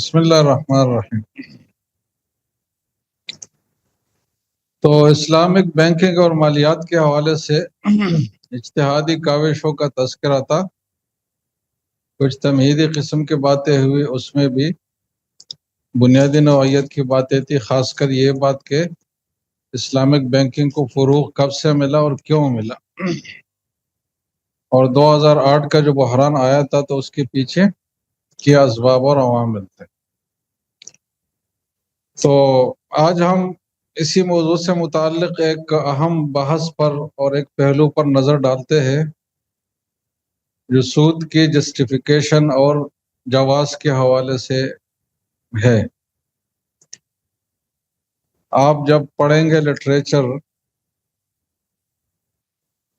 بسم اللہ الرحمن الرحیم۔ تو اسلامک بینکنگ اور مالیات کے حوالے سے اجتہادی کاوشوں کا تذکرہ تھا، کچھ تمہیدی قسم کی باتیں ہوئی، اس میں بھی بنیادی نوعیت کی باتیں تھی، خاص کر یہ بات کہ اسلامک بینکنگ کو فروغ کب سے ملا اور کیوں ملا، اور 2008 کا جو بحران آیا تھا تو اس کے پیچھے کیا اسباب اور عوامل تھے۔ تو آج ہم اسی موضوع سے متعلق ایک اہم بحث پر اور ایک پہلو پر نظر ڈالتے ہیں جو سود کی جسٹیفیکیشن اور جواز کے حوالے سے ہے۔ آپ جب پڑھیں گے لٹریچر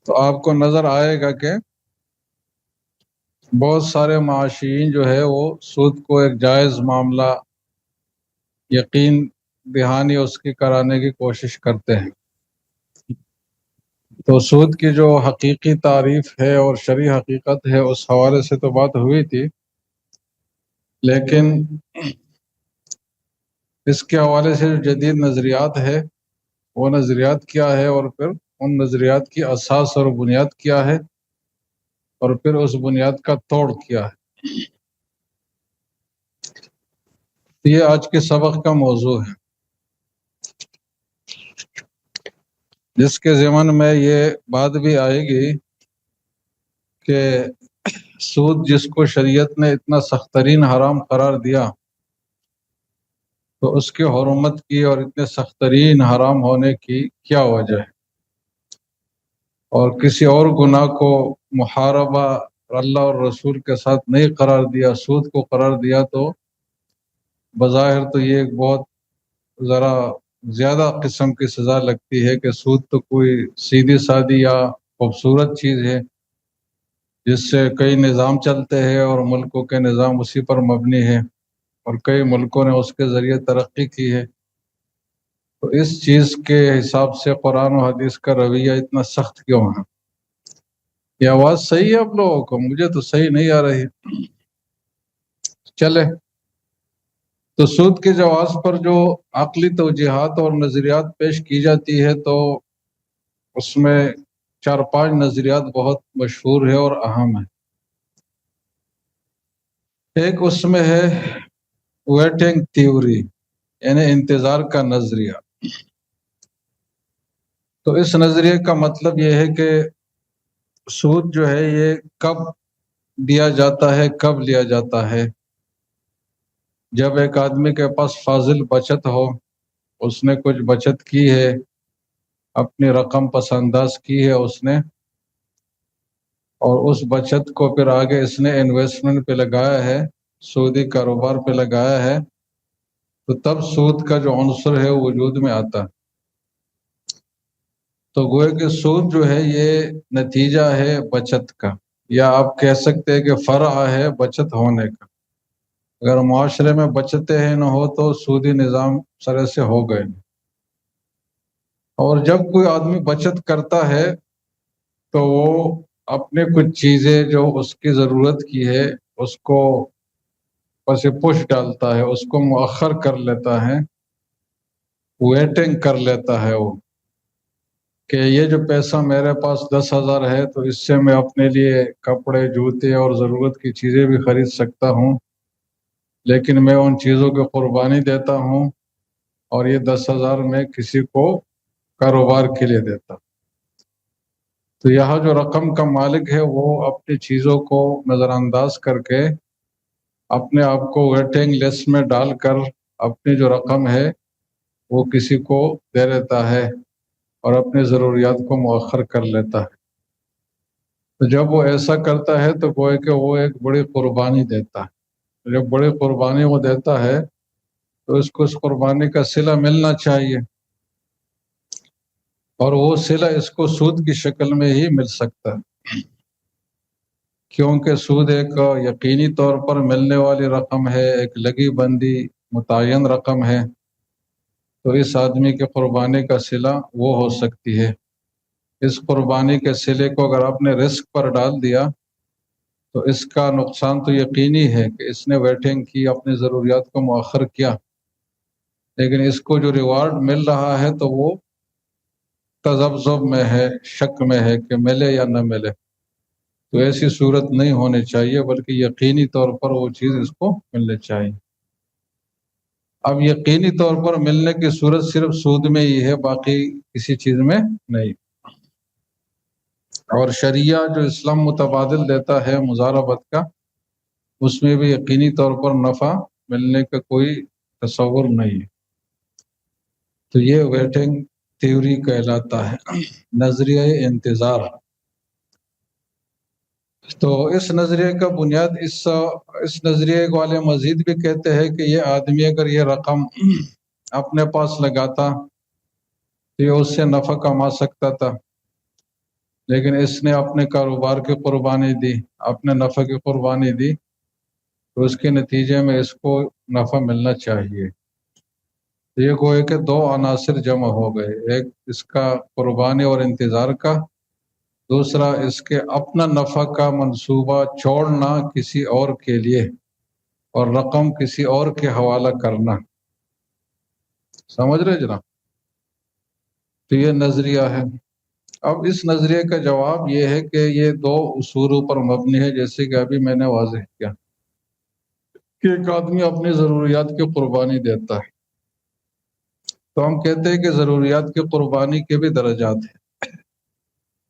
تو آپ کو نظر آئے گا کہ بہت سارے معاشئین جو ہے وہ سود کو ایک جائز معاملہ یقین دہانی اس کی کرانے کی کوشش کرتے ہیں۔ تو سود کی جو حقیقی تعریف ہے اور شرعی حقیقت ہے اس حوالے سے تو بات ہوئی تھی، لیکن اس کے حوالے سے جو جدید نظریات ہے وہ نظریات کیا ہے، اور پھر ان نظریات کی اساس اور بنیاد کیا ہے، اور پھر اس بنیاد کا توڑ کیا ہے، یہ آج کے سبق کا موضوع ہے، جس کے ضمن میں یہ بات بھی آئے گی کہ سود جس کو شریعت نے اتنا سخت ترین حرام قرار دیا تو اس کی حرمت کی اور اتنے سخت ترین حرام ہونے کی کیا وجہ ہے، اور کسی اور گناہ کو محاربہ اللہ اور رسول کے ساتھ نہیں قرار دیا، سود کو قرار دیا، تو بظاہر تو یہ ایک بہت ذرا زیادہ قسم کی سزا لگتی ہے کہ سود تو کوئی سیدھی سادی یا خوبصورت چیز ہے جس سے کئی نظام چلتے ہیں اور ملکوں کے نظام اسی پر مبنی ہے اور کئی ملکوں نے اس کے ذریعے ترقی کی ہے، تو اس چیز کے حساب سے قرآن و حدیث کا رویہ اتنا سخت کیوں ہے؟ یہ آواز صحیح ہے آپ لوگوں کو؟ مجھے تو صحیح نہیں آ رہی۔ چلے، تو سود کے جواز پر جو عقلی توجیحات اور نظریات پیش کی جاتی ہے تو اس میں 4-5 نظریات بہت مشہور ہے اور اہم ہے۔ ایک اس میں ہے ویٹنگ تھیوری، یعنی انتظار کا نظریہ۔ تو اس نظریے کا مطلب یہ ہے کہ سود جو ہے یہ کب دیا جاتا ہے، کب لیا جاتا ہے؟ جب ایک آدمی کے پاس فاضل بچت ہو، اس نے کچھ بچت کی ہے، اپنی رقم پس انداز کی ہے اس نے، اور اس بچت کو پھر آگے اس نے انویسٹمنٹ پہ لگایا ہے، سودی کاروبار پہ لگایا ہے، تو تب سود کا جو عنصر ہے وجود میں آتا ہے۔ تو گویا کہ سود جو ہے یہ نتیجہ ہے بچت کا، یا آپ کہہ سکتے ہیں کہ فرع ہے بچت ہونے کا۔ اگر معاشرے میں بچتیں ہیں نہ ہو تو سودی نظام سرے سے ہو گئے۔ اور جب کوئی آدمی بچت کرتا ہے تو وہ اپنے کچھ چیزیں جو اس کی ضرورت کی ہے اس کو پس پش ڈالتا ہے، اس کو مؤخر کر لیتا ہے، ویٹنگ کر لیتا ہے وہ، کہ یہ جو پیسہ میرے پاس 10,000 ہے تو اس سے میں اپنے لیے کپڑے، جوتے اور ضرورت کی چیزیں بھی خرید سکتا ہوں، لیکن میں ان چیزوں کی قربانی دیتا ہوں اور یہ 10,000 میں کسی کو کاروبار کے لیے دیتا۔ تو یہاں جو رقم کا مالک ہے وہ اپنی چیزوں کو نظر انداز کر کے اپنے آپ کو ویٹنگ لسٹ میں ڈال کر اپنی جو رقم ہے وہ کسی کو دے دیتا ہے اور اپنی ضروریات کو مؤخر کر لیتا ہے۔ تو جب وہ ایسا کرتا ہے تو گویا کہ وہ ایک بڑی قربانی دیتا ہے۔ جب بڑی قربانی وہ دیتا ہے تو اس کو اس قربانی کا صلہ ملنا چاہیے، اور وہ صلہ اس کو سود کی شکل میں ہی مل سکتا ہے، کیونکہ سود ایک یقینی طور پر ملنے والی رقم ہے، ایک لگی بندی متعین رقم ہے، تو اس آدمی کے قربانی کا صلہ وہ ہو سکتی ہے۔ اس قربانی کے صلے کو اگر آپ نے رزق پر ڈال دیا تو اس کا نقصان تو یقینی ہے کہ اس نے ویٹنگ کی، اپنی ضروریات کو مؤخر کیا، لیکن اس کو جو ریوارڈ مل رہا ہے تو وہ تذبذب میں ہے، شک میں ہے کہ ملے یا نہ ملے۔ تو ایسی صورت نہیں ہونی چاہیے، بلکہ یقینی طور پر وہ چیز اس کو ملنی چاہیے۔ اب یقینی طور پر ملنے کی صورت صرف سود میں ہی ہے، باقی کسی چیز میں نہیں۔ اور شریعہ جو اسلام متبادل دیتا ہے مضاربت کا، اس میں بھی یقینی طور پر نفع ملنے کا کوئی تصور نہیں ہے۔ تو یہ ویٹنگ تھیوری کہلاتا ہے، نظریہ انتظار۔ تو اس نظریے کا بنیاد اس نظریے والے مزید بھی کہتے ہیں کہ یہ آدمی اگر یہ رقم اپنے پاس لگاتا تو یہ اس سے نفع کما سکتا تھا، لیکن اس نے اپنے کاروبار کی قربانی دی، اپنے نفع کی قربانی دی، تو اس کے نتیجے میں اس کو نفع ملنا چاہیے۔ یہ گویا کہ دو عناصر جمع ہو گئے، ایک اس کا قربانی اور انتظار کا، دوسرا اس کے اپنا نفع کا منصوبہ چھوڑنا کسی اور کے لیے اور رقم کسی اور کے حوالہ کرنا۔ سمجھ رہے جناب؟ تو یہ نظریہ ہے۔ اب اس نظریے کا جواب یہ ہے کہ یہ دو اصولوں پر مبنی ہے، جیسے کہ ابھی میں نے واضح کیا کہ ایک آدمی اپنی ضروریات کی قربانی دیتا ہے، تو ہم کہتے ہیں کہ ضروریات کی قربانی کے بھی درجات ہیں۔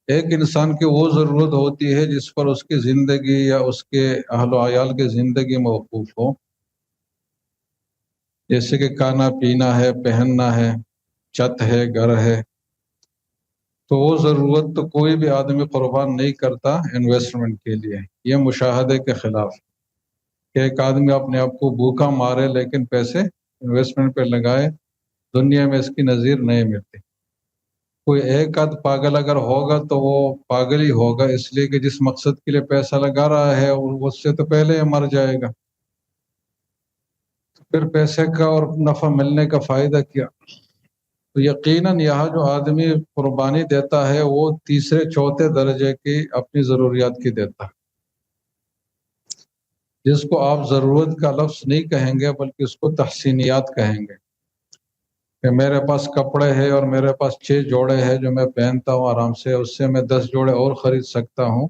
ایک انسان کی وہ ضرورت ہوتی ہے جس پر اس کی زندگی یا اس کے اہل و عیال کی زندگی موقوف ہو، جیسے کہ کھانا پینا ہے، پہننا ہے، چھت ہے، گھر ہے۔ تو وہ ضرورت تو کوئی بھی آدمی قربان نہیں کرتا انویسٹمنٹ کے لیے۔ یہ مشاہدے کے خلاف کہ ایک آدمی اپنے آپ کو بھوکا مارے لیکن پیسے انویسٹمنٹ پہ لگائے، دنیا میں اس کی نظیر نہیں ملتی۔ کوئی ایک آدھ پاگل اگر ہوگا تو وہ پاگل ہی ہوگا، اس لیے کہ جس مقصد کے لیے پیسہ لگا رہا ہے اس سے تو پہلے ہی مر جائے گا، پھر پیسے کا اور نفع ملنے کا فائدہ کیا؟ تو یقیناً یہاں جو آدمی قربانی دیتا ہے وہ تیسرے چوتھے درجے کی اپنی ضروریات کی دیتا ہے، جس کو آپ ضرورت کا لفظ نہیں کہیں گے بلکہ اس کو تحسینیات کہیں گے، کہ میرے پاس کپڑے ہیں اور میرے پاس 6 جوڑے ہیں جو میں پہنتا ہوں آرام سے، اس سے میں 10 جوڑے اور خرید سکتا ہوں،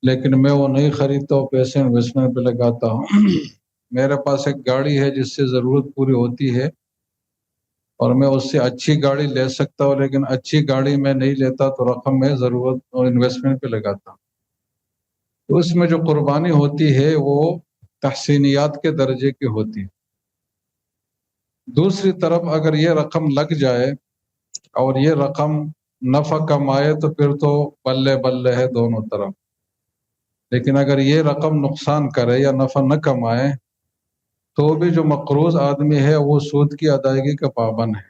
لیکن میں وہ نہیں خریدتا ہوں، پیسے انویسٹمنٹ پہ لگاتا ہوں۔ میرے پاس ایک گاڑی ہے جس سے ضرورت پوری ہوتی ہے اور میں اس سے اچھی گاڑی لے سکتا ہوں، لیکن اچھی گاڑی میں نہیں لیتا تو رقم میں ضرورت اور انویسٹمنٹ پہ لگاتا ہوں۔ تو اس میں جو قربانی ہوتی ہے وہ تحسینیات کے درجے کی ہوتی ہے۔ دوسری طرف اگر یہ رقم لگ جائے اور یہ رقم نفع کمائے تو پھر تو بلے بلے ہے دونوں طرف، لیکن اگر یہ رقم نقصان کرے یا نفع نہ کمائے تو بھی جو مقروض آدمی ہے وہ سود کی ادائیگی کا پابند ہے،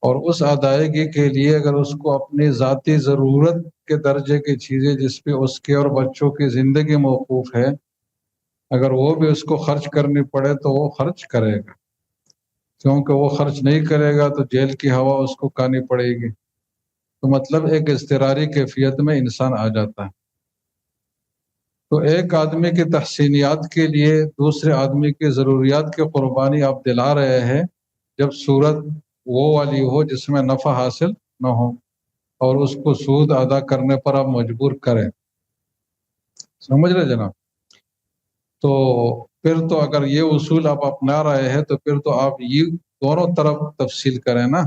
اور اس ادائیگی کے لیے اگر اس کو اپنی ذاتی ضرورت کے درجے کی چیزیں جس پہ اس کے اور بچوں کی زندگی موقوف ہے، اگر وہ بھی اس کو خرچ کرنی پڑے تو وہ خرچ کرے گا، کیونکہ وہ خرچ نہیں کرے گا تو جیل کی ہوا اس کو کھانی پڑے گی۔ تو مطلب ایک اضطراری کیفیت میں انسان آ جاتا ہے۔ تو ایک آدمی کی تحسینیات کے لیے دوسرے آدمی کی ضروریات کی قربانی آپ دلا رہے ہیں، جب صورت وہ والی ہو جس میں نفع حاصل نہ ہو اور اس کو سود ادا کرنے پر آپ مجبور کریں۔ سمجھ رہے جناب؟ تو پھر تو اگر یہ اصول آپ اپنا رہے ہیں تو پھر تو آپ یہ دونوں طرف تفصیل کریں نا،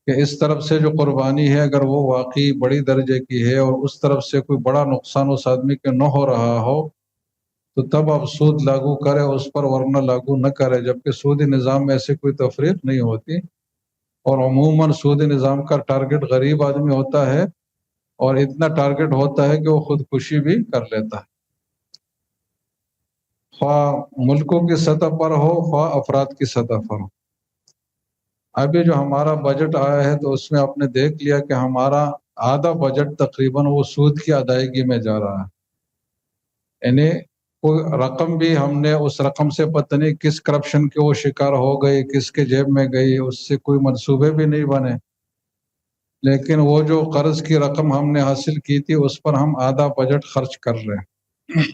کہ اس طرف سے جو قربانی ہے اگر وہ واقعی بڑی درجے کی ہے اور اس طرف سے کوئی بڑا نقصان اس آدمی کے نہ ہو رہا ہو تو تب آپ سود لاگو کریں اس پر، ورنہ لاگو نہ کریں، جبکہ سودی نظام میں ایسے کوئی تفریق نہیں ہوتی، اور عموماً سودی نظام کا ٹارگٹ غریب آدمی ہوتا ہے اور اتنا ٹارگٹ ہوتا ہے کہ وہ خودکشی بھی کر لیتا ہے، خواہ ملکوں کی سطح پر ہو خواہ افراد کی سطح پر ہو۔ ابھی جو ہمارا بجٹ آیا ہے تو اس میں آپ نے دیکھ لیا کہ ہمارا آدھا بجٹ تقریباً وہ سود کی ادائیگی میں جا رہا ہے، یعنی کوئی رقم بھی ہم نے اس رقم سے پتہ نہیں کس کرپشن کے وہ شکار ہو گئی، کس کے جیب میں گئی، اس سے کوئی منصوبے بھی نہیں بنے، لیکن وہ جو قرض کی رقم ہم نے حاصل کی تھی اس پر ہم آدھا بجٹ خرچ کر رہے ہیں،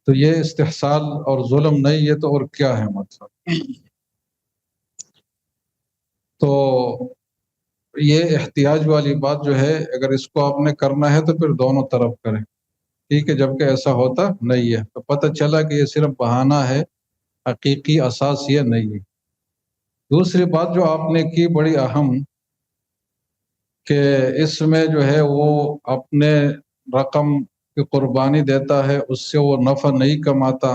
تو یہ استحصال اور ظلم نہیں، یہ تو اور کیا ہے مطلب؟ تو یہ احتیاج والی بات جو ہے، اگر اس کو آپ نے کرنا ہے تو پھر دونوں طرف کریں، ٹھیک ہے، جبکہ ایسا ہوتا نہیں ہے تو پتہ چلا کہ یہ صرف بہانہ ہے، حقیقی اساس یہ نہیں ہے۔ دوسری بات جو آپ نے کی بڑی اہم، کہ اس میں جو ہے وہ اپنے رقم کی قربانی دیتا ہے، اس سے وہ نفع نہیں کماتا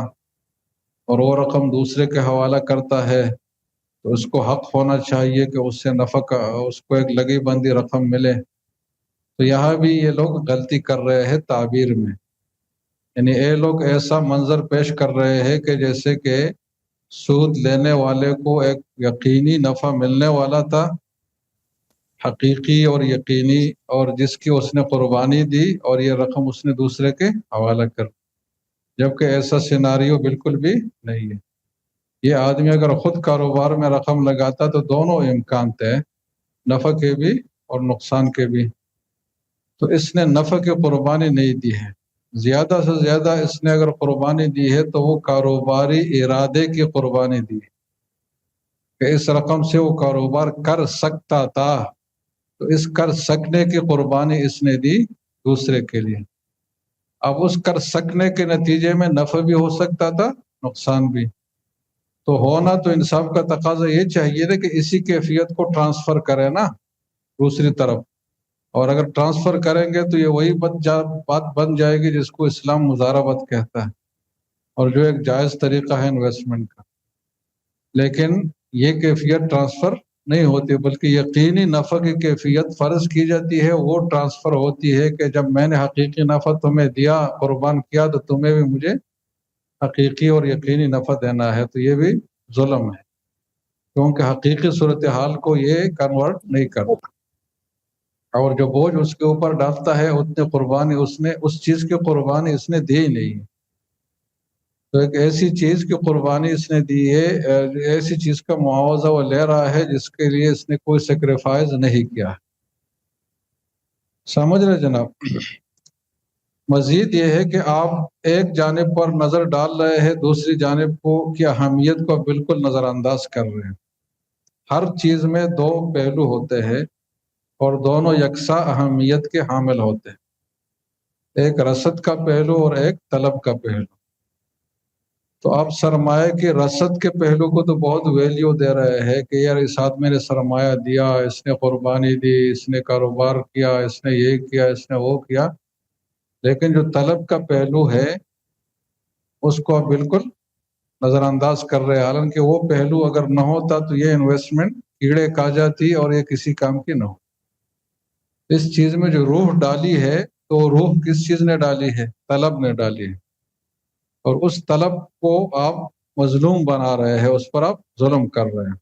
اور وہ رقم دوسرے کے حوالہ کرتا ہے، تو اس کو حق ہونا چاہیے کہ اس سے نفع کا اس کو ایک لگی بندی رقم ملے۔ تو یہاں بھی یہ لوگ غلطی کر رہے ہیں تعبیر میں، یعنی یہ لوگ ایسا منظر پیش کر رہے ہیں کہ جیسے کہ سود لینے والے کو ایک یقینی نفع ملنے والا تھا، حقیقی اور یقینی، اور جس کی اس نے قربانی دی اور یہ رقم اس نے دوسرے کے حوالہ کر، جبکہ ایسا سیناریو بالکل بھی نہیں ہے۔ یہ آدمی اگر خود کاروبار میں رقم لگاتا تو دونوں امکان تھے، نفع کے بھی اور نقصان کے بھی، تو اس نے نفع کی قربانی نہیں دی ہے، زیادہ سے زیادہ اس نے اگر قربانی دی ہے تو وہ کاروباری ارادے کی قربانی دی کہ اس رقم سے وہ کاروبار کر سکتا تھا، تو اس کر سکنے کی قربانی اس نے دی دوسرے کے لیے۔ اب اس کر سکنے کے نتیجے میں نفع بھی ہو سکتا تھا، نقصان بھی، تو ہونا تو انصاف کا تقاضا یہ چاہیے تھا کہ اسی کیفیت کو ٹرانسفر کرے نا دوسری طرف، اور اگر ٹرانسفر کریں گے تو یہ وہی بات بن جائے گی جس کو اسلام مضاربت کہتا ہے، اور جو ایک جائز طریقہ ہے انویسٹمنٹ کا۔ لیکن یہ کیفیت ٹرانسفر نہیں ہوتی، بلکہ یقینی نفع کی کیفیت فرض کی جاتی ہے، وہ ٹرانسفر ہوتی ہے کہ جب میں نے حقیقی نفع تمہیں دیا، قربان کیا، تو تمہیں بھی مجھے حقیقی اور یقینی نفع دینا ہے، تو یہ بھی ظلم ہے، کیونکہ حقیقی صورتحال کو یہ کنورٹ نہیں کرتا، اور جو بوجھ اس کے اوپر ڈالتا ہے اتنی قربانی اس چیز کی قربانی اس نے دی ہی نہیں، تو ایک ایسی چیز کی قربانی اس نے دی ہے، ایسی چیز کا معاوضہ وہ لے رہا ہے جس کے لیے اس نے کوئی سیکریفائز نہیں کیا، سمجھ رہے جناب؟ مزید یہ ہے کہ آپ ایک جانب پر نظر ڈال رہے ہیں، دوسری جانب کی اہمیت کو بالکل نظر انداز کر رہے ہیں۔ ہر چیز میں دو پہلو ہوتے ہیں اور دونوں یکساں اہمیت کے حامل ہوتے ہیں، ایک رصد کا پہلو اور ایک طلب کا پہلو۔ تو آپ سرمایہ کی رصد کے پہلو کو تو بہت ویلیو دے رہے ہیں کہ یار اس آدمی نے سرمایہ دیا، اس نے قربانی دی، اس نے کاروبار کیا، اس نے یہ کیا، اس نے وہ کیا، لیکن جو طلب کا پہلو ہے اس کو آپ بالکل نظر انداز کر رہے ہیں، حالانکہ وہ پہلو اگر نہ ہوتا تو یہ انویسٹمنٹ کیڑے کھا جاتی اور یہ کسی کام کی نہ ہو۔ اس چیز میں جو روح ڈالی ہے، تو روح کس چیز نے ڈالی ہے؟ طلب نے ڈالی ہے، اور اس طلب کو آپ مظلوم بنا رہے ہیں، اس پر آپ ظلم کر رہے ہیں،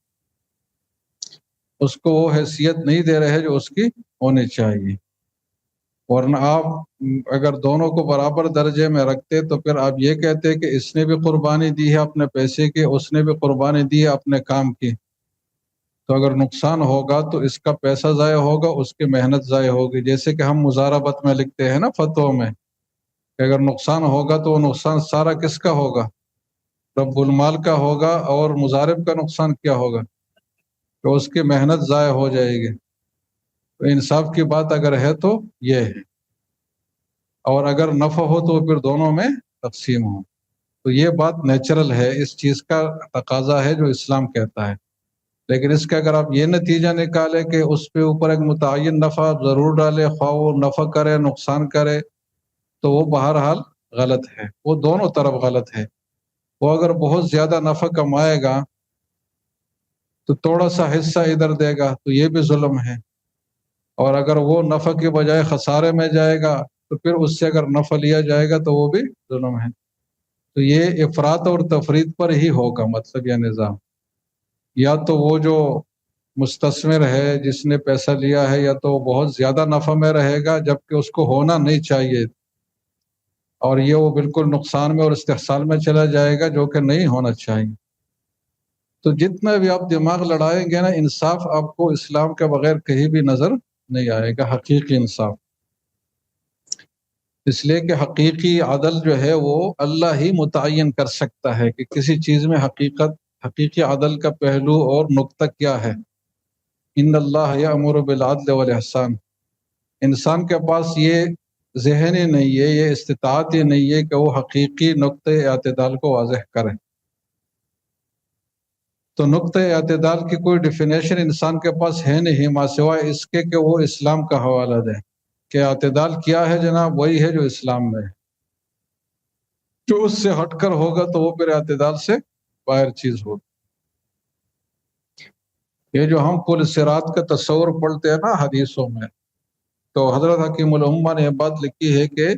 اس کو وہ حیثیت نہیں دے رہے جو اس کی ہونی چاہیے، ورنہ آپ اگر دونوں کو برابر درجے میں رکھتے تو پھر آپ یہ کہتے کہ اس نے بھی قربانی دی ہے اپنے پیسے کی، اس نے بھی قربانی دی ہے اپنے کام کی، تو اگر نقصان ہوگا تو اس کا پیسہ ضائع ہوگا، اس کی محنت ضائع ہوگی، جیسے کہ ہم مضاربت میں لکھتے ہیں نا فتووں میں کہ اگر نقصان ہوگا تو وہ نقصان سارا کس کا ہوگا؟ رب المال کا ہوگا، اور مضارب کا نقصان کیا ہوگا؟ کہ اس کی محنت ضائع ہو جائے گی۔ تو انصاف کی بات اگر ہے تو یہ ہے، اور اگر نفع ہو تو پھر دونوں میں تقسیم ہو، تو یہ بات نیچرل ہے، اس چیز کا تقاضا ہے جو اسلام کہتا ہے۔ لیکن اس کا اگر آپ یہ نتیجہ نکالے کہ اس پہ اوپر ایک متعین نفع آپ ضرور ڈالے، خواہ وہ نفع کرے نقصان کرے، تو وہ بہرحال غلط ہے، وہ دونوں طرف غلط ہے۔ وہ اگر بہت زیادہ نفع کمائے گا تو تھوڑا سا حصہ ادھر دے گا تو یہ بھی ظلم ہے، اور اگر وہ نفع کے بجائے خسارے میں جائے گا تو پھر اس سے اگر نفع لیا جائے گا تو وہ بھی ظلم ہے۔ تو یہ افراط اور تفریط پر ہی ہوگا، مطلب یہ نظام، یا تو وہ جو مستثمر ہے جس نے پیسہ لیا ہے یا تو وہ بہت زیادہ نفع میں رہے گا جبکہ اس کو ہونا نہیں چاہیے، اور یہ وہ بالکل نقصان میں اور استحصال میں چلا جائے گا جو کہ نہیں ہونا چاہیے۔ تو جتنا بھی آپ دماغ لڑائیں گے نا، انصاف آپ کو اسلام کے بغیر کہیں بھی نظر نہیں آئے گا، حقیقی انصاف۔ اس لیے کہ حقیقی عدل جو ہے وہ اللہ ہی متعین کر سکتا ہے کہ کسی چیز میں حقیقی عدل کا پہلو اور نقطہ کیا ہے۔ ان اللہ یأمر بالعدل والاحسان، انسان کے پاس یہ ذہن ہی نہیں ہے، یہ استطاعت ہی نہیں ہے کہ وہ حقیقی نقطۂ اعتدال کو واضح کرے۔ تو نقطۂ اعتدال کی کوئی ڈیفینیشن انسان کے پاس ہے نہیں، ماں سوائے اس کے کہ وہ اسلام کا حوالہ دے کہ اعتدال کیا ہے جناب، وہی ہے جو اسلام میں ہے۔ جو اس سے ہٹ کر ہوگا تو وہ پھر اعتدال سے باہر چیز ہوگی۔ یہ جو ہم پل صراط کا تصور پڑھتے ہیں نا حدیثوں میں، تو حضرت حکیم الامہ نے یہ بات لکھی ہے کہ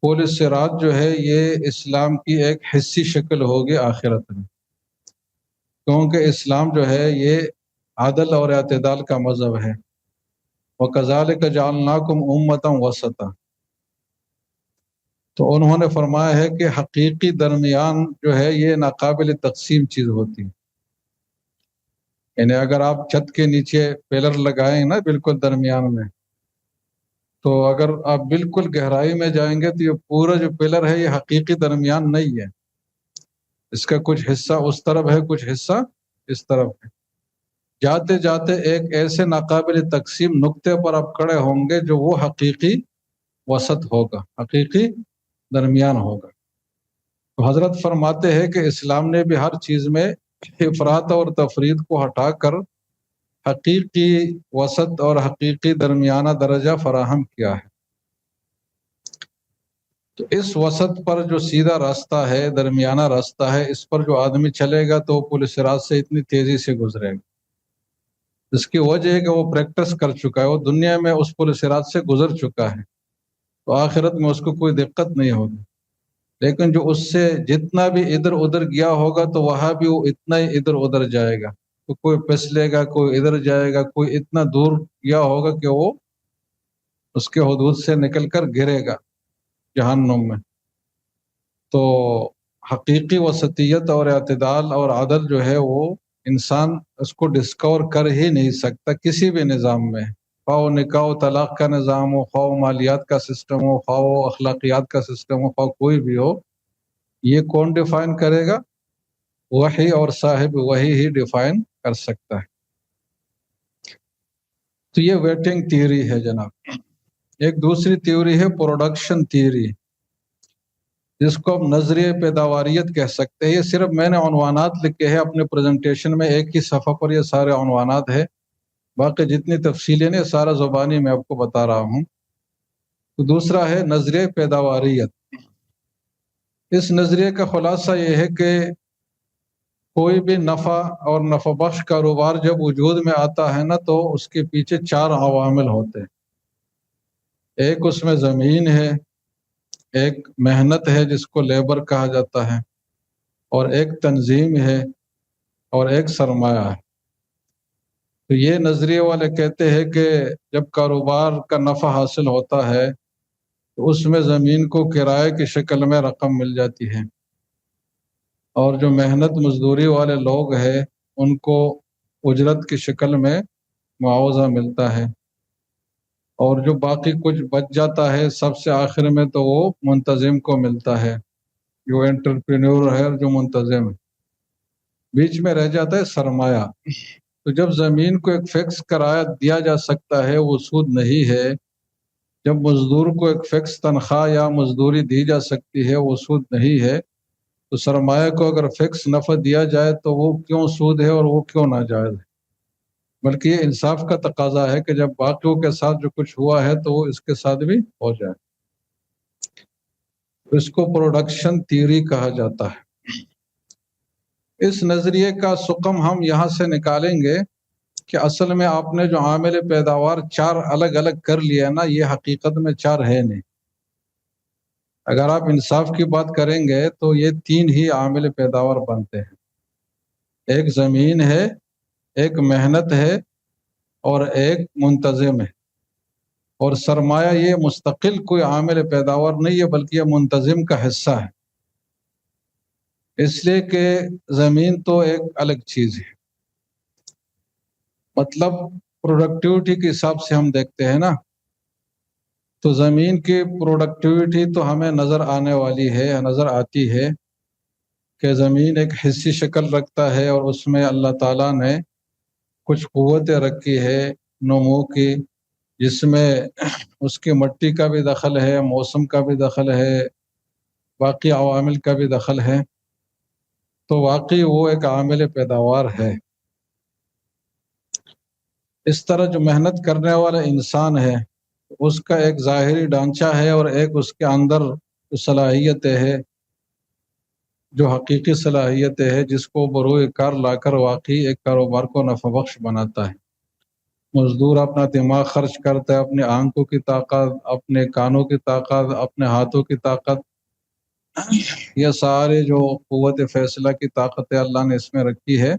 پل صراط جو ہے یہ اسلام کی ایک حصی شکل ہوگی آخرت میں، کیونکہ اسلام جو ہے یہ عدل اور اعتدال کا مذہب ہے۔ وَكَذَلِكَ جَعَلْنَاكُمْ أُمَّةً وَسَطًا، تو انہوں نے فرمایا ہے کہ حقیقی درمیان جو ہے یہ ناقابل تقسیم چیز ہوتی ہے۔ یعنی اگر آپ چھت کے نیچے پلر لگائیں نا بالکل درمیان میں، تو اگر آپ بالکل گہرائی میں جائیں گے تو یہ پورا جو پلر ہے یہ حقیقی درمیان نہیں ہے، اس کا کچھ حصہ اس طرف ہے، کچھ حصہ اس طرف ہے۔ جاتے جاتے ایک ایسے ناقابل تقسیم نقطے پر آپ کھڑے ہوں گے جو وہ حقیقی وسط ہوگا، حقیقی درمیان ہوگا۔ تو حضرت فرماتے ہیں کہ اسلام نے بھی ہر چیز میں افراط اور تفرید کو ہٹا کر حقیقی وسط اور حقیقی درمیانہ درجہ فراہم کیا ہے۔ تو اس وسط پر جو سیدھا راستہ ہے، درمیانہ راستہ ہے، اس پر جو آدمی چلے گا تو پل صراط سے اتنی تیزی سے گزرے گا۔ اس کی وجہ ہے کہ وہ پریکٹس کر چکا ہے، وہ دنیا میں اس پل صراط سے گزر چکا ہے، تو آخرت میں اس کو کوئی دقت نہیں ہوگی۔ لیکن جو اس سے جتنا بھی ادھر ادھر گیا ہوگا تو وہاں بھی وہ اتنا ہی ادھر ادھر جائے گا، تو کوئی پھسلے گا، کوئی ادھر جائے گا، کوئی اتنا دور گیا ہوگا کہ وہ اس کے حدود سے نکل کر گرے گا جہنم میں۔ تو حقیقی وسطیت اور اعتدال اور عدل جو ہے وہ انسان اس کو ڈسکور کر ہی نہیں سکتا کسی بھی نظام میں، خواہ وہ نکاح و طلاق کا نظام ہو، خواہ وہ مالیات کا سسٹم ہو، خواہ وہ اخلاقیات کا سسٹم ہو، خواہ کوئی بھی ہو۔ یہ کون ڈیفائن کرے گا؟ وحی اور صاحب وحی ہی ڈیفائن کر سکتا ہے۔ تو یہ ویٹنگ تھیوری ہے جناب۔ ایک دوسری تھیوری ہے پروڈکشن تھیوری، جس کو ہم نظریہ پیداواریت کہہ سکتے ہیں۔ یہ صرف میں نے عنوانات لکھے ہیں اپنے پریزنٹیشن میں، ایک ہی صفحہ پر یہ سارے عنوانات ہیں، باقی جتنی تفصیلیں نے سارا زبانی میں آپ کو بتا رہا ہوں۔ تو دوسرا ہے نظریہ پیداواریت۔ اس نظریے کا خلاصہ یہ ہے کہ کوئی بھی نفع اور نفع بخش کاروبار جب وجود میں آتا ہے نا تو اس کے پیچھے 4 عوامل ہوتے ہیں۔ ایک اس میں زمین ہے، ایک محنت ہے جس کو لیبر کہا جاتا ہے، اور ایک تنظیم ہے، اور ایک سرمایہ ہے۔ تو یہ نظریے والے کہتے ہیں کہ جب کاروبار کا نفع حاصل ہوتا ہے تو اس میں زمین کو کرائے کی شکل میں رقم مل جاتی ہے، اور جو محنت مزدوری والے لوگ ہیں ان کو اجرت کی شکل میں معاوضہ ملتا ہے، اور جو باقی کچھ بچ جاتا ہے سب سے آخر میں تو وہ منتظم کو ملتا ہے، جو انٹرپرینور ہے اور جو منتظم ہے۔ بیچ میں رہ جاتا ہے سرمایہ۔ تو جب زمین کو ایک فکس کرایہ دیا جا سکتا ہے وہ سود نہیں ہے، جب مزدور کو ایک فکس تنخواہ یا مزدوری دی جا سکتی ہے وہ سود نہیں ہے، تو سرمایہ کو اگر فکس نفع دیا جائے تو وہ کیوں سود ہے اور وہ کیوں ناجائز ہے؟ بلکہ یہ انصاف کا تقاضا ہے کہ جب باقیوں کے ساتھ جو کچھ ہوا ہے تو وہ اس کے ساتھ بھی ہو جائے۔ اس کو پروڈکشن تھیوری کہا جاتا ہے۔ اس نظریے کا سقم ہم یہاں سے نکالیں گے کہ اصل میں آپ نے جو عامل پیداوار 4 الگ الگ کر لیا نا، یہ حقیقت میں 4 ہے نہیں۔ اگر آپ انصاف کی بات کریں گے تو یہ 3 ہی عامل پیداوار بنتے ہیں۔ ایک زمین ہے، ایک محنت ہے، اور ایک منتظم ہے۔ اور سرمایہ یہ مستقل کوئی عامل پیداوار نہیں ہے بلکہ یہ منتظم کا حصہ ہے۔ اس لیے کہ زمین تو ایک الگ چیز ہے، مطلب پروڈکٹیوٹی کے حساب سے ہم دیکھتے ہیں نا، تو زمین کی پروڈکٹیوٹی تو ہمیں نظر آنے والی ہے، نظر آتی ہے کہ زمین ایک حصی شکل رکھتا ہے، اور اس میں اللہ تعالیٰ نے کچھ قوتیں رکھی ہے نمو کی، جس میں اس کی مٹی کا بھی دخل ہے، موسم کا بھی دخل ہے، باقی عوامل کا بھی دخل ہے، تو واقعی وہ ایک عامل پیداوار ہے۔ اس طرح جو محنت کرنے والا انسان ہے اس کا ایک ظاہری ڈھانچہ ہے، اور ایک اس کے اندر صلاحیتیں ہے، جو حقیقی صلاحیتیں ہے، جس کو بروئے کار لا کر واقعی ایک کاروبار کو نفع بخش بناتا ہے۔ مزدور اپنا دماغ خرچ کرتا ہے، اپنے آنکھوں کی طاقت، اپنے کانوں کی طاقت، اپنے ہاتھوں کی طاقت، یہ سارے جو قوت فیصلہ کی طاقتیں اللہ نے اس میں رکھی ہے،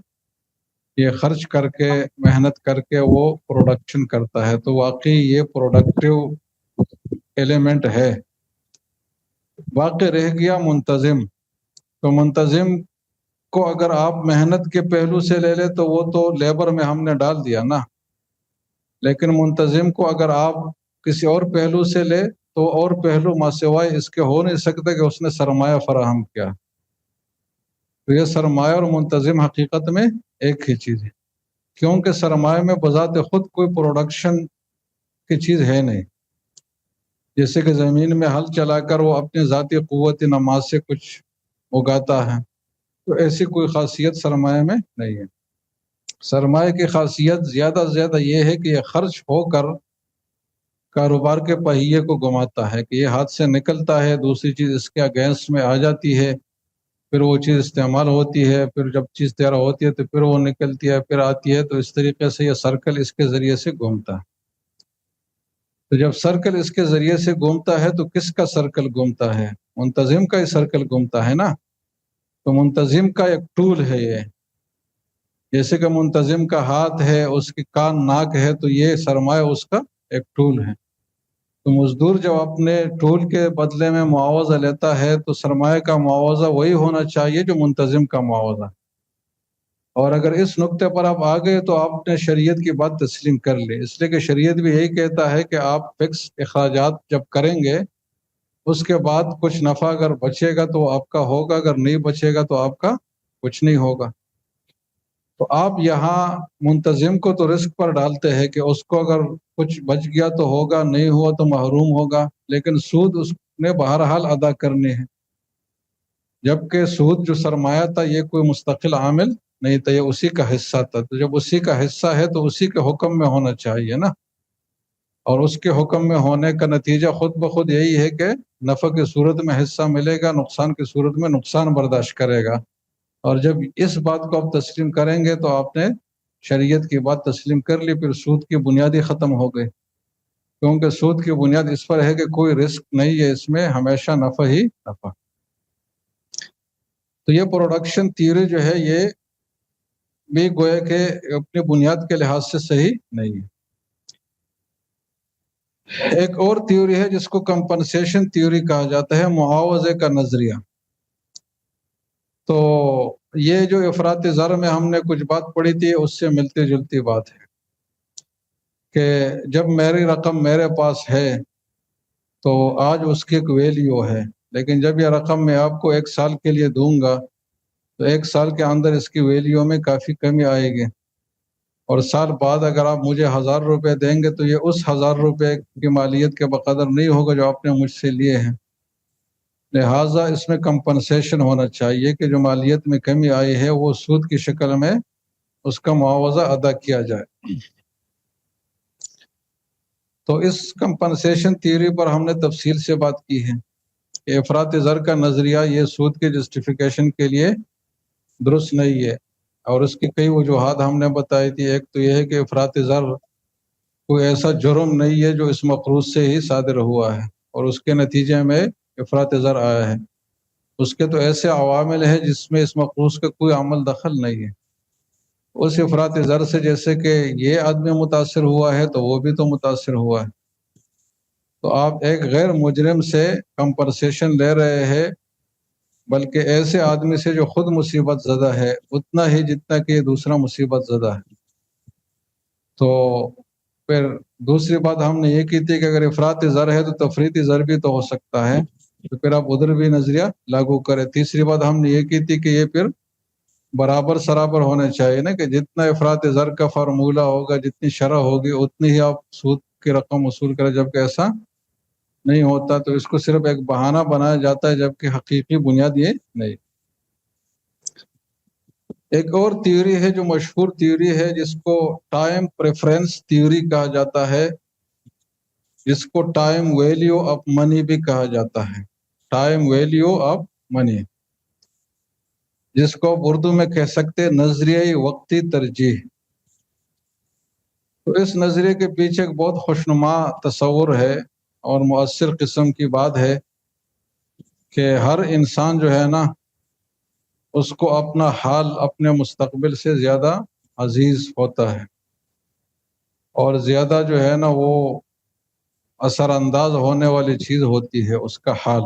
یہ خرچ کر کے محنت کر کے وہ پروڈکشن کرتا ہے، تو واقعی یہ پروڈکٹیو ایلیمنٹ ہے۔ باقی رہ گیا منتظم، تو منتظم کو اگر آپ محنت کے پہلو سے لے لیں تو وہ تو لیبر میں ہم نے ڈال دیا نا، لیکن منتظم کو اگر آپ کسی اور پہلو سے لے تو اور پہلو ما سوائے اس کے ہو نہیں سکتا کہ اس نے سرمایہ فراہم کیا، تو یہ سرمایہ اور منتظم حقیقت میں ایک ہی چیز ہے، کیونکہ سرمایہ میں بذات خود کوئی پروڈکشن کی چیز ہے نہیں، جیسے کہ زمین میں ہل چلا کر وہ اپنی ذاتی قوت نماز سے کچھ اگاتا ہے، تو ایسی کوئی خاصیت سرمایہ میں نہیں ہے۔ سرمایہ کی خاصیت زیادہ سے زیادہ یہ ہے کہ یہ خرچ ہو کر کاروبار کے پہیے کو گھماتا ہے، کہ یہ ہاتھ سے نکلتا ہے، دوسری چیز اس کے اگینسٹ میں آ جاتی ہے، پھر وہ چیز استعمال ہوتی ہے، پھر جب چیز تیار ہوتی ہے تو پھر وہ نکلتی ہے، پھر آتی ہے، تو اس طریقے سے یہ سرکل اس کے ذریعے سے گھومتا ہے۔ تو جب سرکل اس کے ذریعے سے گھومتا ہے تو کس کا سرکل گھومتا ہے؟ منتظم کا ہی سرکل گھومتا ہے نا، تو منتظم کا ایک ٹول ہے یہ، جیسے کہ منتظم کا ہاتھ ہے، اس کی کان ناک ہے، تو یہ سرمایہ اس کا ایک ٹول ہے۔ تو مزدور جب اپنے ٹول کے بدلے میں معاوضہ لیتا ہے تو سرمایہ کا معاوضہ وہی ہونا چاہیے جو منتظم کا معاوضہ، اور اگر اس نقطے پر آپ آ گئے تو آپ نے شریعت کی بات تسلیم کر لی، اس لیے کہ شریعت بھی یہی کہتا ہے کہ آپ فکس اخراجات جب کریں گے اس کے بعد کچھ نفع اگر بچے گا تو آپ کا ہوگا، اگر نہیں بچے گا تو آپ کا کچھ نہیں ہوگا۔ تو آپ یہاں منتظم کو تو رزق پر ڈالتے ہیں کہ اس کو اگر کچھ بچ گیا تو ہوگا، نہیں ہوا تو محروم ہوگا، لیکن سود اس نے بہرحال ادا کرنے ہیں، جبکہ سود جو سرمایہ تھا یہ کوئی مستقل عامل نہیں تھا، یہ اسی کا حصہ تھا، تو جب اسی کا حصہ ہے تو اسی کے حکم میں ہونا چاہیے نا، اور اس کے حکم میں ہونے کا نتیجہ خود بخود یہی ہے کہ نفع کی صورت میں حصہ ملے گا، نقصان کی صورت میں نقصان برداشت کرے گا، اور جب اس بات کو آپ تسلیم کریں گے تو آپ نے شریعت کی بات تسلیم کر لی، پھر سود کی بنیادی ختم ہو گئی، کیونکہ سود کی بنیاد اس پر ہے کہ کوئی رسک نہیں ہے، اس میں ہمیشہ نفع ہی نفع۔ تو یہ پروڈکشن تھیوری جو ہے یہ بھی گویا کہ اپنی بنیاد کے لحاظ سے صحیح نہیں ہے۔ ایک اور تھیوری ہے جس کو کمپنسیشن تھیوری کہا جاتا ہے، معاوضے کا نظریہ۔ تو یہ جو افراط زر میں ہم نے کچھ بات پڑھی تھی اس سے ملتی جلتی بات ہے کہ جب میری رقم میرے پاس ہے تو آج اس کی ایک ویلیو ہے، لیکن جب یہ رقم میں آپ کو 1 سال کے لیے دوں گا تو 1 سال کے اندر اس کی ویلیو میں کافی کمی آئے گی، اور سال بعد اگر آپ مجھے 1000 روپے دیں گے تو یہ اس 1000 روپے کی مالیت کے بقدر نہیں ہوگا جو آپ نے مجھ سے لیے ہیں، لہٰذا اس میں کمپنسیشن ہونا چاہیے کہ جو مالیت میں کمی آئی ہے وہ سود کی شکل میں اس کا معاوضہ ادا کیا جائے۔ تو اس کمپنسیشن تھیوری پر ہم نے تفصیل سے بات کی ہے کہ افراط زر کا نظریہ یہ سود کے جسٹیفیکیشن کے لیے درست نہیں ہے، اور اس کی کئی وجوہات ہم نے بتائی تھی۔ ایک تو یہ ہے کہ افراط زر کوئی ایسا جرم نہیں ہے جو اس مقروض سے ہی صادر ہوا ہے اور اس کے نتیجے میں افراط زر آیا ہے، اس کے تو ایسے عوامل ہیں جس میں اس مقروض کا کوئی عمل دخل نہیں ہے۔ اس افراط زر سے جیسے کہ یہ آدمی متاثر ہوا ہے تو وہ بھی تو متاثر ہوا ہے، تو آپ ایک غیر مجرم سے کمپنسیشن لے رہے ہیں بلکہ ایسے آدمی سے جو خود مصیبت زدہ ہے اتنا ہی جتنا کہ یہ دوسرا مصیبت زدہ ہے۔ تو پھر دوسری بات ہم نے یہ کی تھی کہ اگر افراطی زر ہے تو تفریطی زر بھی تو ہو سکتا ہے، تو پھر آپ ادھر بھی نظریہ لاگو کریں۔ تیسری بات ہم نے یہ کی تھی کہ یہ پھر برابر سرابر ہونے چاہیے نا، کہ جتنا افراط زر کا فارمولہ ہوگا، جتنی شرح ہوگی اتنی ہی آپ سود کی رقم وصول کریں، جبکہ ایسا نہیں ہوتا۔ تو اس کو صرف ایک بہانہ بنایا جاتا ہے، جبکہ حقیقی بنیاد یہ نہیں۔ ایک اور تھیوری ہے جو مشہور تھیوری ہے، جس کو ٹائم پریفرنس تھیوری کہا جاتا ہے، جس کو ٹائم ویلیو آف منی بھی کہا جاتا ہے، ٹائم ویلیو آف منی، جس کو آپ اردو میں کہہ سکتے ہیں نظریہ وقتی ترجیح۔ تو اس نظریے کے پیچھے ایک بہت خوشنما تصور ہے اور مؤثر قسم کی بات ہے کہ ہر انسان جو ہے نا، اس کو اپنا حال اپنے مستقبل سے زیادہ عزیز ہوتا ہے، اور زیادہ جو ہے نا وہ اثر انداز ہونے والی چیز ہوتی ہے اس کا حال۔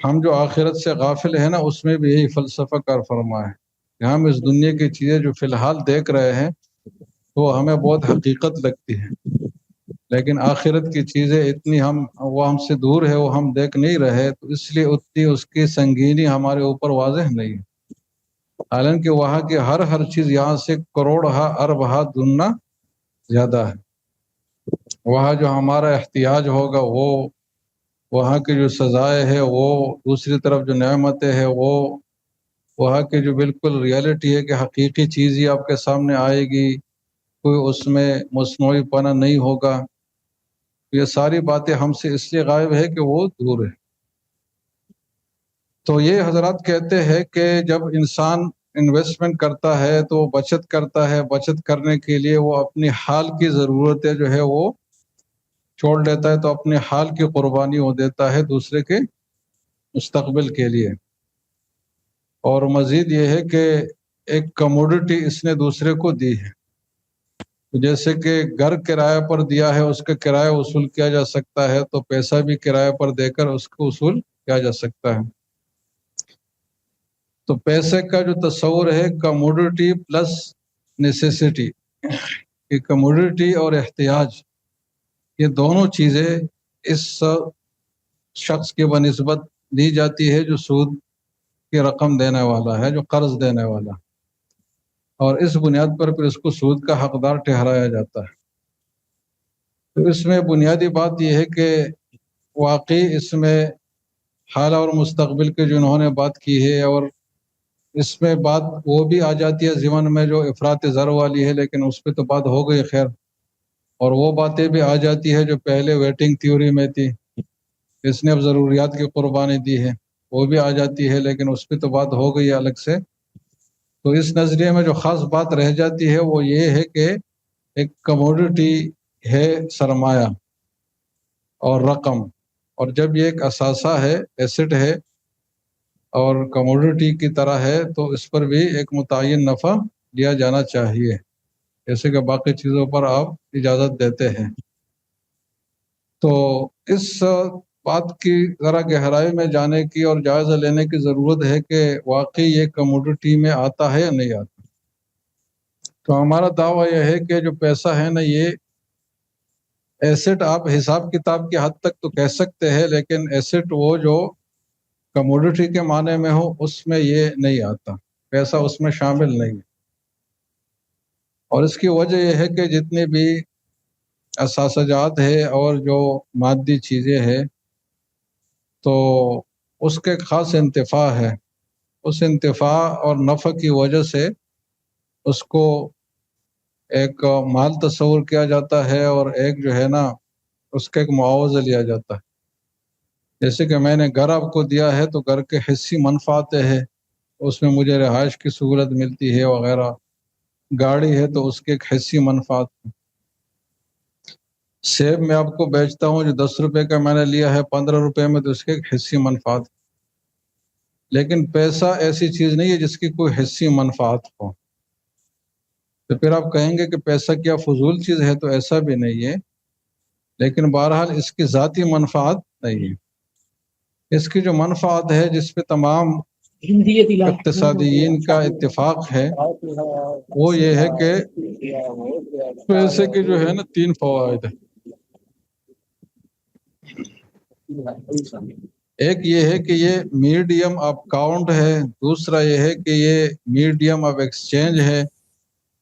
ہم جو آخرت سے غافل ہیں نا، اس میں بھی یہی فلسفہ کار فرما ہے کہ ہم اس دنیا کی چیزیں جو فی الحال دیکھ رہے ہیں تو ہمیں بہت حقیقت لگتی ہے، لیکن آخرت کی چیزیں اتنی وہ ہم سے دور ہے، وہ ہم دیکھ نہیں رہے، تو اس لیے اتنی اس کی سنگینی ہمارے اوپر واضح نہیں ہے، حالانکہ وہاں کی ہر چیز یہاں سے کروڑہا اربہا گنا زیادہ ہے۔ وہاں جو ہمارا احتیاج ہوگا وہ، وہاں کی جو سزائے ہے وہ، دوسری طرف جو نعمتیں ہیں وہ، وہاں کی جو بالکل ریالٹی ہے کہ حقیقی چیز ہی آپ کے سامنے آئے گی، کوئی اس میں مصنوعی پنا نہیں ہوگا۔ یہ ساری باتیں ہم سے اس لیے غائب ہے کہ وہ دور ہے۔ تو یہ حضرات کہتے ہیں کہ جب انسان انویسٹمنٹ کرتا ہے تو وہ بچت کرتا ہے، بچت کرنے کے لیے وہ اپنی حال کی ضرورتیں جو ہے وہ چھوڑ لیتا ہے، تو اپنے حال کی قربانی وہ دیتا ہے دوسرے کے مستقبل کے لیے۔ اور مزید یہ ہے کہ ایک کموڈٹی اس نے دوسرے کو دی ہے، جیسے کہ گھر کرایہ پر دیا ہے، اس کا کرایہ وصول کیا جا سکتا ہے، تو پیسہ بھی کرایہ پر دے کر اس کو وصول کیا جا سکتا ہے۔ تو پیسے کا جو تصور ہے کموڈٹی پلس نیسیسٹی، کہ کموڈٹی اور احتیاج یہ دونوں چیزیں اس شخص کی بنسبت دی جاتی ہے جو سود کی رقم دینے والا ہے، جو قرض دینے والا، اور اس بنیاد پر پھر اس کو سود کا حقدار ٹھہرایا جاتا ہے۔ تو اس میں بنیادی بات یہ ہے کہ واقعی اس میں حال اور مستقبل کے جو انہوں نے بات کی ہے، اور اس میں بات وہ بھی آ جاتی ہے ضمن میں جو افراط زر والی ہے، لیکن اس پہ تو بات ہو گئی خیر، اور وہ باتیں بھی آ جاتی ہے جو پہلے ویٹنگ تھیوری میں تھی، اس نے اب ضروریات کی قربانی دی ہے، وہ بھی آ جاتی ہے، لیکن اس پہ تو بات ہو گئی الگ سے۔ تو اس نظریے میں جو خاص بات رہ جاتی ہے وہ یہ ہے کہ ایک کموڈٹی ہے سرمایہ اور رقم، اور جب یہ ایک اثاثہ ہے، ایسٹ ہے اور کموڈٹی کی طرح ہے، تو اس پر بھی ایک متعین نفع لیا جانا چاہیے، جیسے کہ باقی چیزوں پر آپ اجازت دیتے ہیں۔ تو اس بات کی ذرا گہرائی میں جانے کی اور جائزہ لینے کی ضرورت ہے کہ واقعی یہ کموڈٹی میں آتا ہے یا نہیں آتا۔ تو ہمارا دعویٰ یہ ہے کہ جو پیسہ ہے نا، یہ ایسٹ آپ حساب کتاب کی حد تک تو کہہ سکتے ہیں، لیکن ایسٹ وہ جو کموڈٹی کے معنی میں ہو اس میں یہ نہیں آتا، پیسہ اس میں شامل نہیں ہے۔ اور اس کی وجہ یہ ہے کہ جتنے بھی اثاثہ جات ہے اور جو مادی چیزیں ہیں، تو اس کے خاص انتفاع ہے، اس انتفاع اور نفع کی وجہ سے اس کو ایک مال تصور کیا جاتا ہے، اور ایک جو ہے نا اس کا ایک معاوضہ لیا جاتا ہے۔ جیسے کہ میں نے گھر آپ کو دیا ہے تو گھر کے حصی منفعتیں ہیں، اس میں مجھے رہائش کی سہولت ملتی ہے وغیرہ، گاڑی ہے تو اس کے ایک حصی منفعت ہے۔ سیب میں آپ کو بیچتا ہوں جو 10 روپے کا میں نے لیا ہے 15 روپے میں، تو اس کے ایک حصی منفعت ہے۔ لیکن پیسہ ایسی چیز نہیں ہے جس کی کوئی حصی منفعت ہو، تو پھر آپ کہیں گے کہ پیسہ کیا فضول چیز ہے، تو ایسا بھی نہیں ہے، لیکن بہرحال اس کی ذاتی منفعت نہیں ہے۔ اس کی جو منفعت ہے جس پہ تمام اقتصادیین کا اتفاق ہے وہ یہ ہے کہ پیسے کے جو ہے نا 3 فوائد ہیں۔ ایک یہ ہے کہ یہ میڈیم آف کاؤنٹ ہے، دوسرا یہ ہے کہ یہ میڈیم آف ایکسچینج ہے،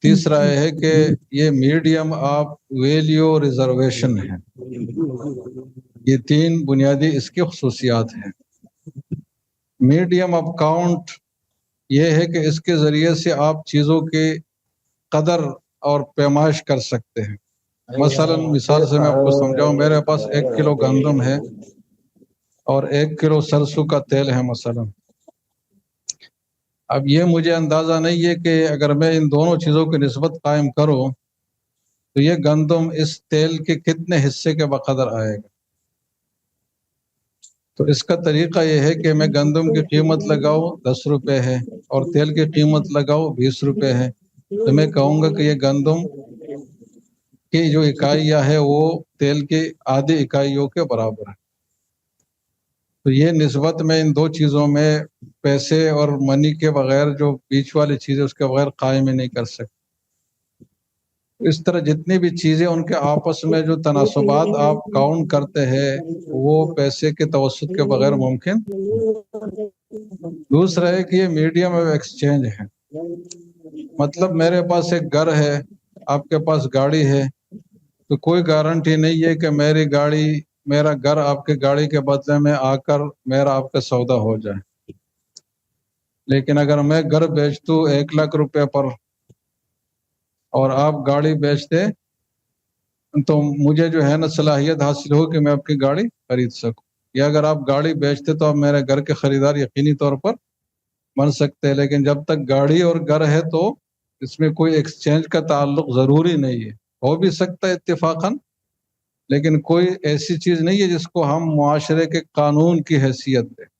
تیسرا یہ ہے کہ یہ میڈیم آف ویلیو ریزرویشن ہے۔ یہ 3 بنیادی اس کی خصوصیات ہیں۔ میڈیم آف کاؤنٹ یہ ہے کہ اس کے ذریعے سے آپ چیزوں کی قدر اور پیمائش کر سکتے ہیں۔ مثال سے میں آپ کو سمجھاؤں، میرے پاس 1 کلو گندم ہے اور 1 کلو سرسوں کا تیل ہے مثلا۔ اب یہ مجھے اندازہ نہیں ہے کہ اگر میں ان دونوں چیزوں کی نسبت قائم کروں تو یہ گندم اس تیل کے کتنے حصے کے بقدر آئے گا۔ تو اس کا طریقہ یہ ہے کہ میں گندم کی قیمت لگاؤں 10 روپے ہے اور تیل کی قیمت لگاؤں 20 روپے ہے، تو میں کہوں گا کہ یہ گندم کی جو اکائیاں ہے وہ تیل کی آدھی اکائیوں کے برابر ہے۔ تو یہ نسبت میں ان 2 چیزوں میں پیسے اور منی کے بغیر جو بیچ والی چیزیں اس کے بغیر قائم ہی نہیں کر سکتے۔ اس طرح جتنی بھی چیزیں ان کے آپس میں جو تناسبات آپ کاؤنٹ کرتے ہیں وہ پیسے کے توسط کے بغیر ممکن۔ دوسرا ہے کہ یہ میڈیم آف ایکسچینج ہے، مطلب میرے پاس ایک گھر ہے، آپ کے پاس گاڑی ہے، تو کوئی گارنٹی نہیں ہے کہ میرا گھر آپ کے گاڑی کے بدلے میں آ کر میرا آپ کا سودا ہو جائے۔ لیکن اگر میں گھر بیچتوں 1 لاکھ روپے پر اور آپ گاڑی بیچتے تو مجھے جو ہے نا صلاحیت حاصل ہو کہ میں آپ کی گاڑی خرید سکوں، یا اگر آپ گاڑی بیچتے تو آپ میرے گھر کے خریدار یقینی طور پر بن سکتے ہیں۔ لیکن جب تک گاڑی اور گھر ہے تو اس میں کوئی ایکسچینج کا تعلق ضروری نہیں ہے، ہو بھی سکتا ہے اتفاقاً، لیکن کوئی ایسی چیز نہیں ہے جس کو ہم معاشرے کے قانون کی حیثیت دیں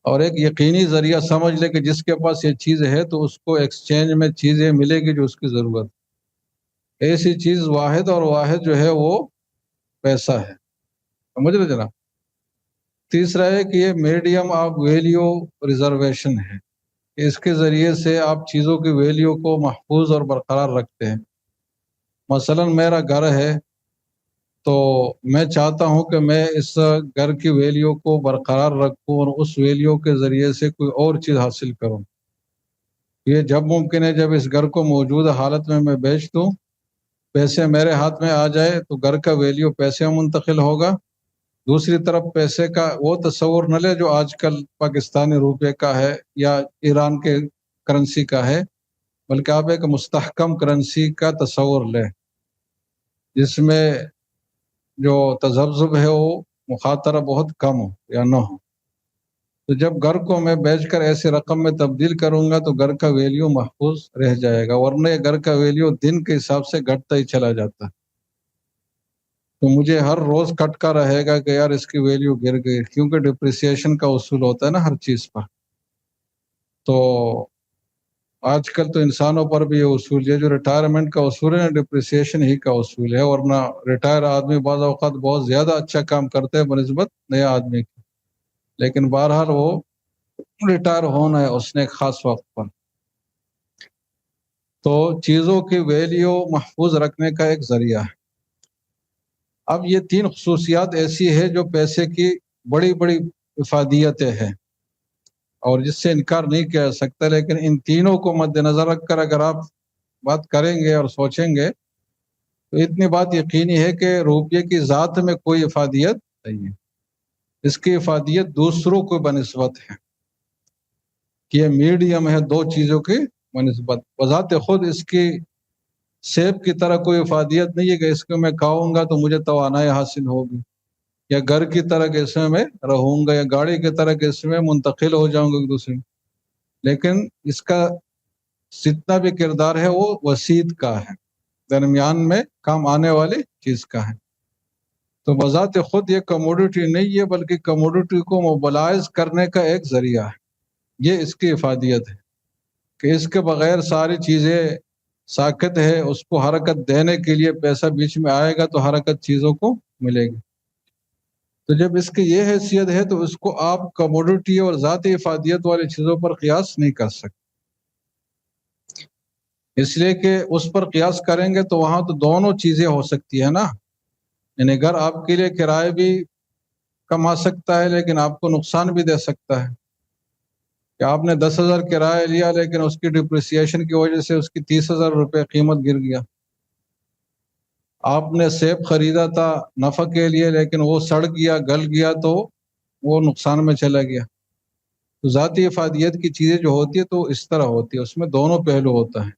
اور ایک یقینی ذریعہ سمجھ لے کہ جس کے پاس یہ چیز ہے تو اس کو ایکسچینج میں چیزیں ملے گی جو اس کی ضرورت ہے۔ ایسی چیز واحد اور واحد جو ہے وہ پیسہ ہے، سمجھ رہے جناب۔ تیسرا ہے کہ یہ میڈیم آف ویلیو ریزرویشن ہے، اس کے ذریعے سے آپ چیزوں کی ویلیو کو محفوظ اور برقرار رکھتے ہیں۔ مثلا میرا گھر ہے تو میں چاہتا ہوں کہ میں اس گھر کی ویلیو کو برقرار رکھوں اور اس ویلیو کے ذریعے سے کوئی اور چیز حاصل کروں۔ یہ جب ممکن ہے جب اس گھر کو موجودہ حالت میں بیچ دوں، پیسے میرے ہاتھ میں آ جائے تو گھر کا ویلیو پیسے میں منتقل ہوگا۔ دوسری طرف پیسے کا وہ تصور نہ لے جو آج کل پاکستانی روپے کا ہے یا ایران کے کرنسی کا ہے، بلکہ آپ ایک مستحکم کرنسی کا تصور لیں جس میں جو تذبذب ہے وہ مخاطرہ بہت کم ہو یا نہ ہو۔ تو جب گھر کو میں بیچ کر ایسے رقم میں تبدیل کروں گا تو گھر کا ویلیو محفوظ رہ جائے گا، ورنہ یہ گھر کا ویلیو دن کے حساب سے گھٹتا ہی چلا جاتا ہے۔ تو مجھے ہر روز کٹکا رہے گا کہ یار اس کی ویلیو گر گئی، کیونکہ ڈپریسیشن کا اصول ہوتا ہے نا ہر چیز پر۔ تو آج کل تو انسانوں پر بھی یہ اصول ہے، جو ریٹائرمنٹ کا اصول ہے نا ڈپریسیشن ہی کا اصول ہے، ورنہ ریٹائر آدمی بعض اوقات بہت زیادہ اچھا کام کرتے ہیں بنسبت نئے آدمی کی، لیکن بہرحال وہ ریٹائر ہونا ہے اس نے ایک خاص وقت پر۔ تو چیزوں کی ویلیو محفوظ رکھنے کا ایک ذریعہ ہے۔ اب یہ 3 خصوصیات ایسی ہے جو پیسے کی بڑی بڑی افادیتیں ہیں اور جس سے انکار نہیں کیا جا سکتا، لیکن ان تینوں کو مد نظر رکھ کر اگر آپ بات کریں گے اور سوچیں گے تو اتنی بات یقینی ہے کہ روپیے کی ذات میں کوئی افادیت نہیں ہے، اس کی افادیت دوسروں کو بنسبت ہے کہ یہ میڈیم ہے 2 چیزوں کی بنسبت۔ بذات خود اس کی سیب کی طرح کوئی افادیت نہیں ہے کہ اس کو میں کھاؤں گا تو مجھے توانائی حاصل ہوگی، یا گھر کی طرح کہ اس میں رہوں گا، یا گاڑی کی طرح کہ اس میں منتقل ہو جاؤں گا ایک دوسرے میں، لیکن اس کا جتنا بھی کردار ہے وہ وسیط کا ہے، درمیان میں کام آنے والی چیز کا ہے۔ تو بذات خود یہ کموڈیٹی نہیں ہے بلکہ کموڈیٹی کو موبلائز کرنے کا ایک ذریعہ ہے، یہ اس کی افادیت ہے کہ اس کے بغیر ساری چیزیں ساکت ہے، اس کو حرکت دینے کے لیے پیسہ بیچ میں آئے گا تو حرکت چیزوں کو ملے گی۔ تو جب اس کی یہ حیثیت ہے تو اس کو آپ کموڈٹی اور ذاتی افادیت والی چیزوں پر قیاس نہیں کر سکتے، اس لیے کہ اس پر قیاس کریں گے تو وہاں تو دونوں چیزیں ہو سکتی ہے نا، یعنی گھر آپ کے لیے کرائے بھی کما سکتا ہے لیکن آپ کو نقصان بھی دے سکتا ہے، کہ آپ نے 10,000 کرایہ لیا لیکن اس کی ڈپریسیشن کی وجہ سے اس کی 30,000 روپے قیمت گر گیا۔ آپ نے سیب خریدا تھا نفع کے لیے لیکن وہ سڑ گیا، گل گیا، تو وہ نقصان میں چلا گیا۔ تو ذاتی افادیت کی چیزیں جو ہوتی ہے تو اس طرح ہوتی ہے، اس میں دونوں پہلو ہوتا ہے،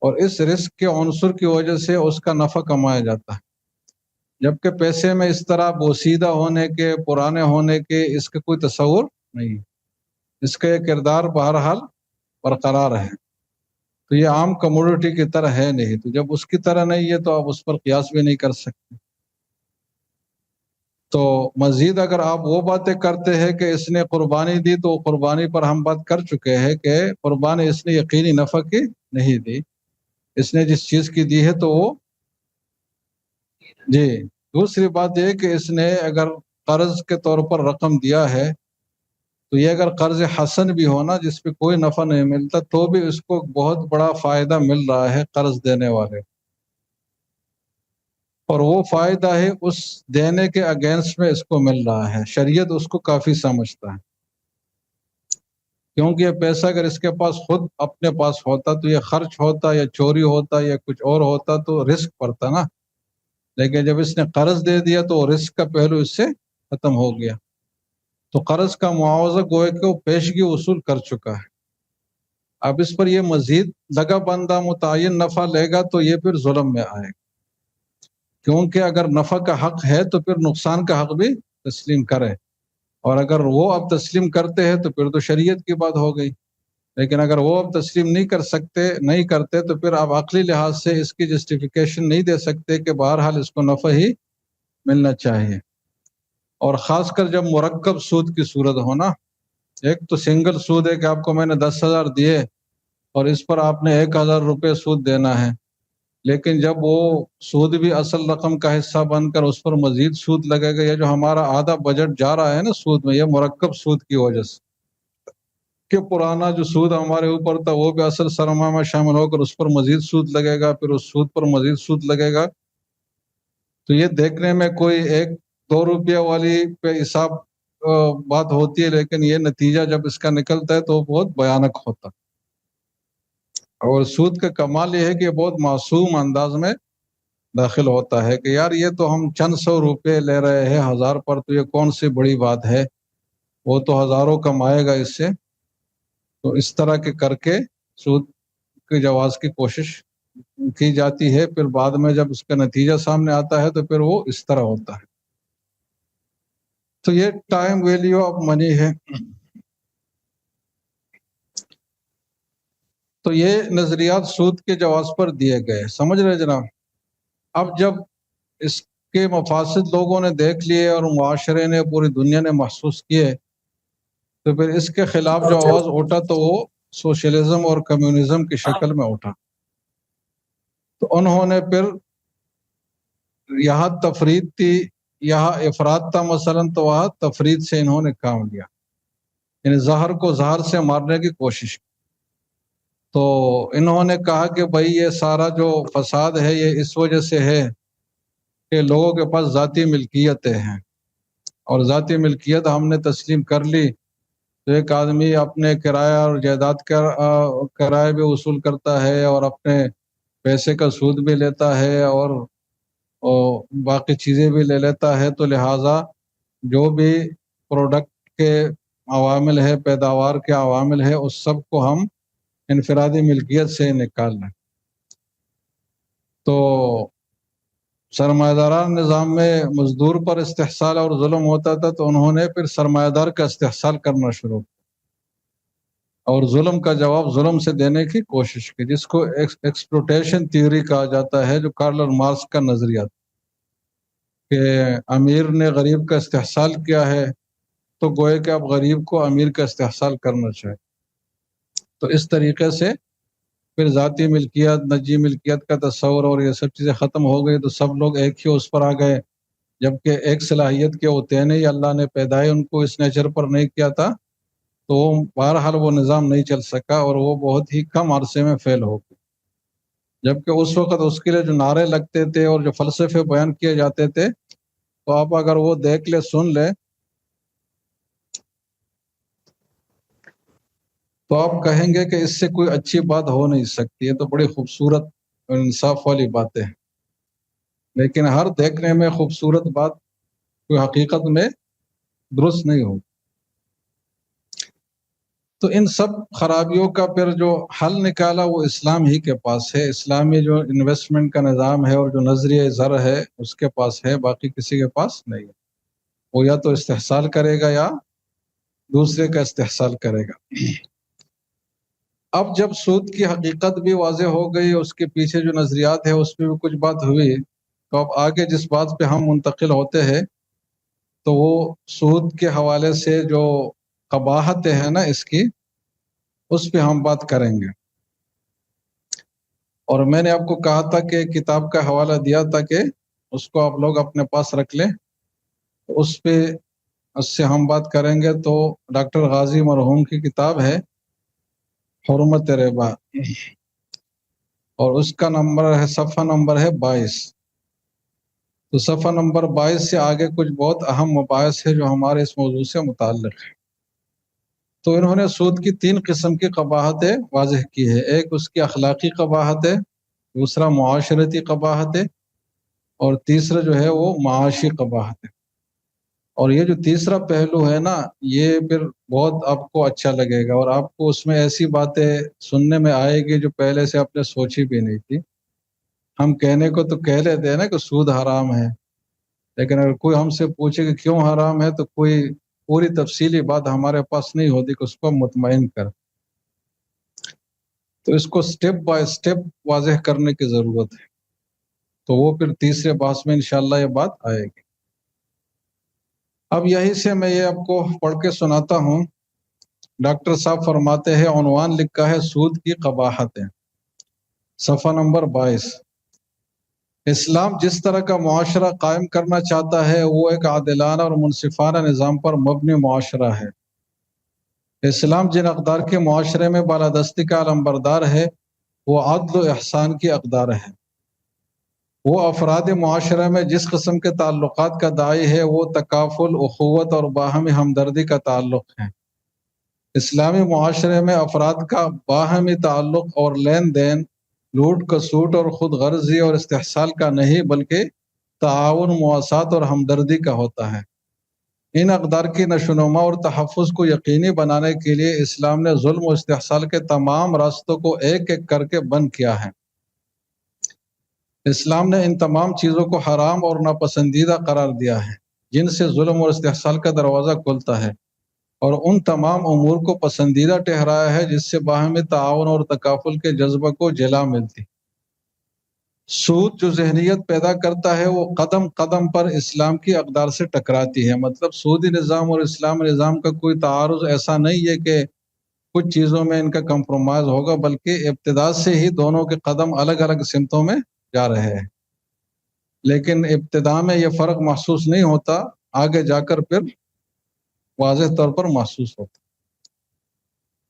اور اس رزق کے عنصر کی وجہ سے اس کا نفع کمایا جاتا ہے، جبکہ پیسے میں اس طرح بوسیدہ ہونے کے، پرانے ہونے کے، اس کا کوئی تصور نہیں، اس کا یہ کردار بہرحال برقرار ہے۔ تو یہ عام کموڈٹی کی طرح ہے نہیں، تو جب اس کی طرح نہیں ہے تو آپ اس پر قیاس بھی نہیں کر سکتے۔ تو مزید اگر آپ وہ باتیں کرتے ہیں کہ اس نے قربانی دی، تو قربانی پر ہم بات کر چکے ہیں کہ قربانی اس نے یقینی نفع کی نہیں دی، اس نے جس چیز کی دی ہے تو وہ جی۔ دوسری بات یہ کہ اس نے اگر قرض کے طور پر رقم دیا ہے تو یہ اگر قرض حسن بھی ہونا جس پہ کوئی نفع نہیں ملتا تو بھی اس کو بہت بڑا فائدہ مل رہا ہے قرض دینے والے، اور وہ فائدہ ہے اس دینے کے اگینسٹ میں اس کو مل رہا ہے، شریعت اس کو کافی سمجھتا ہے، کیونکہ یہ پیسہ اگر اس کے پاس خود اپنے پاس ہوتا تو یہ خرچ ہوتا یا چوری ہوتا یا کچھ اور ہوتا تو رسک پڑتا نا، لیکن جب اس نے قرض دے دیا تو رسک کا پہلو اس سے ختم ہو گیا، تو قرض کا معاوضہ گوئے کہ وہ پیشگی وصول کر چکا ہے۔ اب اس پر یہ مزید لگا بندہ متعین نفع لے گا تو یہ پھر ظلم میں آئے گا، کیونکہ اگر نفع کا حق ہے تو پھر نقصان کا حق بھی تسلیم کرے، اور اگر وہ اب تسلیم کرتے ہیں تو پھر تو شریعت کی بات ہو گئی، لیکن اگر وہ اب تسلیم نہیں کرتے تو پھر آپ عقلی لحاظ سے اس کی جسٹیفیکیشن نہیں دے سکتے کہ بہرحال اس کو نفع ہی ملنا چاہیے، اور خاص کر جب مرکب سود کی صورت ہونا، ایک تو سنگل سود ہے کہ آپ کو میں نے 10,000 دیے اور اس پر آپ نے 1,000 روپے سود دینا ہے، لیکن جب وہ سود بھی اصل رقم کا حصہ بن کر اس پر مزید سود لگے گا، یا جو ہمارا آدھا بجٹ جا رہا ہے نا سود میں، یہ مرکب سود کی وجہ سے کہ پرانا جو سود ہمارے اوپر تھا وہ بھی اصل سرمایہ میں شامل ہو کر اس پر مزید سود لگے گا، پھر اس سود پر مزید سود لگے گا، تو یہ دیکھنے میں کوئی 1-2 روپیہ والی پہ حساب بات ہوتی ہے، لیکن یہ نتیجہ جب اس کا نکلتا ہے تو بہت بھیانک ہوتا، اور سود کا کمال یہ ہے کہ یہ بہت معصوم انداز میں داخل ہوتا ہے کہ یار یہ تو ہم چند 100 روپے لے رہے ہیں 1,000 پر، تو یہ کون سی بڑی بات ہے، وہ تو ہزاروں کمائے گا اس سے، تو اس طرح کے کر کے سود کے جواز کی کوشش کی جاتی ہے، پھر بعد میں جب اس کا نتیجہ سامنے آتا ہے تو پھر وہ اس طرح ہوتا ہے۔ تو یہ ٹائم ویلیو آف منی ہے۔ تو یہ نظریات سود کے جواز پر دیے گئے، سمجھ رہے جناب؟ اب جب اس کے مفاسد لوگوں نے دیکھ لیے اور معاشرے نے، پوری دنیا نے محسوس کیے، تو پھر اس کے خلاف جو آواز اٹھا تو وہ سوشلزم اور کمیونزم کی شکل میں اٹھا، تو انہوں نے پھر یہاں تفرید تھی، یہاں افراد تھا مثلا، تو وہاں تفرید سے انہوں نے کام لیا، یعنی زہر کو زہر سے مارنے کی کوشش کی۔ تو انہوں نے کہا کہ بھائی یہ سارا جو فساد ہے یہ اس وجہ سے ہے کہ لوگوں کے پاس ذاتی ملکیتیں ہیں، اور ذاتی ملکیت ہم نے تسلیم کر لی تو ایک آدمی اپنے کرایہ اور جائیداد کا کرایہ بھی وصول کرتا ہے، اور اپنے پیسے کا سود بھی لیتا ہے، اور باقی چیزیں بھی لے لیتا ہے، تو لہٰذا جو بھی پروڈکٹ کے عوامل ہے، پیداوار کے عوامل ہے، اس سب کو ہم انفرادی ملکیت سے نکال لیں۔ تو سرمایہ داران نظام میں مزدور پر استحصال اور ظلم ہوتا تھا، تو انہوں نے پھر سرمایہ دار کا استحصال کرنا شروع کیا اور ظلم کا جواب ظلم سے دینے کی کوشش کی، جس کو ایکسپلوٹیشن تھیوری کہا جاتا ہے، جو کارل مارکس کا نظریہ تھا کہ امیر نے غریب کا استحصال کیا ہے تو گوئے کہ اب غریب کو امیر کا استحصال کرنا چاہیے۔ تو اس طریقے سے پھر ذاتی ملکیت، نجی ملکیت کا تصور اور یہ سب چیزیں ختم ہو گئی، تو سب لوگ ایک ہی اس پر آ گئے جبکہ ایک صلاحیت کے ہوتے ہیں ہی اللہ نے پیدائش ان کو اس نیچر پر نہیں کیا تھا، تو بہرحال وہ نظام نہیں چل سکا اور وہ بہت ہی کم عرصے میں فیل ہو گئی۔ جبکہ اس وقت اس کے لیے جو نعرے لگتے تھے اور جو فلسفے بیان کیے جاتے تھے، تو آپ اگر وہ دیکھ لے، سن لے، تو آپ کہیں گے کہ اس سے کوئی اچھی بات ہو نہیں سکتی، یہ تو بڑی خوبصورت اور انصاف والی باتیں ہیں۔ لیکن ہر دیکھنے میں خوبصورت بات کوئی حقیقت میں درست نہیں ہو۔ تو ان سب خرابیوں کا پھر جو حل نکالا وہ اسلام ہی کے پاس ہے۔ اسلامی جو انویسٹمنٹ کا نظام ہے اور جو نظریہ زر ہے اس کے پاس ہے، باقی کسی کے پاس نہیں ہے۔ وہ یا تو استحصال کرے گا یا دوسرے کا استحصال کرے گا۔ اب جب سود کی حقیقت بھی واضح ہو گئی، اس کے پیچھے جو نظریات ہے اس پہ بھی کچھ بات ہوئی، تو اب آگے جس بات پہ ہم منتقل ہوتے ہیں تو وہ سود کے حوالے سے جو قباحت ہے نا اس کی، اس پہ ہم بات کریں گے۔ اور میں نے آپ کو کہا تھا کہ کتاب کا حوالہ دیا تھا کہ اس کو آپ لوگ اپنے پاس رکھ لیں، اس پہ اس سے ہم بات کریں گے۔ تو ڈاکٹر غازی مرحوم کی کتاب ہے حرمت ربا، اور اس کا نمبر ہے، صفحہ نمبر ہے 22۔ تو صفحہ نمبر 22 سے آگے کچھ بہت اہم مباحث ہے جو ہمارے اس موضوع سے متعلق ہے۔ تو انہوں نے سود کی 3 قسم کی قباحتیں واضح کی ہے۔ ایک اس کی اخلاقی قباحت ہے، دوسرا معاشرتی قباحت ہے، اور تیسرا جو ہے وہ معاشی قباحت ہے۔ اور یہ جو تیسرا پہلو ہے نا، یہ پھر بہت آپ کو اچھا لگے گا، اور آپ کو اس میں ایسی باتیں سننے میں آئے گی جو پہلے سے آپ نے سوچی بھی نہیں تھی۔ ہم کہنے کو تو کہہ لیتے ہیں نا کہ سود حرام ہے، لیکن اگر کوئی ہم سے پوچھے کہ کیوں حرام ہے، تو کوئی پوری تفصیلی بات ہمارے پاس نہیں ہوتی کہ اس کو مطمئن کر۔ تو اس کو سٹیپ بائی سٹیپ واضح کرنے کی ضرورت ہے، تو وہ پھر تیسرے بحث میں انشاءاللہ یہ بات آئے گی۔ اب یہی سے میں یہ آپ کو پڑھ کے سناتا ہوں۔ ڈاکٹر صاحب فرماتے ہیں، عنوان لکھا ہے سود کی قباحتیں، صفحہ نمبر 22۔ اسلام جس طرح کا معاشرہ قائم کرنا چاہتا ہے وہ ایک عادلانہ اور منصفانہ نظام پر مبنی معاشرہ ہے۔ اسلام جن اقدار کے معاشرے میں بالادستی کا علمبردار ہے وہ عدل و احسان کی اقدار ہے۔ وہ افراد معاشرے میں جس قسم کے تعلقات کا داعی ہے وہ تکافل، اخوت اور باہمی ہمدردی کا تعلق ہے۔ اسلامی معاشرے میں افراد کا باہمی تعلق اور لین دین لوٹ کسوٹ اور خود غرضی اور استحصال کا نہیں بلکہ تعاون، مواسات اور ہمدردی کا ہوتا ہے۔ ان اقدار کی نشوونما اور تحفظ کو یقینی بنانے کے لیے اسلام نے ظلم و استحصال کے تمام راستوں کو ایک ایک کر کے بند کیا ہے۔ اسلام نے ان تمام چیزوں کو حرام اور ناپسندیدہ قرار دیا ہے جن سے ظلم اور استحصال کا دروازہ کھلتا ہے، اور ان تمام امور کو پسندیدہ ٹھہرایا ہے جس سے باہمی تعاون اور تکافل کے جذبہ کو جلا ملتی۔ سود جو ذہنیت پیدا کرتا ہے وہ قدم قدم پر اسلام کی اقدار سے ٹکراتی ہے۔ مطلب سودی نظام اور اسلامی نظام کا کوئی تعارض ایسا نہیں ہے کہ کچھ چیزوں میں ان کا کمپرومائز ہوگا، بلکہ ابتدا سے ہی دونوں کے قدم الگ الگ سمتوں میں جا رہے ہیں، لیکن ابتدا میں یہ فرق محسوس نہیں ہوتا، آگے جا کر پھر واضح طور پر محسوس ہوتا۔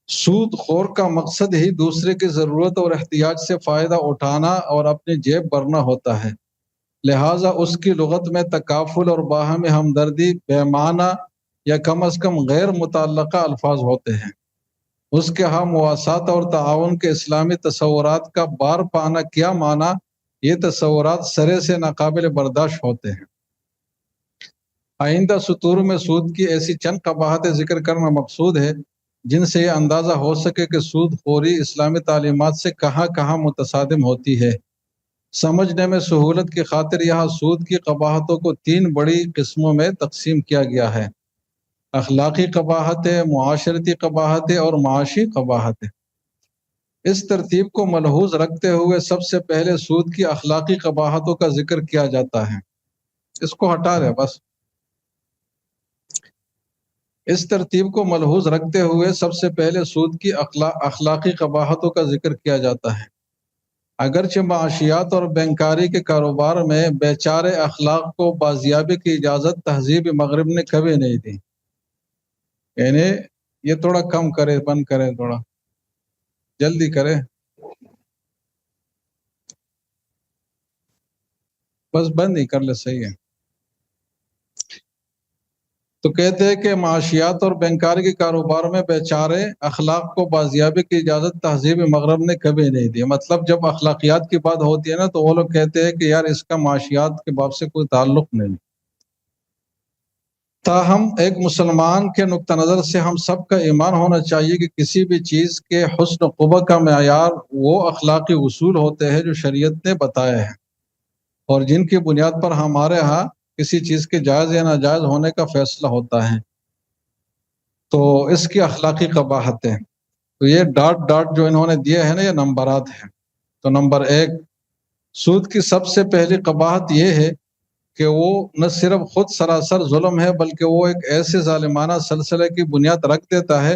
سود خور کا مقصد ہی دوسرے کی ضرورت اور احتیاج سے فائدہ اٹھانا اور اپنی جیب بھرنا ہوتا ہے، لہٰذا اس کی لغت میں تکافل اور باہمی ہمدردی بے معنی یا کم از کم غیر متعلقہ الفاظ ہوتے ہیں۔ اس کے ہاں مواسات اور تعاون کے اسلامی تصورات کا بار پانا کیا معنی، یہ تصورات سرے سے ناقابل برداشت ہوتے ہیں۔ آئندہ سطور میں سود کی ایسی چند قباحتیں ذکر کرنا مقصود ہے جن سے یہ اندازہ ہو سکے کہ سود خوری اسلامی تعلیمات سے کہاں کہاں متصادم ہوتی ہے۔ سمجھنے میں سہولت کی خاطر یہاں سود کی قباحتوں کو 3 بڑی قسموں میں تقسیم کیا گیا ہے: اخلاقی قباحتیں، معاشرتی قباحتیں اور معاشی قباحتیں۔ اس ترتیب کو ملحوظ رکھتے ہوئے سب سے پہلے سود کی اخلاقی قباحتوں کا ذکر کیا جاتا ہے۔ اس کو ہٹا دیں بس۔ اس ترتیب کو ملحوظ رکھتے ہوئے سب سے پہلے سود کی اخلاقی قباحتوں کا ذکر کیا جاتا ہے۔ اگرچہ معاشیات اور بینکاری کے کاروبار میں بیچارے اخلاق کو بازیابی کی اجازت تہذیب مغرب نے کبھی نہیں دی. یعنی یہ تھوڑا کم کرے، بند کرے، تھوڑا جلدی کرے، بس بند ہی کر لے، صحیح ہے. تو کہتے ہیں کہ معاشیات اور بینکاری کے کاروبار میں بیچارے اخلاق کو بازیابی کی اجازت تہذیب مغرب نے کبھی نہیں دی. مطلب جب اخلاقیات کی بات ہوتی ہے نا تو وہ لوگ کہتے ہیں کہ یار اس کا معاشیات کے باب سے کوئی تعلق نہیں. تاہم ایک مسلمان کے نقطہ نظر سے ہم سب کا ایمان ہونا چاہیے کہ کسی بھی چیز کے حسن و قبح کا معیار وہ اخلاقی اصول ہوتے ہیں جو شریعت نے بتایا ہے اور جن کی بنیاد پر ہمارے ہاں کسی چیز کے جائز یا ناجائز ہونے کا فیصلہ ہوتا ہے. تو اس کی اخلاقی قباحت ہے. تو یہ ڈاٹ ڈاٹ جو انہوں نے دیے ہیں نا یہ نمبرات ہیں. تو نمبر 1، سود کی سب سے پہلی قباحت یہ ہے کہ وہ نہ صرف خود سراسر ظلم ہے بلکہ وہ ایک ایسے ظالمانہ سلسلے کی بنیاد رکھ دیتا ہے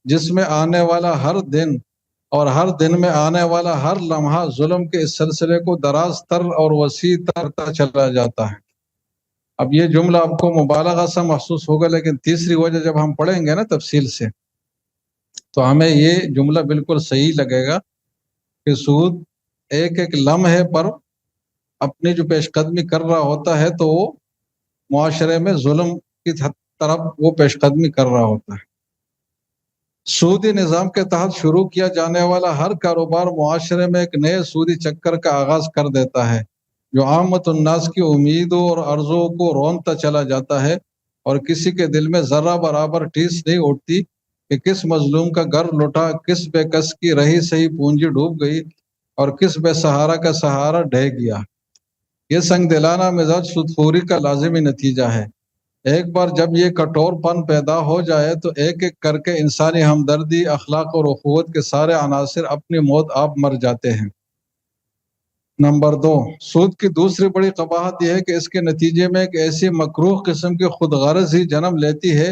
جس میں آنے والا ہر دن اور ہر دن میں آنے والا ہر لمحہ ظلم کے اس سلسلے کو دراز تر اور وسیع تر کرتا چلا جاتا ہے. اب یہ جملہ آپ کو مبالغہ سا محسوس ہوگا لیکن تیسری وجہ جب ہم پڑھیں گے نا تفصیل سے تو ہمیں یہ جملہ بالکل صحیح لگے گا کہ سود ایک ایک لمحے پر اپنی جو پیش قدمی کر رہا ہوتا ہے تو وہ معاشرے میں ظلم کی طرف وہ پیش قدمی کر رہا ہوتا ہے. سودی نظام کے تحت شروع کیا جانے والا ہر کاروبار معاشرے میں ایک نئے سودی چکر کا آغاز کر دیتا ہے جو عامت الناس کی امیدوں اور عرضوں کو رونتا چلا جاتا ہے اور کسی کے دل میں ذرہ برابر ٹھیس نہیں اٹھتی کہ کس مظلوم کا گھر لٹا، کس بے کس کی رہی سہی پونجی ڈوب گئی اور کس بے سہارا کا سہارا ڈھہ گیا. یہ سنگ دلانہ مزاج سودخوری کا لازمی نتیجہ ہے. ایک بار جب یہ کٹور پن پیدا ہو جائے تو ایک ایک کر کے انسانی ہمدردی، اخلاق اور اخوت کے سارے عناصر اپنی موت آپ مر جاتے ہیں. نمبر 2، سود کی دوسری بڑی قباحت یہ ہے کہ اس کے نتیجے میں ایک ایسی مکروہ قسم کی خود غرضی جنم لیتی ہے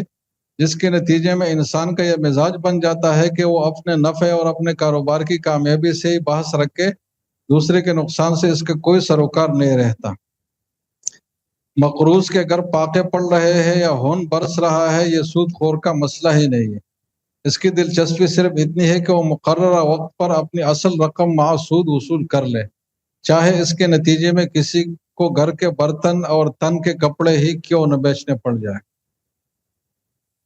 جس کے نتیجے میں انسان کا یہ مزاج بن جاتا ہے کہ وہ اپنے نفع اور اپنے کاروبار کی کامیابی سے ہی بحث رکھ کے دوسرے کے نقصان سے اس کا کوئی سروکار نہیں رہتا. مقروض کے اگر پاکے پڑ رہے ہیں یا ہون برس رہا ہے یہ سود خور کا مسئلہ ہی نہیں ہے. اس کی دلچسپی صرف اتنی ہے کہ وہ مقررہ وقت پر اپنی اصل رقم مع سود وصول کر لے، چاہے اس کے نتیجے میں کسی کو گھر کے برتن اور تن کے کپڑے ہی کیوں نہ بیچنے پڑ جائے.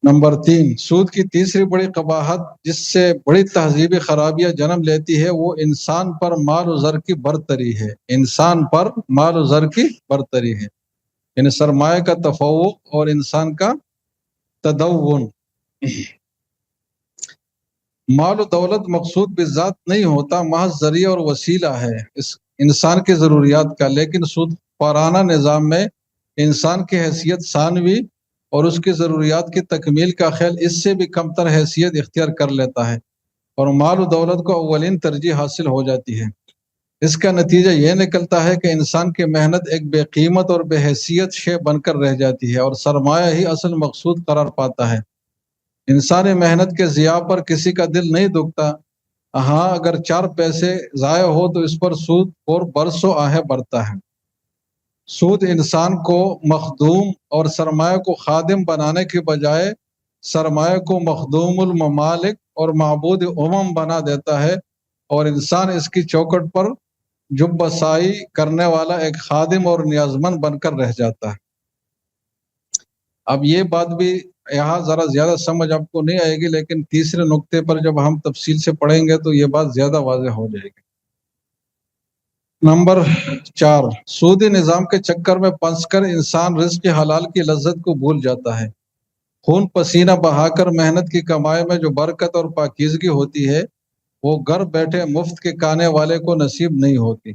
نمبر 3، سود کی تیسری بڑی قباحت جس سے بڑی تہذیبی خرابیاں جنم لیتی ہے وہ انسان پر مال و زر کی برتری ہے. انسان پر مال و زر کی برتری ہے، یعنی سرمایہ کا تفوق اور انسان کا تدون. مال و دولت مقصود بذات نہیں ہوتا، محض ذریعہ اور وسیلہ ہے اس انسان کی ضروریات کا. لیکن سود خوارانہ نظام میں انسان کی حیثیت ثانوی اور اس کی ضروریات کی تکمیل کا خیال اس سے بھی کمتر حیثیت اختیار کر لیتا ہے اور مال و دولت کو اولین ترجیح حاصل ہو جاتی ہے. اس کا نتیجہ یہ نکلتا ہے کہ انسان کی محنت ایک بے قیمت اور بے حیثیت شے بن کر رہ جاتی ہے اور سرمایہ ہی اصل مقصود قرار پاتا ہے. انسانی محنت کے ضیاع پر کسی کا دل نہیں دکھتا، ہاں اگر 4 پیسے ضائع ہو تو اس پر سود اور برسوں آہے برتا ہے. سود انسان کو مخدوم اور سرمایہ کو خادم بنانے کے بجائے سرمایہ کو مخدوم الممالک اور معبود بنا دیتا ہے اور انسان اس کی چوکٹ پر جب بسائی کرنے والا ایک خادم اور نیازمند بن کر رہ جاتا ہے. اب یہ بات بھی یہاں ذرا زیادہ سمجھ آپ کو نہیں آئے گی لیکن تیسرے نقطے پر جب ہم تفصیل سے پڑھیں گے تو یہ بات زیادہ واضح ہو جائے گی. نمبر 4، سودی نظام کے چکر میں پھنس کر انسان رزق حلال کی لذت کو بھول جاتا ہے. خون پسینہ بہا کر محنت کی کمائی میں جو برکت اور پاکیزگی ہوتی ہے وہ گھر بیٹھے مفت کے کھانے والے کو نصیب نہیں ہوتی.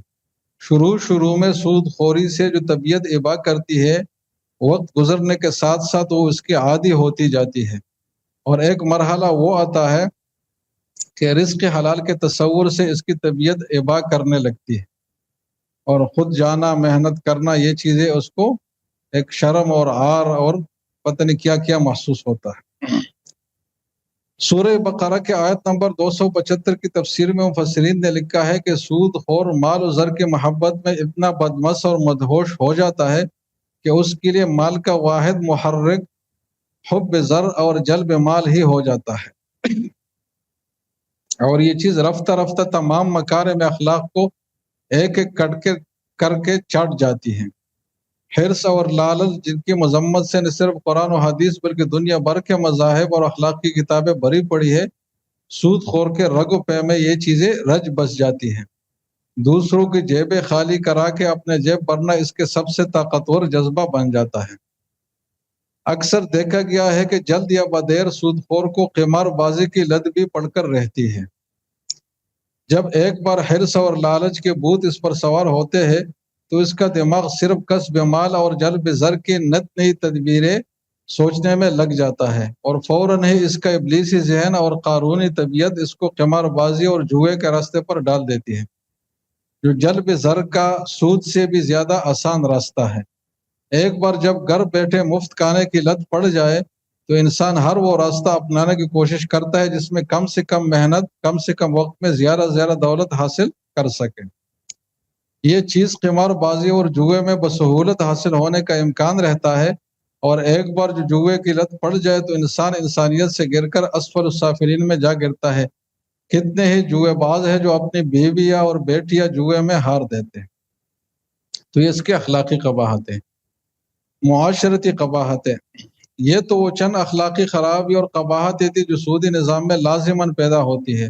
شروع میں سود خوری سے جو طبیعت ابا کرتی ہے وقت گزرنے کے ساتھ ساتھ وہ اس کی عادی ہوتی جاتی ہے اور ایک مرحلہ وہ آتا ہے کہ رزق حلال کے تصور سے اس کی طبیعت ابا کرنے لگتی ہے اور خود جانا، محنت کرنا، یہ چیزیں اس کو ایک شرم اور عار اور پتہ نہیں کیا کیا محسوس ہوتا ہے. سورہ بقرہ کے آیت نمبر 275 کی تفسیر میں مفسرین نے لکھا ہے کہ سود خور مال و زر کی محبت میں اتنا بدمست اور مدہوش ہو جاتا ہے کہ اس کے لیے مال کا واحد محرک حب زر اور جلب مال ہی ہو جاتا ہے، اور یہ چیز رفتہ رفتہ تمام مکارم اخلاق کو ایک ایک کر کے چاٹ جاتی ہے۔ حرص اور لالچ جن کی مذمت سے نہ صرف قرآن و حدیث بلکہ دنیا بھر کے مذاہب اور اخلاقی کتابیں بھری پڑی ہے، سود خور کے رگ و پے میں یہ چیزیں رچ بس جاتی ہیں۔ دوسروں کی جیبیں خالی کرا کے اپنے جیب بھرنا اس کے سب سے طاقتور جذبہ بن جاتا ہے۔ اکثر دیکھا گیا ہے کہ جلد یا بدیر سود خور کو قمار بازی کی لت بھی پڑ کر رہتی ہے۔ جب ایک بار حرص اور لالچ کے بھوت اس پر سوار ہوتے ہیں تو اس کا دماغ صرف کسب مال اور جلب زر کی نت نئی تدبیریں سوچنے میں لگ جاتا ہے، اور فوراً ہی اس کا ابلیسی ذہن اور قارونی طبیعت اس کو قمار بازی اور جوئے کے راستے پر ڈال دیتی ہے، جو جلب زر کا سود سے بھی زیادہ آسان راستہ ہے۔ ایک بار جب گھر بیٹھے مفت کھانے کی لت پڑ جائے تو انسان ہر وہ راستہ اپنانے کی کوشش کرتا ہے جس میں کم سے کم محنت، کم سے کم وقت میں زیادہ سے زیادہ دولت حاصل کر سکے۔ یہ چیز قمار بازی اور جوئے میں بسہولت حاصل ہونے کا امکان رہتا ہے، اور ایک بار جو جوئے کی لت پڑ جائے تو انسان انسانیت سے گر کر اسفل السافلین میں جا گرتا ہے۔ کتنے ہی جوئے باز ہیں جو اپنی بیویاں اور بیٹیاں جوئے میں ہار دیتے ہیں۔ تو یہ اس کے اخلاقی قباحتیں، معاشرتی قباحتیں۔ یہ تو وہ چند اخلاقی خرابی اور قباحتیں تھی جو سودی نظام میں لازماً پیدا ہوتی ہے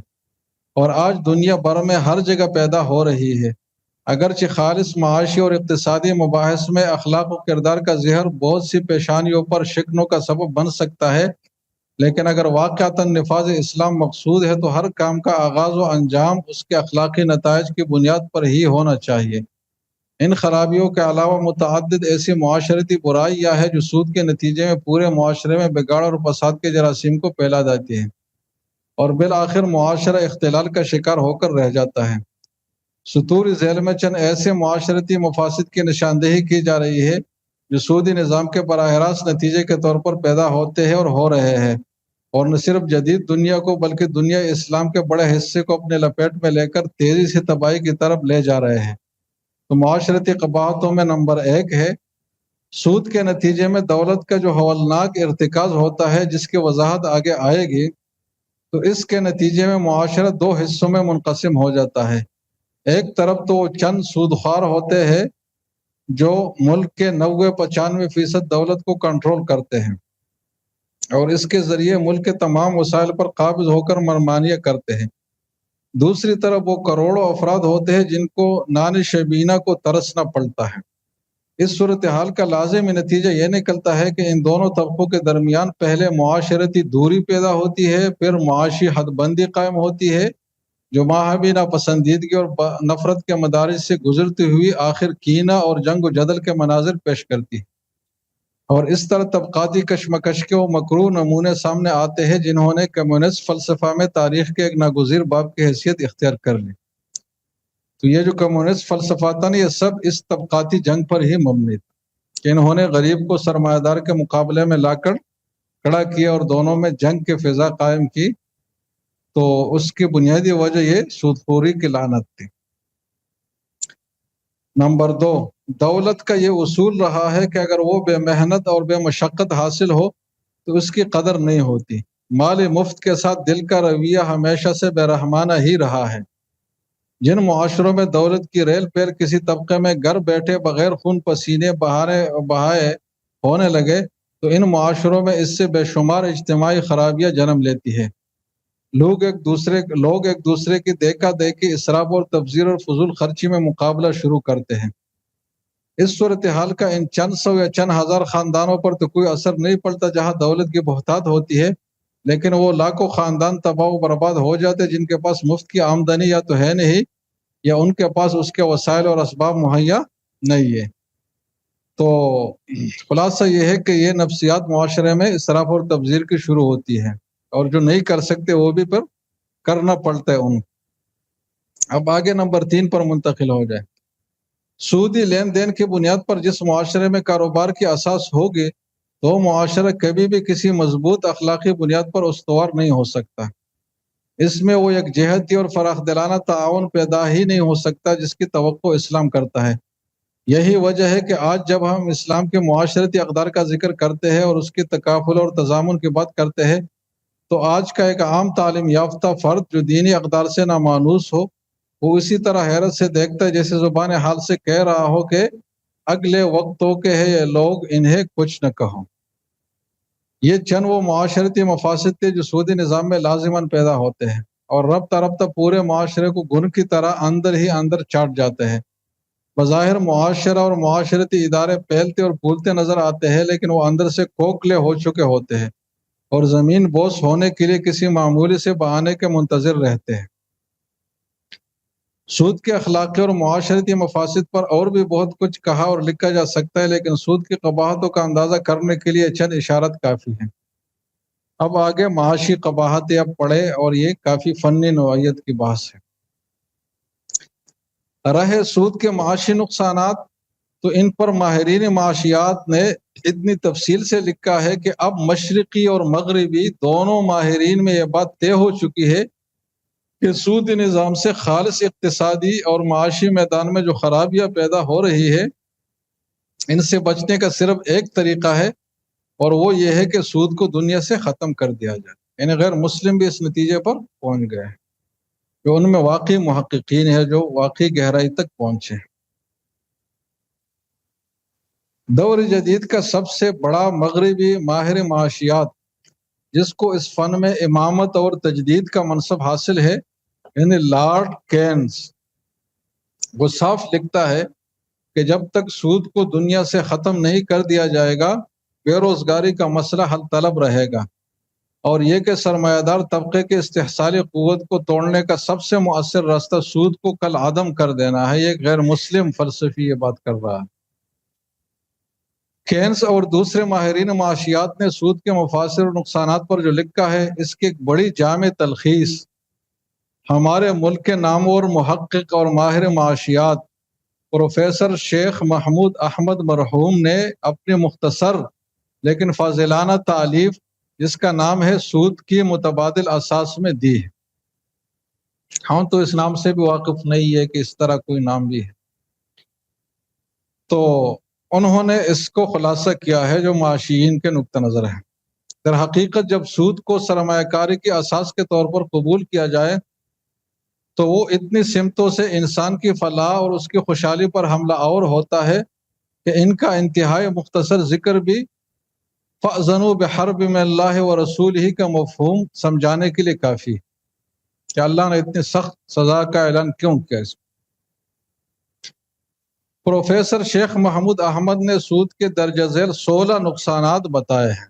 اور آج دنیا بھر میں ہر جگہ پیدا ہو رہی ہے۔ اگرچہ خالص معاشی اور اقتصادی مباحث میں اخلاق و کردار کا زہر بہت سی پیشانیوں پر شکنوں کا سبب بن سکتا ہے، لیکن اگر واقعتاً نفاذ اسلام مقصود ہے تو ہر کام کا آغاز و انجام اس کے اخلاقی نتائج کی بنیاد پر ہی ہونا چاہیے۔ ان خرابیوں کے علاوہ متعدد ایسی معاشرتی برائیاں ہیں جو سود کے نتیجے میں پورے معاشرے میں بگاڑ اور فساد کے جراثیم کو پھیلا دیتی ہیں، اور بالآخر معاشرہ اختلال کا شکار ہو کر رہ جاتا ہے۔ سطور ذیل میں چند ایسے معاشرتی مفاسد کی نشاندہی کی جا رہی ہے جو سودی نظام کے براہ راست نتیجے کے طور پر پیدا ہوتے ہیں اور ہو رہے ہیں، اور نہ صرف جدید دنیا کو بلکہ دنیا اسلام کے بڑے حصے کو اپنے لپیٹ میں لے کر تیزی سے تباہی کی طرف لے جا رہے ہیں۔ تو معاشرتی قباحتوں میں نمبر 1 ہے سود کے نتیجے میں دولت کا جو ہولناک ارتکاز ہوتا ہے، جس کی وضاحت آگے آئے گی۔ تو اس کے نتیجے میں معاشرہ 2 حصوں میں منقسم ہو جاتا ہے۔ ایک طرف تو وہ چند سودخوار ہوتے ہیں جو ملک کے 90-95% دولت کو کنٹرول کرتے ہیں اور اس کے ذریعے ملک کے تمام وسائل پر قابض ہو کر منمانیاں کرتے ہیں۔ دوسری طرف وہ کروڑوں افراد ہوتے ہیں جن کو نان شبینہ کو ترسنا پڑتا ہے۔ اس صورتحال کا لازمی نتیجہ یہ نکلتا ہے کہ ان دونوں طبقوں کے درمیان پہلے معاشرتی دوری پیدا ہوتی ہے، پھر معاشی حد بندی قائم ہوتی ہے جو ماہبی ناپسندیدگی اور نفرت کے مدارج سے گزرتی ہوئی آخر کینہ اور جنگ و جدل کے مناظر پیش کرتی ہے، اور اس طرح طبقاتی کشمکش کے وہ مکروہ نمونے سامنے آتے ہیں جنہوں نے کمیونسٹ فلسفہ میں تاریخ کے ایک ناگزیر باب کی حیثیت اختیار کر لی۔ تو یہ جو کمیونسٹ فلسفہ تھا نا، یہ سب اس طبقاتی جنگ پر ہی مبنی تھا کہ انہوں نے غریب کو سرمایہ دار کے مقابلے میں لا کر کھڑا کیا اور دونوں میں جنگ کی فضا قائم کی۔ تو اس کی بنیادی وجہ یہ سود خوری کی لعنت تھی۔ نمبر 2، دولت کا یہ اصول رہا ہے کہ اگر وہ بے محنت اور بے مشقت حاصل ہو تو اس کی قدر نہیں ہوتی۔ مال مفت کے ساتھ دل کا رویہ ہمیشہ سے بے رحمانہ ہی رہا ہے۔ جن معاشروں میں دولت کی ریل پیر کسی طبقے میں گھر بیٹھے بغیر خون پسینے بہائے ہونے لگے تو ان معاشروں میں اس سے بے شمار اجتماعی خرابیاں جنم لیتی ہے۔ لوگ ایک دوسرے کی دیکھا دیکھی، اسراف اور تبذیر اور فضول خرچی میں مقابلہ شروع کرتے ہیں۔ اس صورتحال کا ان چند سو یا چند ہزار خاندانوں پر تو کوئی اثر نہیں پڑتا جہاں دولت کی بہتات ہوتی ہے، لیکن وہ لاکھوں خاندان تباہ و برباد ہو جاتے جن کے پاس مفت کی آمدنی یا تو ہے نہیں یا ان کے پاس اس کے وسائل اور اسباب مہیا نہیں ہے۔ تو خلاصہ یہ ہے کہ یہ نفسیات معاشرے میں اسراف اور تبذیر کی شروع ہوتی ہے، اور جو نہیں کر سکتے وہ بھی پر کرنا پڑتا ہے ان۔ اب آگے نمبر 3 پر منتقل ہو جائے۔ سودی لین دین کی بنیاد پر جس معاشرے میں کاروبار کی اساس ہوگی تو معاشرہ کبھی بھی کسی مضبوط اخلاقی بنیاد پر استوار نہیں ہو سکتا۔ اس میں وہ یکجہتی اور فراخ دلانہ تعاون پیدا ہی نہیں ہو سکتا جس کی توقع اسلام کرتا ہے۔ یہی وجہ ہے کہ آج جب ہم اسلام کے معاشرتی اقدار کا ذکر کرتے ہیں اور اس کی تکافل اور تضامن کی بات کرتے ہیں تو آج کا ایک عام تعلیم یافتہ فرد جو دینی اقدار سے نامانوس ہو وہ اسی طرح حیرت سے دیکھتا ہے جیسے زبان حال سے کہہ رہا ہو کہ اگلے وقتوں کے ہے یہ لوگ انہیں کچھ نہ کہو۔ یہ چند وہ معاشرتی مفاسد تھے جو سودی نظام میں لازماً پیدا ہوتے ہیں اور رفتہ رفتہ پورے معاشرے کو گھن کی طرح اندر ہی اندر چاٹ جاتے ہیں۔ بظاہر معاشرہ اور معاشرتی ادارے پھیلتے اور پھولتے نظر آتے ہیں لیکن وہ اندر سے کھوکھلے ہو چکے ہوتے ہیں اور زمین بوس ہونے کے لیے کسی معمولی سے بہانے کے منتظر رہتے ہیں۔ سود کے اخلاقی اور معاشرتی مفاسد پر اور بھی بہت کچھ کہا اور لکھا جا سکتا ہے لیکن سود کی قباحتوں کا اندازہ کرنے کے لیے چند اشارات کافی ہیں۔ اب آگے معاشی قباحتیں اب پڑھے اور یہ کافی فنی نوعیت کی بحث ہے۔ رہے سود کے معاشی نقصانات تو ان پر ماہرین معاشیات نے اتنی تفصیل سے لکھا ہے کہ اب مشرقی اور مغربی دونوں ماہرین میں یہ بات طے ہو چکی ہے کہ سودی نظام سے خالص اقتصادی اور معاشی میدان میں جو خرابیاں پیدا ہو رہی ہے ان سے بچنے کا صرف ایک طریقہ ہے اور وہ یہ ہے کہ سود کو دنیا سے ختم کر دیا جائے۔ یعنی غیر مسلم بھی اس نتیجے پر پہنچ گئے ہیں، جو ان میں واقعی محققین ہے جو واقعی گہرائی تک پہنچے۔ دور جدید کا سب سے بڑا مغربی ماہر معاشیات جس کو اس فن میں امامت اور تجدید کا منصب حاصل ہے یعنی لارڈ کینز، وہ صاف لکھتا ہے کہ جب تک سود کو دنیا سے ختم نہیں کر دیا جائے گا بے روزگاری کا مسئلہ حل طلب رہے گا، اور یہ کہ سرمایہ دار طبقے کے استحصالی قوت کو توڑنے کا سب سے مؤثر راستہ سود کو کل عدم کر دینا ہے۔ یہ غیر مسلم فلسفی یہ بات کر رہا ہے۔ کینز اور دوسرے ماہرین معاشیات نے سود کے مفاسد اور نقصانات پر جو لکھا ہے اس کی ایک بڑی جامع تلخیص ہمارے ملک کے نامور محقق اور ماہر معاشیات پروفیسر شیخ محمود احمد مرحوم نے اپنی مختصر لیکن فاضلانہ تالیف جس کا نام ہے سود کی متبادل اساس میں دی ہے۔ ہاں تو اس نام سے بھی واقف نہیں ہے کہ اس طرح کوئی نام بھی ہے، تو انہوں نے اس کو خلاصہ کیا ہے جو معاشیین کے نقطہ نظر ہے۔ در حقیقت جب سود کو سرمایہ کاری کی اساس کے طور پر قبول کیا جائے تو وہ اتنی سمتوں سے انسان کی فلاح اور اس کی خوشحالی پر حملہ آور ہوتا ہے کہ ان کا انتہائی مختصر ذکر بھی فَأْذَنُوا بِحَرْبٍ مِّنَ اللَّهِ وَرَسُولِهِ کا مفہوم سمجھانے کے لیے کافی ہے کہ اللہ نے اتنی سخت سزا کا اعلان کیوں کیا۔ پروفیسر شیخ محمود احمد نے سود کے درجہ ذیل 16 نقصانات بتائے ہیں۔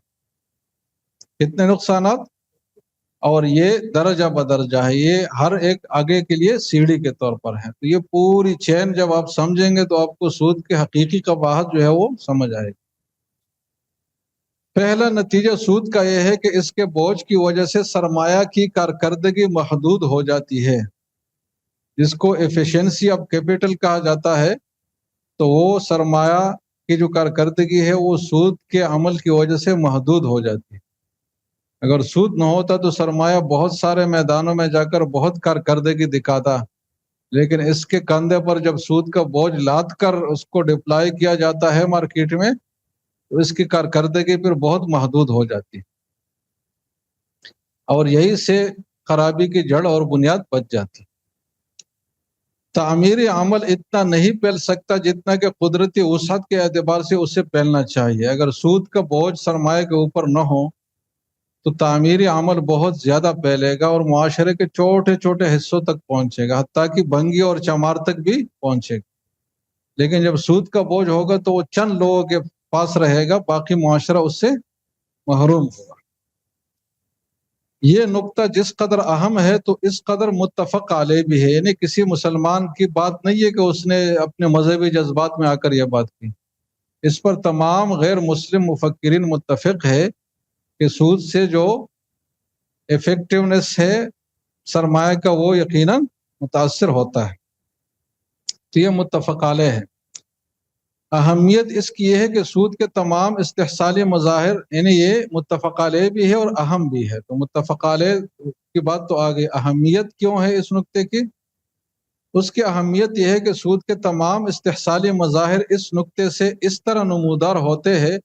کتنے نقصانات؟ اور یہ درجہ بدرجہ ہے، یہ ہر ایک آگے کے لیے سیڑھی کے طور پر ہے۔ تو یہ پوری چین جب آپ سمجھیں گے تو آپ کو سود کی حقیقی قباحت جو ہے وہ سمجھ آئے گی۔ پہلا نتیجہ سود کا یہ ہے کہ اس کے بوجھ کی وجہ سے سرمایہ کی کارکردگی محدود ہو جاتی ہے، جس کو ایفیشنسی آف کیپٹل کہا جاتا ہے۔ تو وہ سرمایہ کی جو کارکردگی ہے وہ سود کے عمل کی وجہ سے محدود ہو جاتی ہے۔ اگر سود نہ ہوتا تو سرمایہ بہت سارے میدانوں میں جا کر بہت کارکردگی دکھاتا، لیکن اس کے کندھے پر جب سود کا بوجھ لاد کر اس کو ڈپلائی کیا جاتا ہے مارکیٹ میں تو اس کی کارکردگی پھر بہت محدود ہو جاتی ہے، اور یہی سے خرابی کی جڑ اور بنیاد بچ جاتی۔ تعمیری عمل اتنا نہیں پھیل سکتا جتنا کہ قدرتی وسعت کے اعتبار سے اسے پھیلنا چاہیے۔ اگر سود کا بوجھ سرمایہ کے اوپر نہ ہو تو تعمیری عمل بہت زیادہ پھیلے گا اور معاشرے کے چھوٹے چھوٹے حصوں تک پہنچے گا، حتیٰ کہ بھنگی اور چمار تک بھی پہنچے گا۔ لیکن جب سود کا بوجھ ہوگا تو وہ چند لوگوں کے پاس رہے گا، باقی معاشرہ اس سے محروم ہوگا۔ یہ نقطہ جس قدر اہم ہے تو اس قدر متفق علیہ بھی ہے، یعنی کسی مسلمان کی بات نہیں ہے کہ اس نے اپنے مذہبی جذبات میں آ کر یہ بات کی، اس پر تمام غیر مسلم مفکرین متفق ہے کہ سود سے جو ایفیکٹونیس ہے سرمایہ کا وہ یقیناً متاثر ہوتا ہے۔ تو یہ متفق علیہ ہے۔ اہمیت اس کی یہ ہے کہ سود کے تمام استحصالی مظاہر، یعنی یہ متفق علیہ بھی ہے اور اہم بھی ہے۔ تو متفق علیہ کی بات تو آ گئی، اہمیت کیوں ہے اس نقطے کی؟ اس کی اہمیت یہ ہے کہ سود کے تمام استحصالی مظاہر اس نقطے سے اس طرح نمودار ہوتے ہیں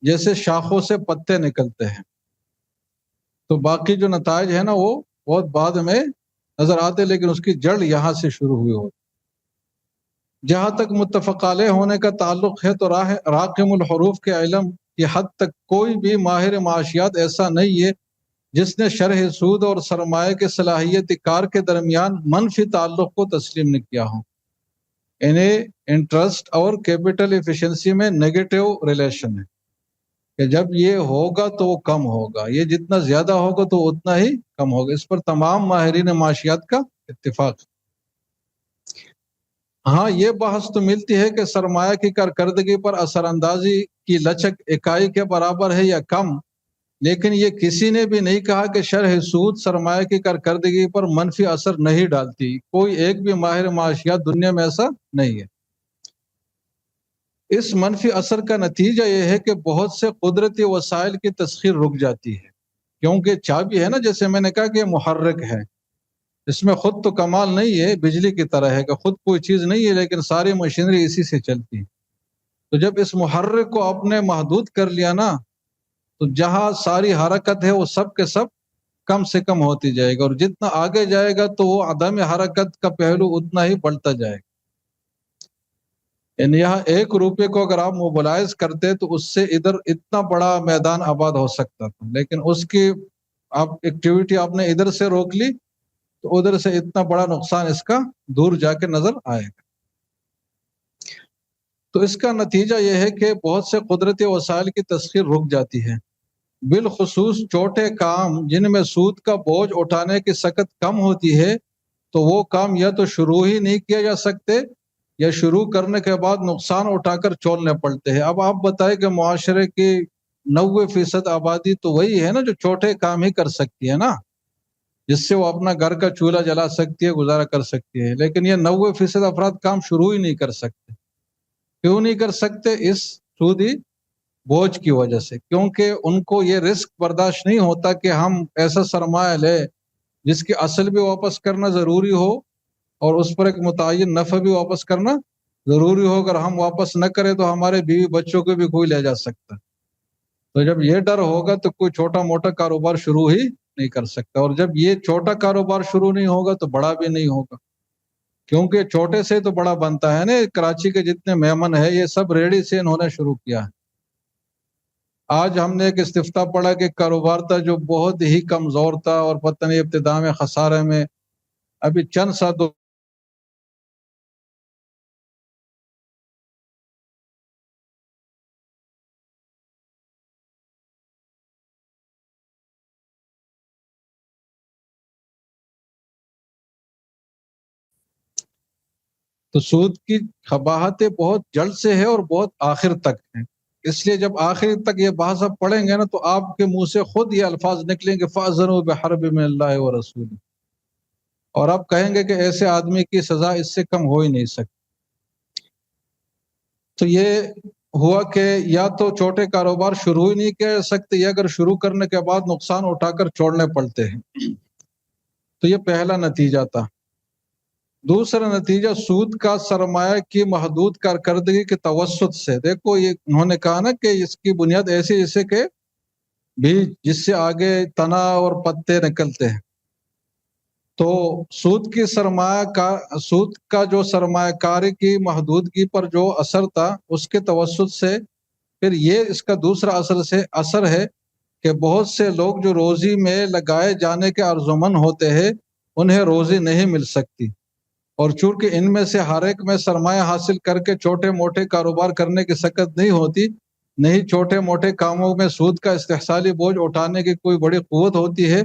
جیسے شاخوں سے پتے نکلتے ہیں۔ تو باقی جو نتائج ہیں نا وہ بہت بعد میں نظر آتے، لیکن اس کی جڑ یہاں سے شروع ہوئی ہوتی۔ جہاں تک متفق علیہ ہونے کا تعلق ہے تو راقم الحروف کے علم کی حد تک کوئی بھی ماہر معاشیات ایسا نہیں ہے جس نے شرح سود اور سرمایہ کے صلاحیت کار کے درمیان منفی تعلق کو تسلیم نہ کیا ہو۔ یعنی انٹرسٹ اور کیپٹل ایفیشنسی میں نیگیٹو ریلیشن ہے کہ جب یہ ہوگا تو وہ کم ہوگا، یہ جتنا زیادہ ہوگا تو اتنا ہی کم ہوگا۔ اس پر تمام ماہرین معاشیات کا اتفاق ہے۔ ہاں یہ بحث تو ملتی ہے کہ سرمایہ کی کارکردگی پر اثر اندازی کی لچک اکائی کے برابر ہے یا کم، لیکن یہ کسی نے بھی نہیں کہا کہ شرح سود سرمایہ کی کارکردگی پر منفی اثر نہیں ڈالتی۔ کوئی ایک بھی ماہر معاشیات دنیا میں ایسا نہیں ہے۔ اس منفی اثر کا نتیجہ یہ ہے کہ بہت سے قدرتی وسائل کی تسخیر رک جاتی ہے، کیونکہ چابی ہے نا، جیسے میں نے کہا کہ محرک ہے، اس میں خود تو کمال نہیں ہے، بجلی کی طرح ہے کہ خود کوئی چیز نہیں ہے لیکن ساری مشینری اسی سے چلتی ہے۔ تو جب اس محرک کو آپ نے محدود کر لیا نا، تو جہاں ساری حرکت ہے وہ سب کے سب کم سے کم ہوتی جائے گا، اور جتنا آگے جائے گا تو وہ عدم حرکت کا پہلو اتنا ہی بڑھتا جائے گا۔ یعنی یہاں 1 روپے کو اگر آپ موبلائز کرتے تو اس سے ادھر اتنا بڑا میدان آباد ہو سکتا تھا، لیکن اس کی آپ ایکٹیویٹی آپ نے ادھر سے روک لی تو ادھر سے اتنا بڑا نقصان اس کا دور جا کے نظر آئے گا۔ تو اس کا نتیجہ یہ ہے کہ بہت سے قدرتی وسائل کی تسخیر رک جاتی ہے، بالخصوص چھوٹے کام جن میں سود کا بوجھ اٹھانے کی سکت کم ہوتی ہے، تو وہ کام یا تو شروع ہی نہیں کیا جا سکتے یا شروع کرنے کے بعد نقصان اٹھا کر چھوڑنے پڑتے ہیں۔ اب آپ بتائیں کہ معاشرے کی 90% آبادی تو وہی ہے نا جو چھوٹے کام ہی کر سکتی ہے نا، جس سے وہ اپنا گھر کا چولہا جلا سکتی ہے، گزارا کر سکتی ہے، لیکن یہ 90% افراد کام شروع ہی نہیں کر سکتے۔ کیوں نہیں کر سکتے؟ اس سودی بوجھ کی وجہ سے، کیونکہ ان کو یہ رسک برداشت نہیں ہوتا کہ ہم ایسا سرمایہ لے جس کی اصل بھی واپس کرنا ضروری ہو اور اس پر ایک متعین نفع بھی واپس کرنا ضروری ہو۔ اگر ہم واپس نہ کریں تو ہمارے بیوی بچوں کو بھی کوئی لے جا سکتا۔ تو جب یہ ڈر ہوگا تو کوئی چھوٹا موٹا کاروبار شروع ہی نہیں کر سکتا، اور جب یہ چھوٹا کاروبار شروع نہیں ہوگا تو بڑا بھی نہیں ہوگا، کیونکہ چھوٹے سے تو بڑا بنتا ہے نا۔ کراچی کے جتنے میمن ہیں یہ سب ریڑھی سے انہوں نے شروع کیا ہے۔ آج ہم نے ایک استفتاء پڑھا کہ کاروبار تھا جو بہت ہی کمزور تھا اور پتہ نہیں ابتدا میں خسارے میں، ابھی چند ساتھ تو سود کی قباحتیں بہت جلد سے ہے اور بہت آخر تک ہیں۔ اس لیے جب آخر تک یہ بحث آپ پڑھیں گے نا تو آپ کے منہ سے خود یہ الفاظ نکلیں گے فَأَذَنُوا بِحَرْبٍ مِّنَ اللَّهِ وَرَسُولِهِ، اور آپ کہیں گے کہ ایسے آدمی کی سزا اس سے کم ہو ہی نہیں سکتی۔ تو یہ ہوا کہ یا تو چھوٹے کاروبار شروع ہی نہیں کیا جا سکتے، یا اگر شروع کرنے کے بعد نقصان اٹھا کر چھوڑنے پڑتے ہیں۔ تو یہ پہلا نتیجہ تھا۔ دوسرا نتیجہ سود کا سرمایہ کی محدود کارکردگی کے توسط سے، دیکھو یہ انہوں نے کہا نا کہ اس کی بنیاد ایسی جیسے کہ بیج جس سے آگے تنا اور پتے نکلتے ہیں۔ تو سود کا جو سرمایہ کاری کی محدودگی پر جو اثر تھا اس کے توسط سے پھر یہ اس کا دوسرا اثر ہے کہ بہت سے لوگ جو روزی میں لگائے جانے کے آرزومند ہوتے ہیں انہیں روزی نہیں مل سکتی، اور چونکہ ان میں سے ہر ایک میں سرمایہ حاصل کر کے چھوٹے موٹے کاروبار کرنے کی سکت نہیں ہوتی، نہیں چھوٹے موٹے کاموں میں سود کا استحصالی بوجھ اٹھانے کی کوئی بڑی قوت ہوتی ہے،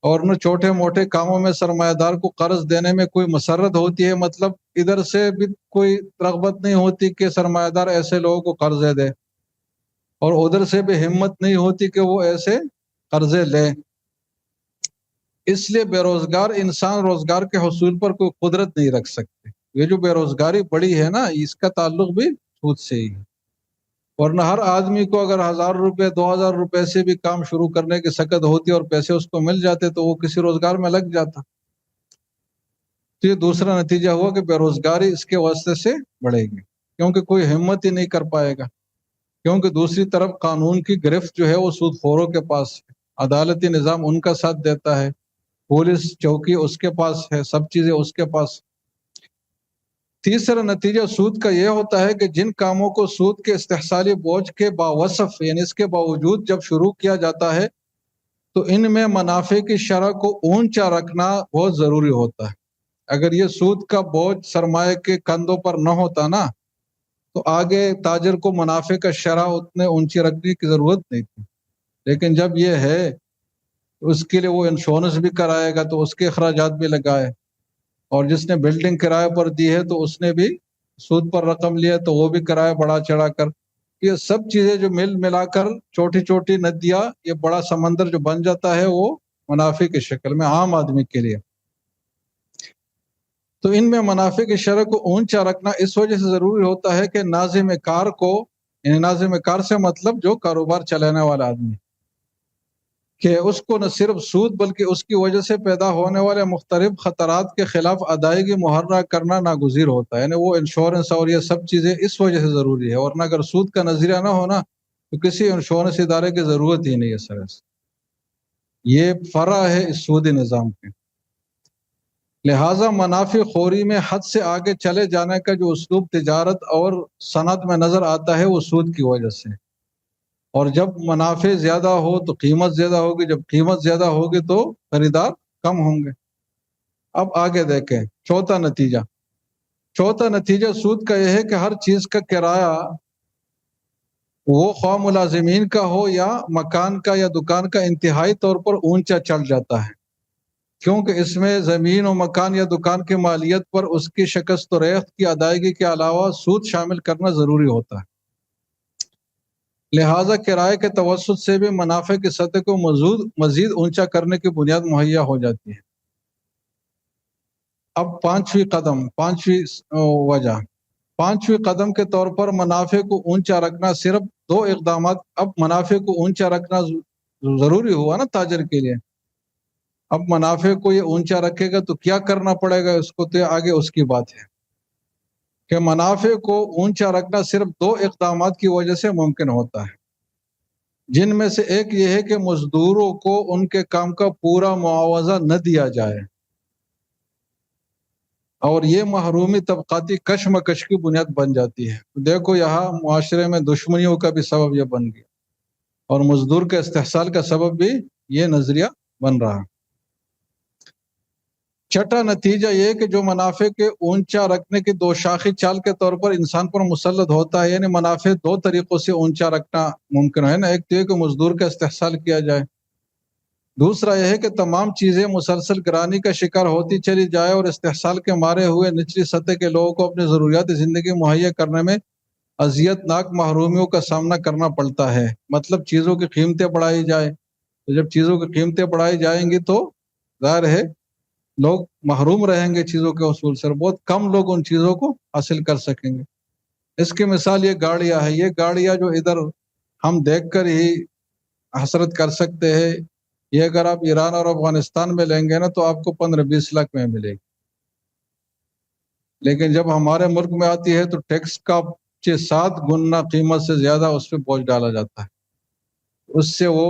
اور نہ چھوٹے موٹے کاموں میں سرمایہ دار کو قرض دینے میں کوئی مسرت ہوتی ہے۔ مطلب ادھر سے بھی کوئی رغبت نہیں ہوتی کہ سرمایہ دار ایسے لوگوں کو قرضے دے، اور ادھر سے بھی ہمت نہیں ہوتی کہ وہ ایسے قرضے لے۔ اس لیے بے روزگار انسان روزگار کے حصول پر کوئی قدرت نہیں رکھ سکتے۔ یہ جو بے روزگاری بڑی ہے نا، اس کا تعلق بھی سود سے ہی، ورنہ ہر آدمی کو اگر 1000 روپے 2000 روپے سے بھی کام شروع کرنے کی سکت ہوتی اور پیسے اس کو مل جاتے تو وہ کسی روزگار میں لگ جاتا. تو یہ دوسرا نتیجہ ہوا کہ بے روزگاری اس کے واسطے سے بڑھے گی، کیونکہ کوئی ہمت ہی نہیں کر پائے گا، کیونکہ دوسری طرف قانون کی گرفت جو ہے وہ سود خوروں کے پاس ہے، عدالتی نظام ان کا ساتھ دیتا ہے، پولیس چوکی اس کے پاس ہے، سب چیزیں اس کے پاس. تیسرا نتیجہ سود کا یہ ہوتا ہے کہ جن کاموں کو سود کے استحصالی بوجھ کے باوصف یعنی اس کے باوجود جب شروع کیا جاتا ہے تو ان میں منافع کی شرح کو اونچا رکھنا بہت ضروری ہوتا ہے. اگر یہ سود کا بوجھ سرمایہ کے کندھوں پر نہ ہوتا نا تو آگے تاجر کو منافع کا شرح اتنے اونچی رکھنے کی ضرورت نہیں تھی، لیکن جب یہ ہے اس کے لیے وہ انشورنس بھی کرائے گا تو اس کے اخراجات بھی لگائے، اور جس نے بلڈنگ کرائے پر دی ہے تو اس نے بھی سود پر رقم لیا تو وہ بھی کرایہ بڑھا چڑھا کر. یہ سب چیزیں جو مل ملا کر چھوٹی چھوٹی ندیاں یہ بڑا سمندر جو بن جاتا ہے وہ منافع کی شکل میں عام آدمی کے لیے. تو ان میں منافع کی شرح کو اونچا رکھنا اس وجہ سے ضروری ہوتا ہے کہ ناظم کار کو، یعنی ناظم کار سے مطلب جو کاروبار چلانے والا آدمی، کہ اس کو نہ صرف سود بلکہ اس کی وجہ سے پیدا ہونے والے مختلف خطرات کے خلاف ادائیگی محرہ کرنا ناگزیر ہوتا ہے. یعنی وہ انشورنس اور یہ سب چیزیں اس وجہ سے ضروری ہے، ورنہ اگر سود کا نظریہ نہ ہونا تو کسی انشورنس ادارے کی ضرورت ہی نہیں ہے. سر یہ فرع ہے اس سودی نظام کے. لہٰذا منافع خوری میں حد سے آگے چلے جانے کا جو اسلوب تجارت اور صنعت میں نظر آتا ہے وہ سود کی وجہ سے. اور جب منافع زیادہ ہو تو قیمت زیادہ ہوگی، جب قیمت زیادہ ہوگی تو خریدار کم ہوں گے. اب آگے دیکھیں چوتھا نتیجہ سود کا یہ ہے کہ ہر چیز کا کرایہ وہ خواہ ملازمین کا ہو یا مکان کا یا دکان کا انتہائی طور پر اونچا چڑھ جاتا ہے، کیونکہ اس میں زمین و مکان یا دکان کی مالیت پر اس کی شکست و ریخت کی ادائیگی کے علاوہ سود شامل کرنا ضروری ہوتا ہے. لہٰذا کرائے کے توسط سے بھی منافع کی سطح کو مزید اونچا کرنے کی بنیاد مہیا ہو جاتی ہے. اب پانچویں قدم کے طور پر منافع کو اونچا رکھنا صرف دو اقدامات. اب منافع کو اونچا رکھنا ضروری ہوا نا تاجر کے لیے. اب منافع کو یہ اونچا رکھے گا تو کیا کرنا پڑے گا اس کو، تو آگے اس کی بات ہے کہ منافع کو اونچا رکھنا صرف دو اقدامات کی وجہ سے ممکن ہوتا ہے، جن میں سے ایک یہ ہے کہ مزدوروں کو ان کے کام کا پورا معاوضہ نہ دیا جائے، اور یہ محرومی طبقاتی کشمکش کی بنیاد بن جاتی ہے. دیکھو یہاں معاشرے میں دشمنیوں کا بھی سبب یہ بن گیا، اور مزدور کے استحصال کا سبب بھی یہ نظریہ بن رہا. چھٹا نتیجہ یہ کہ جو منافع کے اونچا رکھنے کی دو شاخی چال کے طور پر انسان پر مسلط ہوتا ہے، یعنی منافع دو طریقوں سے اونچا رکھنا ممکن ہے نا. ایک تو یہ کہ مزدور کا استحصال کیا جائے، دوسرا یہ ہے کہ تمام چیزیں مسلسل گرانی کا شکار ہوتی چلی جائے اور استحصال کے مارے ہوئے نچلی سطح کے لوگوں کو اپنی ضروریات زندگی مہیا کرنے میں اذیت ناک محرومیوں کا سامنا کرنا پڑتا ہے. مطلب چیزوں کی قیمتیں بڑھائی جائے، تو جب چیزوں کی قیمتیں بڑھائی جائیں گی تو ظاہر ہے لوگ محروم رہیں گے چیزوں کے حصول سے، بہت کم لوگ ان چیزوں کو حاصل کر سکیں گے. اس کی مثال یہ گاڑیاں ہے، یہ گاڑیاں جو ادھر ہم دیکھ کر ہی حسرت کر سکتے ہیں، یہ اگر آپ ایران اور افغانستان میں لیں گے نا تو آپ کو 15-20 لاکھ میں ملے گی، لیکن جب ہمارے ملک میں آتی ہے تو ٹیکس کا 7 گنا قیمت سے زیادہ اس پہ بوجھ ڈالا جاتا ہے. اس سے وہ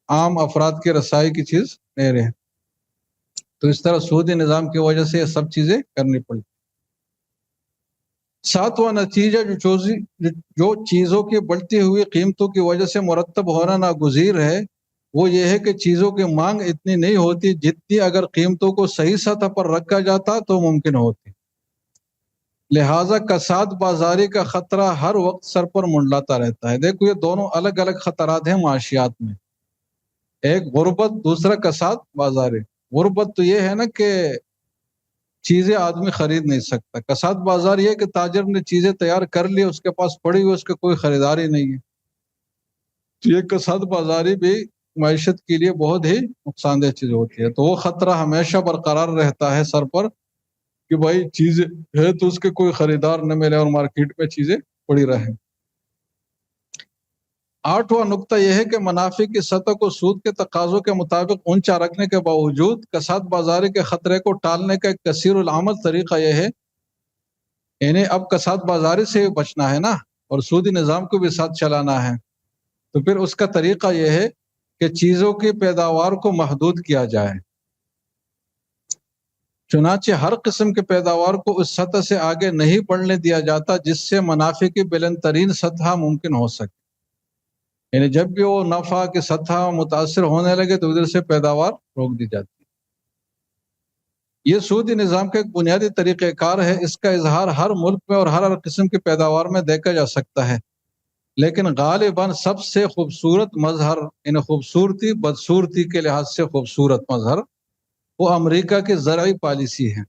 عام افراد کی رسائی کی چیز نہیں رہے. تو اس طرح سودی نظام کی وجہ سے یہ سب چیزیں کرنی پڑتی. ساتواں نتیجہ جو چیزوں کی بڑھتی ہوئی قیمتوں کی وجہ سے مرتب ہونا ناگزیر ہے، وہ یہ ہے کہ چیزوں کی مانگ اتنی نہیں ہوتی جتنی اگر قیمتوں کو صحیح سطح پر رکھا جاتا تو ممکن ہوتی. لہٰذا کساد بازاری کا خطرہ ہر وقت سر پر منڈلاتا رہتا ہے. دیکھو یہ دونوں الگ الگ خطرات ہیں معاشیات میں، ایک غربت، دوسرا کساد بازاری. غربت تو یہ ہے نا کہ چیزیں آدمی خرید نہیں سکتا، کساد بازار یہ کہ تاجر نے چیزیں تیار کر لی، اس کے پاس پڑی ہوئی، اس کا کوئی خریدار ہی نہیں ہے. تو یہ کساد بازاری بھی معیشت کے لیے بہت ہی نقصان دہ چیز ہوتی ہے. تو وہ خطرہ ہمیشہ برقرار رہتا ہے سر پر کہ بھائی چیزیں ہے تو اس کے کوئی خریدار نہ ملے اور مارکیٹ میں چیزیں پڑی رہیں۔ آٹھواں نقطہ یہ ہے کہ منافع کی سطح کو سود کے تقاضوں کے مطابق اونچا رکھنے کے باوجود کساد بازاری کے خطرے کو ٹالنے کا ایک کثیر العمل طریقہ یہ ہے، یعنی اب کساد بازاری سے بچنا ہے نا، اور سودی نظام کو بھی ساتھ چلانا ہے، تو پھر اس کا طریقہ یہ ہے کہ چیزوں کی پیداوار کو محدود کیا جائے، چنانچہ ہر قسم کے پیداوار کو اس سطح سے آگے نہیں بڑھنے دیا جاتا جس سے منافع کی بلند ترین سطح ممکن ہو سکے، یعنی جب بھی وہ نفع کی سطح متاثر ہونے لگے تو ادھر سے پیداوار روک دی جاتی ہے۔ یہ سودی نظام کا ایک بنیادی طریقہ کار ہے، اس کا اظہار ہر ملک میں اور ہر قسم کی پیداوار میں دیکھا جا سکتا ہے، لیکن غالباً سب سے خوبصورت مظہر، یعنی خوبصورتی بدصورتی کے لحاظ سے خوبصورت مظہر، وہ امریکہ کی زرعی پالیسی ہے،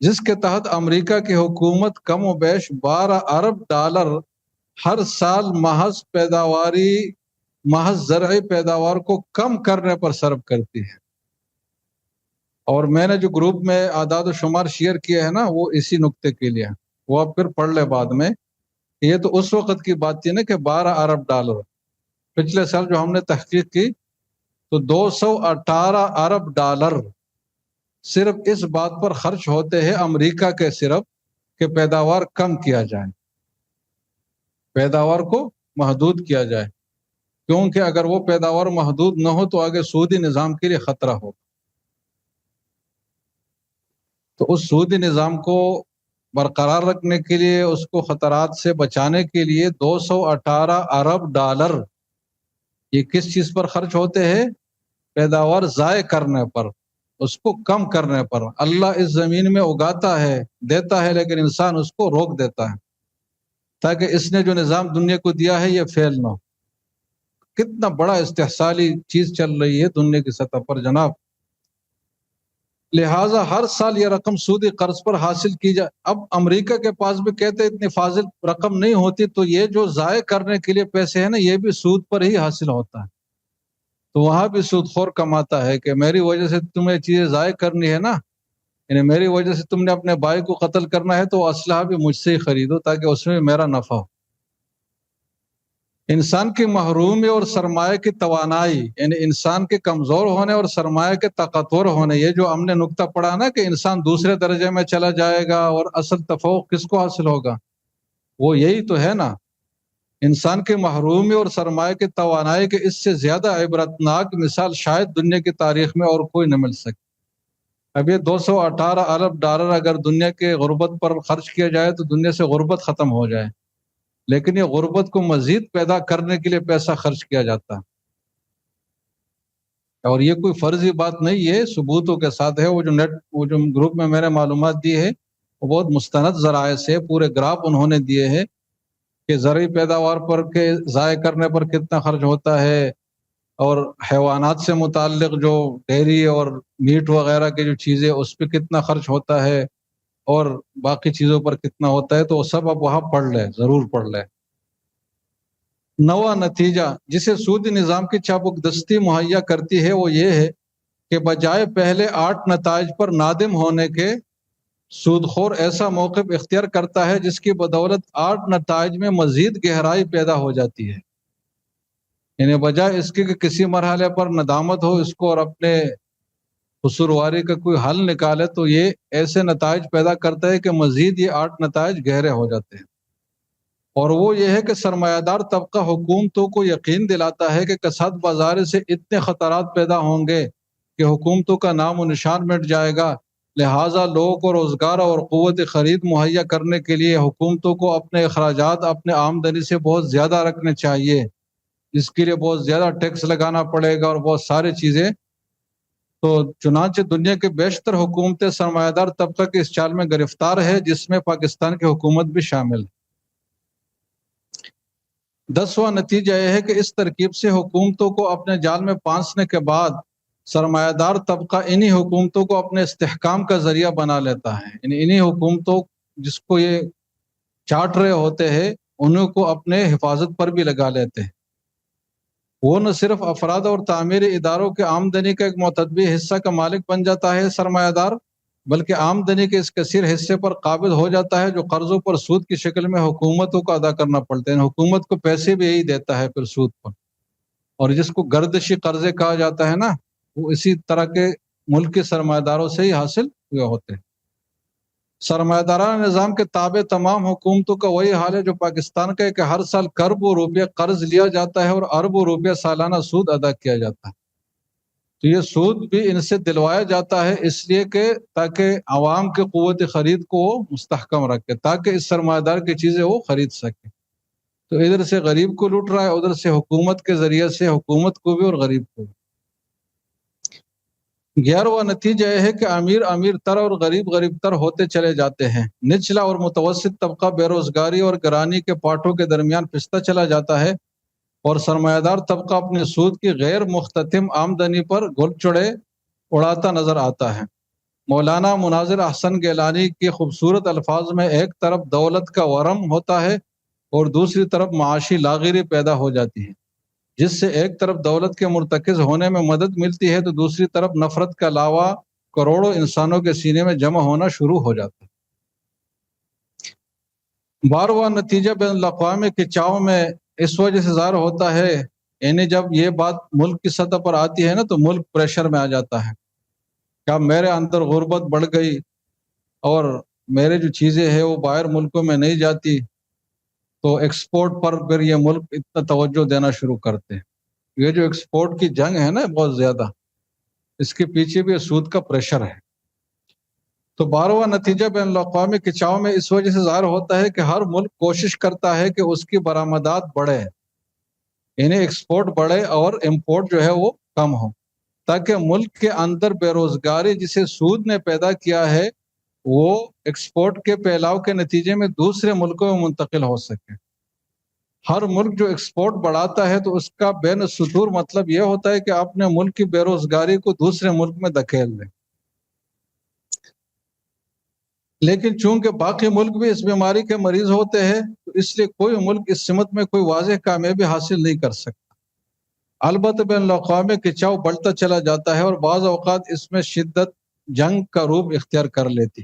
جس کے تحت امریکہ کی حکومت کم و بیش 12 ارب ڈالر ہر سال محض زرعی پیداوار کو کم کرنے پر صرف کرتی ہے۔ اور میں نے جو گروپ میں اعداد و شمار شیئر کیا ہے نا، وہ اسی نقطے کے لیے، وہ آپ پھر پڑھ لے بعد میں۔ یہ تو اس وقت کی بات تھی نا کہ 12 ارب ڈالر، پچھلے سال جو ہم نے تحقیق کی تو 218 ارب ڈالر صرف اس بات پر خرچ ہوتے ہیں امریکہ کے، صرف کہ پیداوار کم کیا جائے، پیداوار کو محدود کیا جائے، کیونکہ اگر وہ پیداوار محدود نہ ہو تو آگے سودی نظام کے لیے خطرہ ہو، تو اس سودی نظام کو برقرار رکھنے کے لیے، اس کو خطرات سے بچانے کے لیے 218 ارب ڈالر یہ کس چیز پر خرچ ہوتے ہیں؟ پیداوار ضائع کرنے پر، اس کو کم کرنے پر۔ اللہ اس زمین میں اگاتا ہے، دیتا ہے، لیکن انسان اس کو روک دیتا ہے تاکہ اس نے جو نظام دنیا کو دیا ہے یہ فیل نہ ہو۔ کتنا بڑا استحصالی چیز چل رہی ہے دنیا کی سطح پر جناب۔ لہٰذا ہر سال یہ رقم سودی قرض پر حاصل کی جائے۔ اب امریکہ کے پاس بھی کہتے اتنی فاضل رقم نہیں ہوتی، تو یہ جو ضائع کرنے کے لیے پیسے ہیں نا، یہ بھی سود پر ہی حاصل ہوتا ہے، تو وہاں بھی سود خور کماتا ہے کہ میری وجہ سے تمہیں چیزیں ضائع کرنی ہے نا، یعنی میری وجہ سے تم نے اپنے بھائی کو قتل کرنا ہے تو اسلحہ بھی مجھ سے ہی خریدو تاکہ اس میں میرا نفع ہو۔ انسان کی محرومی اور سرمایہ کی توانائی، یعنی انسان کے کمزور ہونے اور سرمایہ کے طاقتور ہونے، یہ جو ہم نے نقطہ پڑھا نا کہ انسان دوسرے درجے میں چلا جائے گا اور اصل تفوق کس کو حاصل ہوگا، وہ یہی تو ہے نا، انسان کی محرومی اور سرمایہ کی توانائی کے اس سے زیادہ عبرتناک مثال شاید دنیا کی تاریخ میں اور کوئی نہ مل سکے۔ اب یہ 218 ارب ڈالر اگر دنیا کے غربت پر خرچ کیا جائے تو دنیا سے غربت ختم ہو جائے، لیکن یہ غربت کو مزید پیدا کرنے کے لیے پیسہ خرچ کیا جاتا ہے، اور یہ کوئی فرضی بات نہیں ہے، ثبوتوں کے ساتھ ہے۔ وہ جو گروپ میں میں نے معلومات دی ہے وہ بہت مستند ذرائع سے پورے گراف انہوں نے دیے ہیں کہ زرعی پیداوار پر کے ضائع کرنے پر کتنا خرچ ہوتا ہے، اور حیوانات سے متعلق جو ڈیری اور میٹ وغیرہ کی جو چیزیں اس پہ کتنا خرچ ہوتا ہے، اور باقی چیزوں پر کتنا ہوتا ہے، تو وہ سب آپ وہاں پڑھ لیں، ضرور پڑھ لیں۔ نواں نتیجہ جسے سودی نظام کی چابک دستی مہیا کرتی ہے وہ یہ ہے کہ بجائے پہلے 8 نتائج پر نادم ہونے کے، سود خور ایسا موقف اختیار کرتا ہے جس کی بدولت 8 نتائج میں مزید گہرائی پیدا ہو جاتی ہے، یعنی بجائے اس کے کہ کسی مرحلے پر ندامت ہو اس کو اور اپنے قصورواری کا کوئی حل نکالے، تو یہ ایسے نتائج پیدا کرتا ہے کہ مزید یہ 8 نتائج گہرے ہو جاتے ہیں، اور وہ یہ ہے کہ سرمایہ دار طبقہ حکومتوں کو یقین دلاتا ہے کہ کساد بازاری سے اتنے خطرات پیدا ہوں گے کہ حکومتوں کا نام و نشان مٹ جائے گا، لہٰذا لوگوں کو روزگار اور قوت خرید مہیا کرنے کے لیے حکومتوں کو اپنے اخراجات اپنے آمدنی سے بہت زیادہ رکھنے چاہیے، اس کے لیے بہت زیادہ ٹیکس لگانا پڑے گا اور بہت ساری چیزیں۔ تو چنانچہ دنیا کے بیشتر حکومتیں سرمایہ دار طبقہ کے اس چال میں گرفتار ہے، جس میں پاکستان کی حکومت بھی شامل ہے۔ 10واں نتیجہ یہ ہے کہ اس ترکیب سے حکومتوں کو اپنے جال میں پھانسنے کے بعد سرمایہ دار طبقہ انہی حکومتوں کو اپنے استحکام کا ذریعہ بنا لیتا ہے، یعنی انہی حکومتوں جس کو یہ چاٹ رہے ہوتے ہیں انہوں کو اپنے حفاظت پر بھی لگا لیتے ہیں۔ وہ نہ صرف افراد اور تعمیری اداروں کے آمدنی کا ایک معتدی حصہ کا مالک بن جاتا ہے سرمایہ دار، بلکہ آمدنی کے اس کثیر حصے پر قابض ہو جاتا ہے جو قرضوں پر سود کی شکل میں حکومتوں کو ادا کرنا پڑتے ہیں۔ حکومت کو پیسے بھی یہی دیتا ہے پھر سود پر، اور جس کو گردشی قرضے کہا جاتا ہے نا، وہ اسی طرح کے ملک کے سرمایہ داروں سے ہی حاصل ہوئے ہوتے ہیں۔ سرمایہ دارانہ نظام کے تابع تمام حکومتوں کا وہی حال ہے جو پاکستان کا ہے کہ ہر سال کروڑوں روپیہ قرض لیا جاتا ہے اور اربوں روپیہ سالانہ سود ادا کیا جاتا ہے۔ تو یہ سود بھی ان سے دلوایا جاتا ہے اس لیے کہ تاکہ عوام کے قوت خرید کو وہ مستحکم رکھے، تاکہ اس سرمایہ دار کی چیزیں وہ خرید سکے۔ تو ادھر سے غریب کو لوٹ رہا ہے، ادھر سے حکومت کے ذریعے سے حکومت کو بھی اور غریب کو بھی۔ 11واں نتیجہ یہ ہے کہ امیر امیر تر اور غریب غریب تر ہوتے چلے جاتے ہیں۔ نچلا اور متوسط طبقہ بے روزگاری اور گرانی کے پاٹوں کے درمیان پستا چلا جاتا ہے، اور سرمایہ دار طبقہ اپنے سود کی غیر مختتم آمدنی پر گل چڑے اڑاتا نظر آتا ہے۔ مولانا مناظر احسن گیلانی کے خوبصورت الفاظ میں ایک طرف دولت کا ورم ہوتا ہے اور دوسری طرف معاشی لاغری پیدا ہو جاتی ہے، جس سے ایک طرف دولت کے مرتکز ہونے میں مدد ملتی ہے تو دوسری طرف نفرت کا لاوا کروڑوں انسانوں کے سینے میں جمع ہونا شروع ہو جاتا ہے۔ 12واں نتیجہ بین الاقوامی کھنچاؤ میں اس وجہ سے ظاہر ہوتا ہے، یعنی جب یہ بات ملک کی سطح پر آتی ہے نا تو ملک پریشر میں آ جاتا ہے کہ میرے اندر غربت بڑھ گئی اور میرے جو چیزیں ہیں وہ باہر ملکوں میں نہیں جاتی، تو ایکسپورٹ پر پھر یہ ملک اتنا توجہ دینا شروع کرتے ہیں۔ یہ جو ایکسپورٹ کی جنگ ہے نا بہت زیادہ، اس کے پیچھے بھی سود کا پریشر ہے۔ تو 12واں نتیجہ بین الاقوامی کھنچاؤ میں اس وجہ سے ظاہر ہوتا ہے کہ ہر ملک کوشش کرتا ہے کہ اس کی برآمدات بڑھے، یعنی ایکسپورٹ بڑھے اور امپورٹ جو ہے وہ کم ہو، تاکہ ملک کے اندر بے روزگاری جسے سود نے پیدا کیا ہے وہ ایکسپورٹ کے پھیلاؤ کے نتیجے میں دوسرے ملکوں میں منتقل ہو سکے۔ ہر ملک جو ایکسپورٹ بڑھاتا ہے تو اس کا بین السطور مطلب یہ ہوتا ہے کہ اپنے ملک کی بے روزگاری کو دوسرے ملک میں دھکیل دے۔ لیکن چونکہ باقی ملک بھی اس بیماری کے مریض ہوتے ہیں تو اس لیے کوئی ملک اس سمت میں کوئی واضح کامیابی حاصل نہیں کر سکتا۔ البتہ بین الاقوامی کھنچاؤ بڑھتا چلا جاتا ہے اور بعض اوقات اس میں شدت جنگ کا روپ اختیار کر لیتی،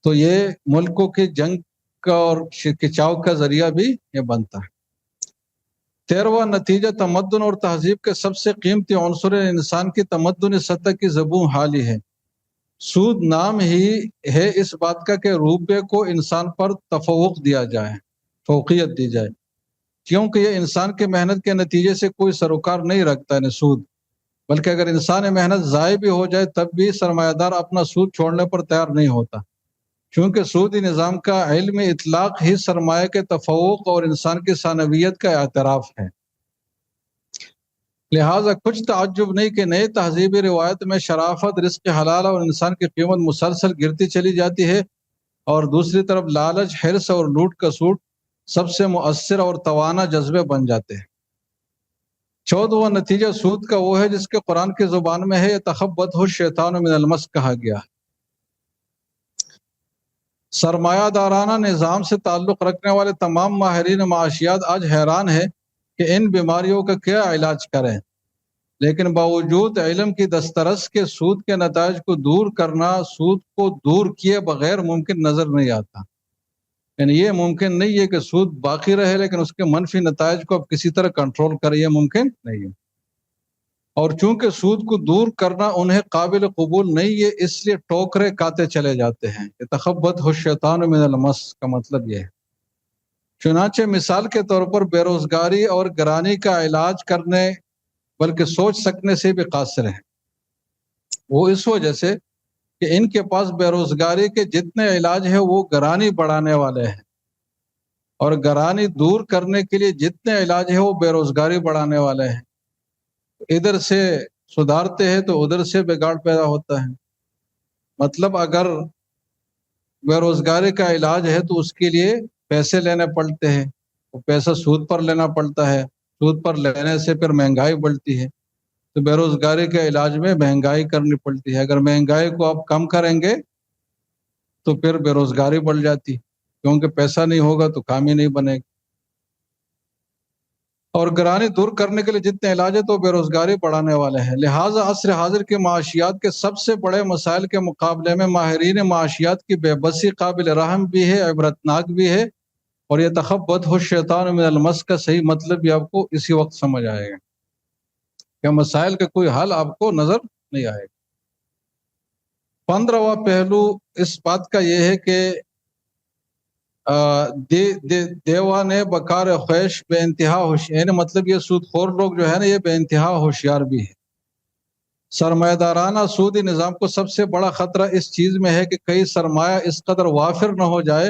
تو یہ ملکوں کی جنگ کا اور کھنچاؤ کا ذریعہ بھی یہ بنتا ہے۔ 13واں نتیجہ تمدن اور تہذیب کے سب سے قیمتی عنصر انسان کی تمدنی سطح کی زبون حالی ہے۔ سود نام ہی ہے اس بات کا کہ روپے کو انسان پر تفوق دیا جائے، فوقیت دی جائے، کیونکہ یہ انسان کی محنت کے نتیجے سے کوئی سروکار نہیں رکھتا ہے سود، بلکہ اگر انسان محنت ضائع بھی ہو جائے تب بھی سرمایہ دار اپنا سود چھوڑنے پر تیار نہیں ہوتا، چونکہ سودی نظام کا علم اطلاق ہی سرمایہ کے تفوق اور انسان کی ثانویت کا اعتراف ہے۔ لہٰذا کچھ تعجب نہیں کہ نئے تہذیبی روایت میں شرافت، رزق حلال اور انسان کی قیمت مسلسل گرتی چلی جاتی ہے، اور دوسری طرف لالچ، حرص اور لوٹ کا سوٹ سب سے مؤثر اور توانا جذبے بن جاتے ہیں۔ 14واں نتیجہ سود کا وہ ہے جس کے قرآن کی زبان میں ہے یتخبطہ الشیطان من المس کہا گیا۔ سرمایہ دارانہ نظام سے تعلق رکھنے والے تمام ماہرین معاشیات آج حیران ہیں کہ ان بیماریوں کا کیا علاج کریں، لیکن باوجود علم کی دسترس کے سود کے نتائج کو دور کرنا سود کو دور کیے بغیر ممکن نظر نہیں آتا۔ یعنی یہ ممکن نہیں ہے کہ سود باقی رہے لیکن اس کے منفی نتائج کو اب کسی طرح کنٹرول کرے، یہ ممکن نہیں ہے۔ اور چونکہ سود کو دور کرنا انہیں قابل قبول نہیں ہے اس لیے ٹوکرے کاتے چلے جاتے ہیں۔ یتخبطہ الشیطان من المس کا مطلب یہ ہے۔ چنانچہ مثال کے طور پر بے روزگاری اور گرانی کا علاج کرنے بلکہ سوچ سکنے سے بھی قاصر ہیں۔ وہ اس وجہ سے کہ ان کے پاس بے روزگاری کے جتنے علاج ہیں وہ گرانی بڑھانے والے ہیں، اور گرانی دور کرنے کے لیے جتنے علاج ہیں وہ بے روزگاری بڑھانے والے ہیں۔ ادھر سے سدھارتے ہیں تو ادھر سے بگاڑ پیدا ہوتا ہے۔ مطلب اگر بے روزگاری کا علاج ہے تو اس کے لیے پیسے لینے پڑتے ہیں، وہ پیسہ سود پر لینا پڑتا ہے، سود پر لینے سے پھر مہنگائی بڑھتی ہے، تو بے روزگاری کے علاج میں مہنگائی کرنی پڑتی ہے۔ اگر مہنگائی کو آپ کم کریں گے تو پھر بے روزگاری بڑھ جاتی، کیونکہ پیسہ نہیں ہوگا تو کام ہی نہیں بنے گا۔ اور گرانی دور کرنے کے لیے جتنے علاج ہے تو بے روزگاری بڑھانے والے ہیں۔ لہٰذا عصر حاضر کے معاشیات کے سب سے بڑے مسائل کے مقابلے میں ماہرین معاشیات کی بے بسی قابل رحم بھی ہے، عبرتناک بھی ہے، اور یہ تخبط الشیطان من المس کا صحیح مطلب بھی آپ کو اسی وقت سمجھ آئے گا کہ مسائل کا کوئی حل آپ کو نظر نہیں آئے گا۔ 15واں پہلو اس بات کا یہ ہے کہ دیوان بکار خیش بے انتہا ہوشیار، یعنی مطلب یہ سود خور لوگ جو ہے نا یہ بے انتہا ہوشیار بھی ہے۔ سرمایہ دارانہ سودی نظام کو سب سے بڑا خطرہ اس چیز میں ہے کہ کئی سرمایہ اس قدر وافر نہ ہو جائے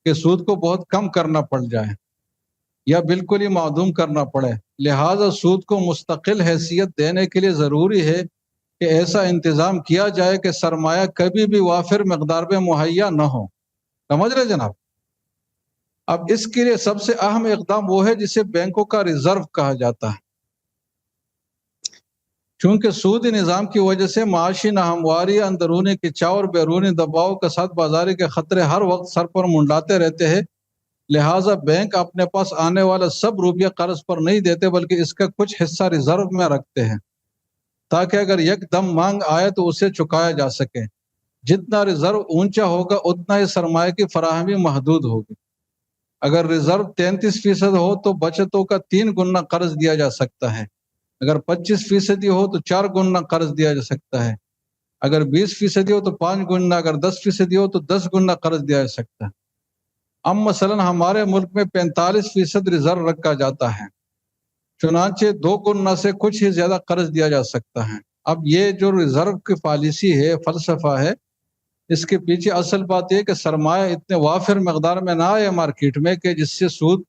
کہ سود کو بہت کم کرنا پڑ جائے یا بالکل ہی معدوم کرنا پڑے۔ لہٰذا سود کو مستقل حیثیت دینے کے لیے ضروری ہے کہ ایسا انتظام کیا جائے کہ سرمایہ کبھی بھی وافر مقدار میں مہیا نہ ہو۔ سمجھ رہے جناب؟ اب اس کے لیے سب سے اہم اقدام وہ ہے جسے بینکوں کا ریزرو کہا جاتا ہے۔ چونکہ سودی نظام کی وجہ سے معاشی ناہمواری، اندرونی کھنچاؤ اور بیرونی دباؤ کے ساتھ بازاری کے خطرے ہر وقت سر پر منڈلاتے رہتے ہیں، لہٰذا بینک اپنے پاس آنے والا سب روپیہ قرض پر نہیں دیتے بلکہ اس کا کچھ حصہ ریزرو میں رکھتے ہیں تاکہ اگر یک دم مانگ آئے تو اسے چکایا جا سکے۔ جتنا ریزرو اونچا ہوگا اتنا ہی سرمایہ کی فراہمی محدود ہوگی۔ اگر ریزرو 33% ہو تو بچتوں کا 3 گنا قرض دیا جا سکتا ہے، اگر 25% ہو تو 4 گنا قرض دیا جا سکتا ہے، اگر 20% ہو تو 5 گنا، اگر 10% ہو تو 10 گنا قرض دیا جا سکتا ہے۔ اب مثلا ہمارے ملک میں 45% ریزرو رکھا جاتا ہے، چنانچہ 2 گنا سے کچھ ہی زیادہ قرض دیا جا سکتا ہے۔ اب یہ جو ریزرو کی پالیسی ہے، فلسفہ ہے، اس کے پیچھے اصل بات یہ کہ سرمایہ اتنے وافر مقدار میں نہ آئے مارکیٹ میں کہ جس سے سود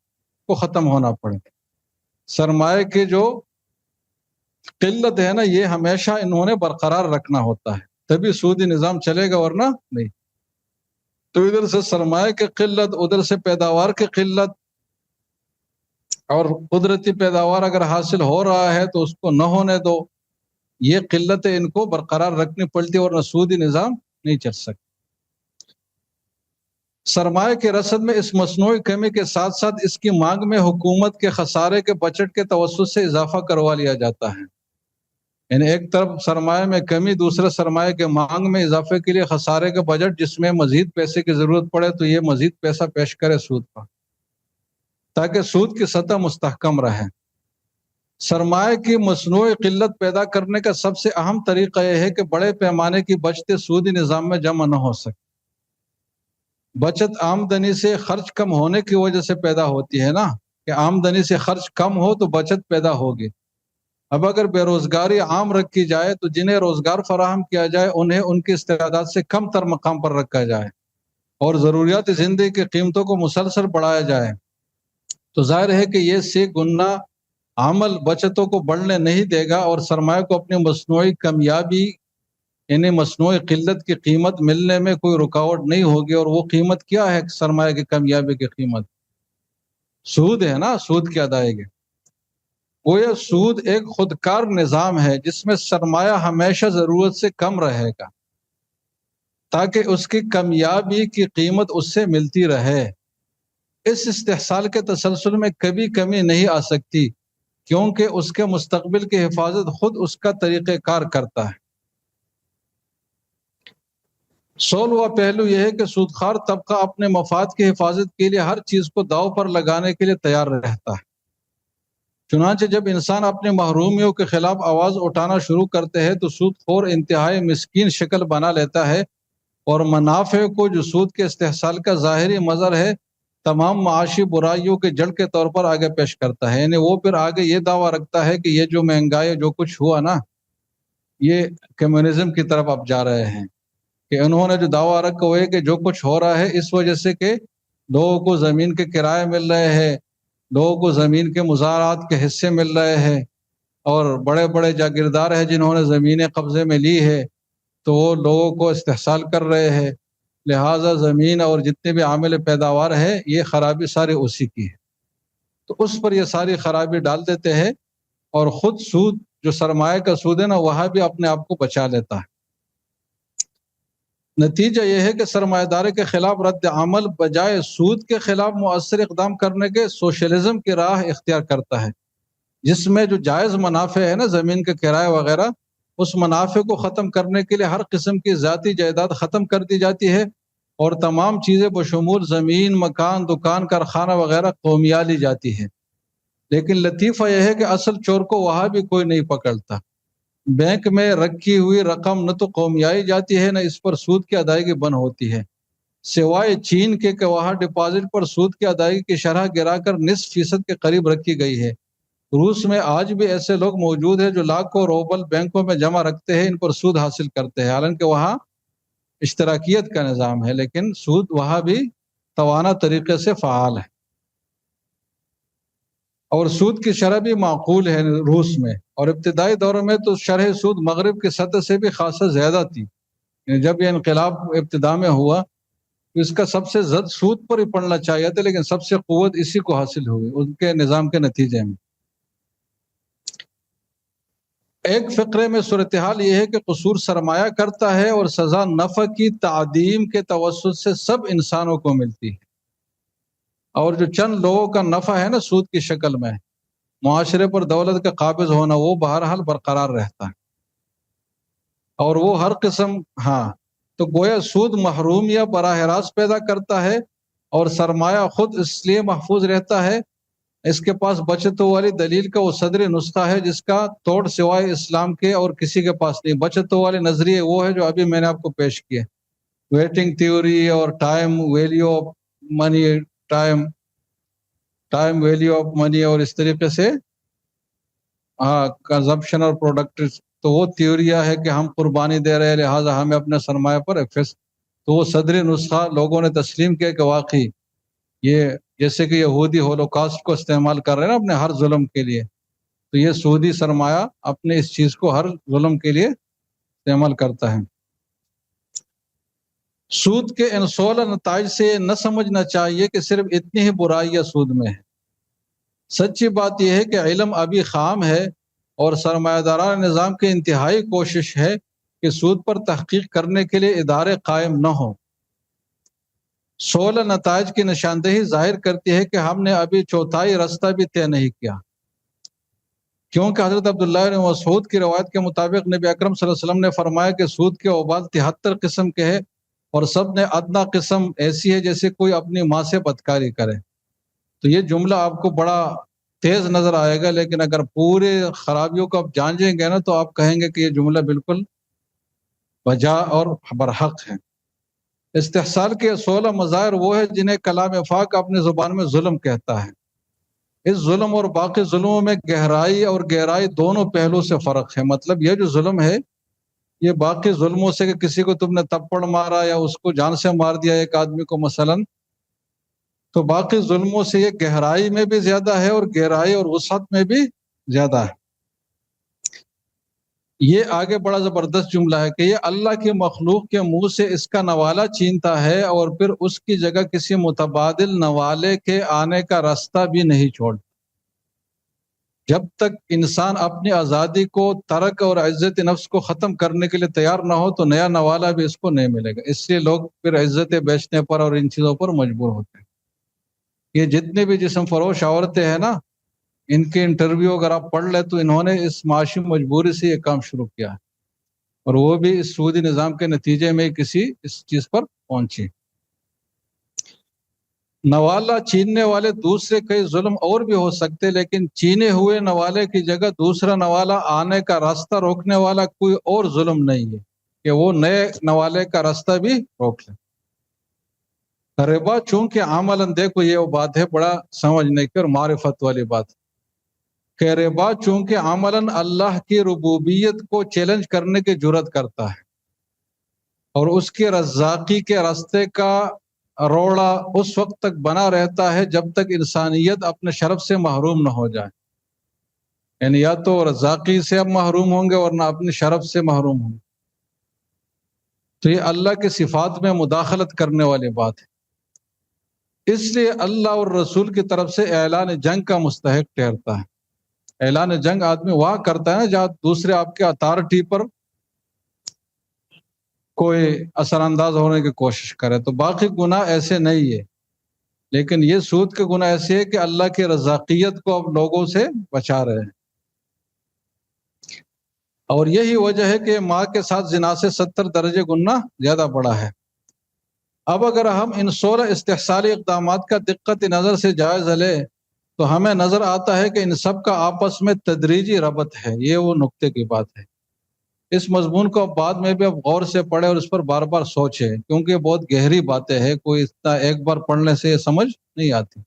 کو ختم ہونا پڑے۔ سرمایہ کی جو قلت ہے نا یہ ہمیشہ انہوں نے برقرار رکھنا ہوتا ہے، تبھی سودی نظام چلے گا ورنہ نہیں۔ تو ادھر سے سرمایہ کی قلت، ادھر سے پیداوار کی قلت، اور قدرتی پیداوار اگر حاصل ہو رہا ہے تو اس کو نہ ہونے دو، یہ قلتیں ان کو برقرار رکھنی پڑتی ورنہ سودی نظام نہیں چل سکتا۔ سرمایہ کے رصد میں اس مصنوعی کمی کے ساتھ ساتھ اس کی مانگ میں حکومت کے خسارے کے بجٹ کے توسط سے اضافہ کروا لیا جاتا ہے۔ یعنی ایک طرف سرمایہ میں کمی، دوسرے سرمایہ کے مانگ میں اضافے کے لیے خسارے کے بجٹ جس میں مزید پیسے کی ضرورت پڑے تو یہ مزید پیسہ پیش کرے سود پر تاکہ سود کی سطح مستحکم رہے۔ سرمایہ کی مصنوعی قلت پیدا کرنے کا سب سے اہم طریقہ یہ ہے کہ بڑے پیمانے کی بچتیں سودی نظام میں جمع نہ ہو سکے۔ بچت آمدنی سے خرچ کم ہونے کی وجہ سے پیدا ہوتی ہے نا، کہ آمدنی سے خرچ کم ہو تو بچت پیدا ہوگی۔ اب اگر بے روزگاری عام رکھی جائے تو جنہیں روزگار فراہم کیا جائے انہیں ان کی استعداد سے کم تر مقام پر رکھا جائے اور ضروریات زندگی کی قیمتوں کو مسلسل بڑھایا جائے تو ظاہر ہے کہ یہ 100 گنا عمل بچتوں کو بڑھنے نہیں دے گا اور سرمایہ کو اپنی مصنوعی کامیابی یعنی مصنوعی قلت کی قیمت ملنے میں کوئی رکاوٹ نہیں ہوگی۔ اور وہ قیمت کیا ہے سرمایہ کی کامیابی کی قیمت؟ سود ہے نا، سود کی ادائیگی۔ گویا سود ایک خودکار نظام ہے جس میں سرمایہ ہمیشہ ضرورت سے کم رہے گا تاکہ اس کی کامیابی کی قیمت اس سے ملتی رہے۔ اس استحصال کے تسلسل میں کبھی کمی نہیں آ سکتی کیونکہ اس کے مستقبل کی حفاظت خود اس کا طریقہ کار کرتا ہے۔ 16واں پہلو یہ ہے کہ سودخوار طبقہ اپنے مفاد کی حفاظت کے لیے ہر چیز کو داؤ پر لگانے کے لیے تیار رہتا ہے۔ چنانچہ جب انسان اپنی محرومیوں کے خلاف آواز اٹھانا شروع کرتے ہیں تو سود خور انتہائی مسکین شکل بنا لیتا ہے اور منافع کو جو سود کے استحصال کا ظاہری مظہر ہے تمام معاشی برائیوں کے جڑ کے طور پر آگے پیش کرتا ہے۔ یعنی وہ پھر آگے یہ دعویٰ رکھتا ہے کہ یہ جو مہنگائی جو کچھ ہوا نا یہ کمیونزم کی طرف اب جا رہے ہیں، کہ انہوں نے جو دعویٰ رکھا وہ ہے کہ جو کچھ ہو رہا ہے اس وجہ سے کہ لوگوں کو زمین کے کرائے مل رہے ہیں، لوگوں کو زمین کے مزارات کے حصے مل رہے ہیں اور بڑے بڑے جاگیردار ہیں جنہوں نے زمینیں قبضے میں لی ہے تو وہ لوگوں کو استحصال کر رہے ہیں، لہٰذا زمین اور جتنے بھی عامل پیداوار ہے یہ خرابی ساری اسی کی ہے، تو اس پر یہ ساری خرابی ڈال دیتے ہیں اور خود سود جو سرمایہ کا سود ہے نا وہاں بھی اپنے آپ کو بچا لیتا ہے۔ نتیجہ یہ ہے کہ سرمایہ داری کے خلاف رد عمل بجائے سود کے خلاف مؤثر اقدام کرنے کے سوشلزم کی راہ اختیار کرتا ہے۔ جس میں جو جائز منافع ہے نا زمین کا کرایہ وغیرہ، اس منافع کو ختم کرنے کے لیے ہر قسم کی ذاتی جائیداد ختم کر دی جاتی ہے، اور تمام چیزیں بشمول زمین، مکان، دکان، کارخانہ وغیرہ قومیہ لی جاتی ہے۔ لیکن لطیفہ یہ ہے کہ اصل چور کو وہاں بھی کوئی نہیں پکڑتا۔ بینک میں رکھی ہوئی رقم نہ تو قومیائی جاتی ہے، نہ اس پر سود کی ادائیگی بند ہوتی ہے، سوائے چین کے کہ وہاں ڈپازٹ پر سود کی ادائیگی کی شرح گرا کر 0.5% کے قریب رکھی گئی ہے۔ روس میں آج بھی ایسے لوگ موجود ہیں جو لاکھوں روبل بینکوں میں جمع رکھتے ہیں، ان پر سود حاصل کرتے ہیں، حالانکہ وہاں اشتراکیت کا نظام ہے، لیکن سود وہاں بھی توانا طریقے سے فعال ہے، اور سود کی شرح بھی معقول ہے روس میں، اور ابتدائی دور میں تو شرح سود مغرب کی سطح سے بھی خاصا زیادہ تھی۔ جب یہ انقلاب ابتدا میں ہوا تو اس کا سب سے زد سود پر ہی پڑنا چاہیے تھا، لیکن سب سے قوت اسی کو حاصل ہوئی ان کے نظام کے نتیجے میں۔ ایک فقرے میں صورتحال یہ ہے کہ قصور سرمایہ کرتا ہے اور سزا نفع کی تعدیم کے توسط سے سب انسانوں کو ملتی ہے، اور جو چند لوگوں کا نفع ہے نا سود کی شکل میں، معاشرے پر دولت کا قابض ہونا، وہ بہرحال برقرار رہتا ہے، اور وہ ہر قسم تو گویا سود محروم یا براہ راست پیدا کرتا ہے، اور سرمایہ خود اس لیے محفوظ رہتا ہے اس کے پاس بچتوں والی دلیل کا وہ صدری نسخہ ہے جس کا توڑ سوائے اسلام کے اور کسی کے پاس نہیں۔ بچتوں والے نظریے وہ ہے جو ابھی میں نے آپ کو پیش کیے، ویٹنگ تھیوری اور time value of money, time value of money, اور اس طریقے سے کنزمپشن اور پروڈکٹ، تو وہ تھیوریا ہے کہ ہم قربانی دے رہے ہیں لہٰذا ہمیں اپنے سرمایہ پر ایکسس، تو وہ صدری نسخہ لوگوں نے تسلیم کیا کہ واقعی یہ جیسے کہ یہودی ہولوکاسٹ کو استعمال کر رہے ہیں نا اپنے ہر ظلم کے لیے، تو یہ سودی سرمایہ اپنے اس چیز کو ہر ظلم کے لیے استعمال کرتا ہے۔ سود کے ان 16 نتائج سے نہ سمجھنا چاہیے کہ صرف اتنی ہی برائیاں سود میں ہے۔ سچی بات یہ ہے کہ علم ابھی خام ہے، اور سرمایہ دارانہ نظام کی انتہائی کوشش ہے کہ سود پر تحقیق کرنے کے لیے ادارے قائم نہ ہوں۔ 16 نتائج کی نشاندہی ظاہر کرتی ہے کہ ہم نے ابھی چوتھائی راستہ بھی طے نہیں کیا، کیونکہ حضرت عبداللہ بن مسعود کی روایت کے مطابق نبی اکرم صلی اللہ علیہ وسلم نے فرمایا کہ سود کے اوبال 73 قسم کے ہیں، اور سب نے ادنا قسم ایسی ہے جیسے کوئی اپنی ماں سے بدکاری کرے۔ تو یہ جملہ آپ کو بڑا تیز نظر آئے گا، لیکن اگر پورے خرابیوں کو آپ جانچیں گے نا تو آپ کہیں گے کہ یہ جملہ بالکل بجا اور برحق ہے۔ استحصال کے 16 مظاہر وہ ہے جنہیں کلام پاک اپنی زبان میں ظلم کہتا ہے۔ اس ظلم اور باقی ظلموں میں گہرائی اور گہرائی دونوں پہلو سے فرق ہے۔ مطلب یہ جو ظلم ہے یہ باقی ظلموں سے کہ کسی کو تم نے تپڑ مارا یا اس کو جان سے مار دیا ایک آدمی کو مثلاً، تو باقی ظلموں سے یہ گہرائی میں بھی زیادہ ہے اور گہرائی اور وسعت میں بھی زیادہ ہے۔ یہ آگے بڑا زبردست جملہ ہے کہ یہ اللہ کی مخلوق کے منہ سے اس کا نوالہ چھینتا ہے اور پھر اس کی جگہ کسی متبادل نوالے کے آنے کا راستہ بھی نہیں چھوڑتا۔ جب تک انسان اپنی آزادی کو ترک اور عزت نفس کو ختم کرنے کے لیے تیار نہ ہو تو نیا نوالہ بھی اس کو نہیں ملے گا۔ اس لیے لوگ پھر عزتیں بیچنے پر اور ان چیزوں پر مجبور ہوتے ہیں۔ یہ جتنے بھی جسم فروش عورتیں ہیں نا، ان کے انٹرویو اگر آپ پڑھ لیں تو انہوں نے اس معاشی مجبوری سے یہ کام شروع کیا ہے، اور وہ بھی اس سعودی نظام کے نتیجے میں کسی اس چیز پر پہنچی۔ نوالا چھیننے والے دوسرے کئی ظلم اور بھی ہو سکتے، لیکن چھینے ہوئے نوالے کی جگہ دوسرا نوالا آنے کا راستہ روکنے والا کوئی اور ظلم نہیں ہے کہ وہ نئے نوالے کا راستہ بھی روک لے۔ ربا چونکہ عملاً، دیکھو یہ وہ بات ہے بڑا سمجھنے کی اور معرفت والی بات، کہ ربا چونکہ عملاً اللہ کی ربوبیت کو چیلنج کرنے کی جرات کرتا ہے، اور اس کے رزاقی کے راستے کا روڑا اس وقت تک بنا رہتا ہے جب تک انسانیت اپنے شرف سے محروم نہ ہو جائے، یعنی یا تو رزاقی سے اب محروم ہوں گے ورنہ اپنے شرف سے محروم ہوں گے۔ تو یہ اللہ کی صفات میں مداخلت کرنے والی بات ہے، اس لیے اللہ اور رسول کی طرف سے اعلان جنگ کا مستحق ٹھہرتا ہے۔ اعلان جنگ آدمی وہاں کرتا ہے جہاں دوسرے آپ کے اتھارٹی پر کوئی اثر انداز ہونے کی کوشش کرے، تو باقی گناہ ایسے نہیں ہے۔ لیکن یہ سود کے گناہ ایسے ہے کہ اللہ کی رزاقیت کو اب لوگوں سے بچا رہے ہیں، اور یہی وجہ ہے کہ ماں کے ساتھ زنا سے 70 درجے گنا زیادہ بڑا ہے۔ اب اگر ہم ان 16 استحصالی اقدامات کا دقت نظر سے جائزہ لیں تو ہمیں نظر آتا ہے کہ ان سب کا آپس میں تدریجی ربط ہے۔ یہ وہ نقطے کی بات ہے۔ اس مضمون کو اب بعد میں بھی اب غور سے پڑھے اور اس پر بار بار سوچے، کیونکہ یہ بہت گہری باتیں ہیں، کوئی اتنا ایک بار پڑھنے سے یہ سمجھ نہیں آتی۔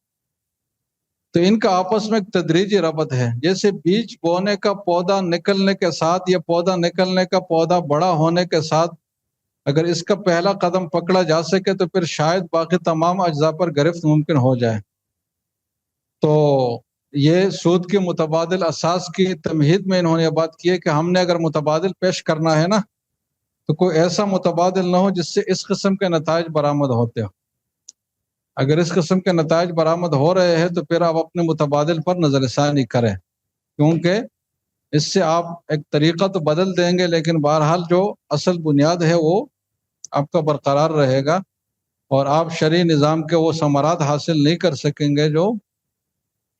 تو ان کا آپس میں ایک تدریجی ربط ہے، جیسے بیج بونے کا پودا نکلنے کے ساتھ یا پودا نکلنے کا پودا بڑا ہونے کے ساتھ اگر اس کا پہلا قدم پکڑا جا سکے تو پھر شاید باقی تمام اجزاء پر گرفت ممکن ہو جائے۔ تو یہ سود کے متبادل اساس کی تمہید میں انہوں نے یہ بات کی ہے کہ ہم نے اگر متبادل پیش کرنا ہے نا تو کوئی ایسا متبادل نہ ہو جس سے اس قسم کے نتائج برآمد ہوتے ہو۔ اگر اس قسم کے نتائج برآمد ہو رہے ہیں تو پھر آپ اپنے متبادل پر نظر ثانی کریں، کیونکہ اس سے آپ ایک طریقہ تو بدل دیں گے لیکن بہرحال جو اصل بنیاد ہے وہ آپ کا برقرار رہے گا، اور آپ شرعی نظام کے وہ ثمرات حاصل نہیں کر سکیں گے جو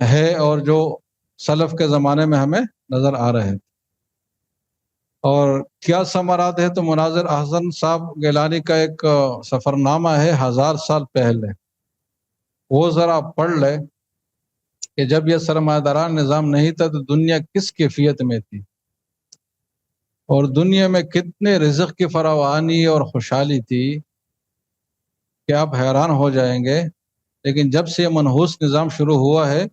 ہے اور جو سلف کے زمانے میں ہمیں نظر آ رہے ہیں۔ اور کیا ثمرات ہے؟ تو مناظر احسن صاحب گیلانی کا ایک سفر نامہ ہے 1000 سال پہلے، وہ ذرا پڑھ لے کہ جب یہ سرمایہ داران نظام نہیں تھا تو دنیا کس کیفیت میں تھی، اور دنیا میں کتنے رزق کی فراوانی اور خوشحالی تھی کہ آپ حیران ہو جائیں گے۔ لیکن جب سے یہ منحوس نظام شروع ہوا ہے،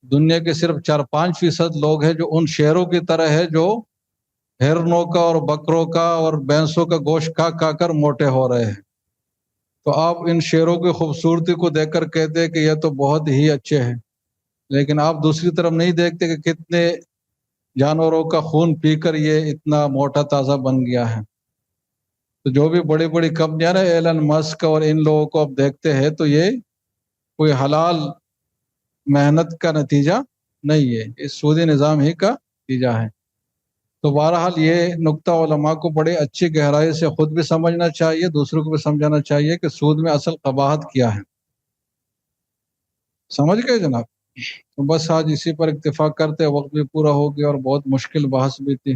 دنیا کے صرف 4-5% لوگ ہیں جو ان شیروں کی طرح ہے جو ہرنوں کا اور بکروں کا اور بھینسوں کا گوشت کھا کر موٹے ہو رہے ہیں۔ تو آپ ان شیروں کی خوبصورتی کو دیکھ کر کہتے ہیں کہ یہ تو بہت ہی اچھے ہیں، لیکن آپ دوسری طرف نہیں دیکھتے کہ کتنے جانوروں کا خون پی کر یہ اتنا موٹا تازہ بن گیا ہے۔ تو جو بھی بڑی بڑی کمپنیاں نا، ایلن مسک اور ان لوگوں کو اب دیکھتے ہیں تو یہ کوئی حلال محنت کا نتیجہ نہیں ہے، اس سودی نظام ہی کا نتیجہ ہے۔ تو بہرحال یہ نقطہ علماء کو بڑے اچھی گہرائی سے خود بھی سمجھنا چاہیے، دوسروں کو بھی سمجھانا چاہیے کہ سود میں اصل قباحت کیا ہے۔ سمجھ گئے جناب؟ تو بس آج اسی پر اکتفا کرتے، وقت بھی پورا ہو گیا اور بہت مشکل بحث بھی تھی۔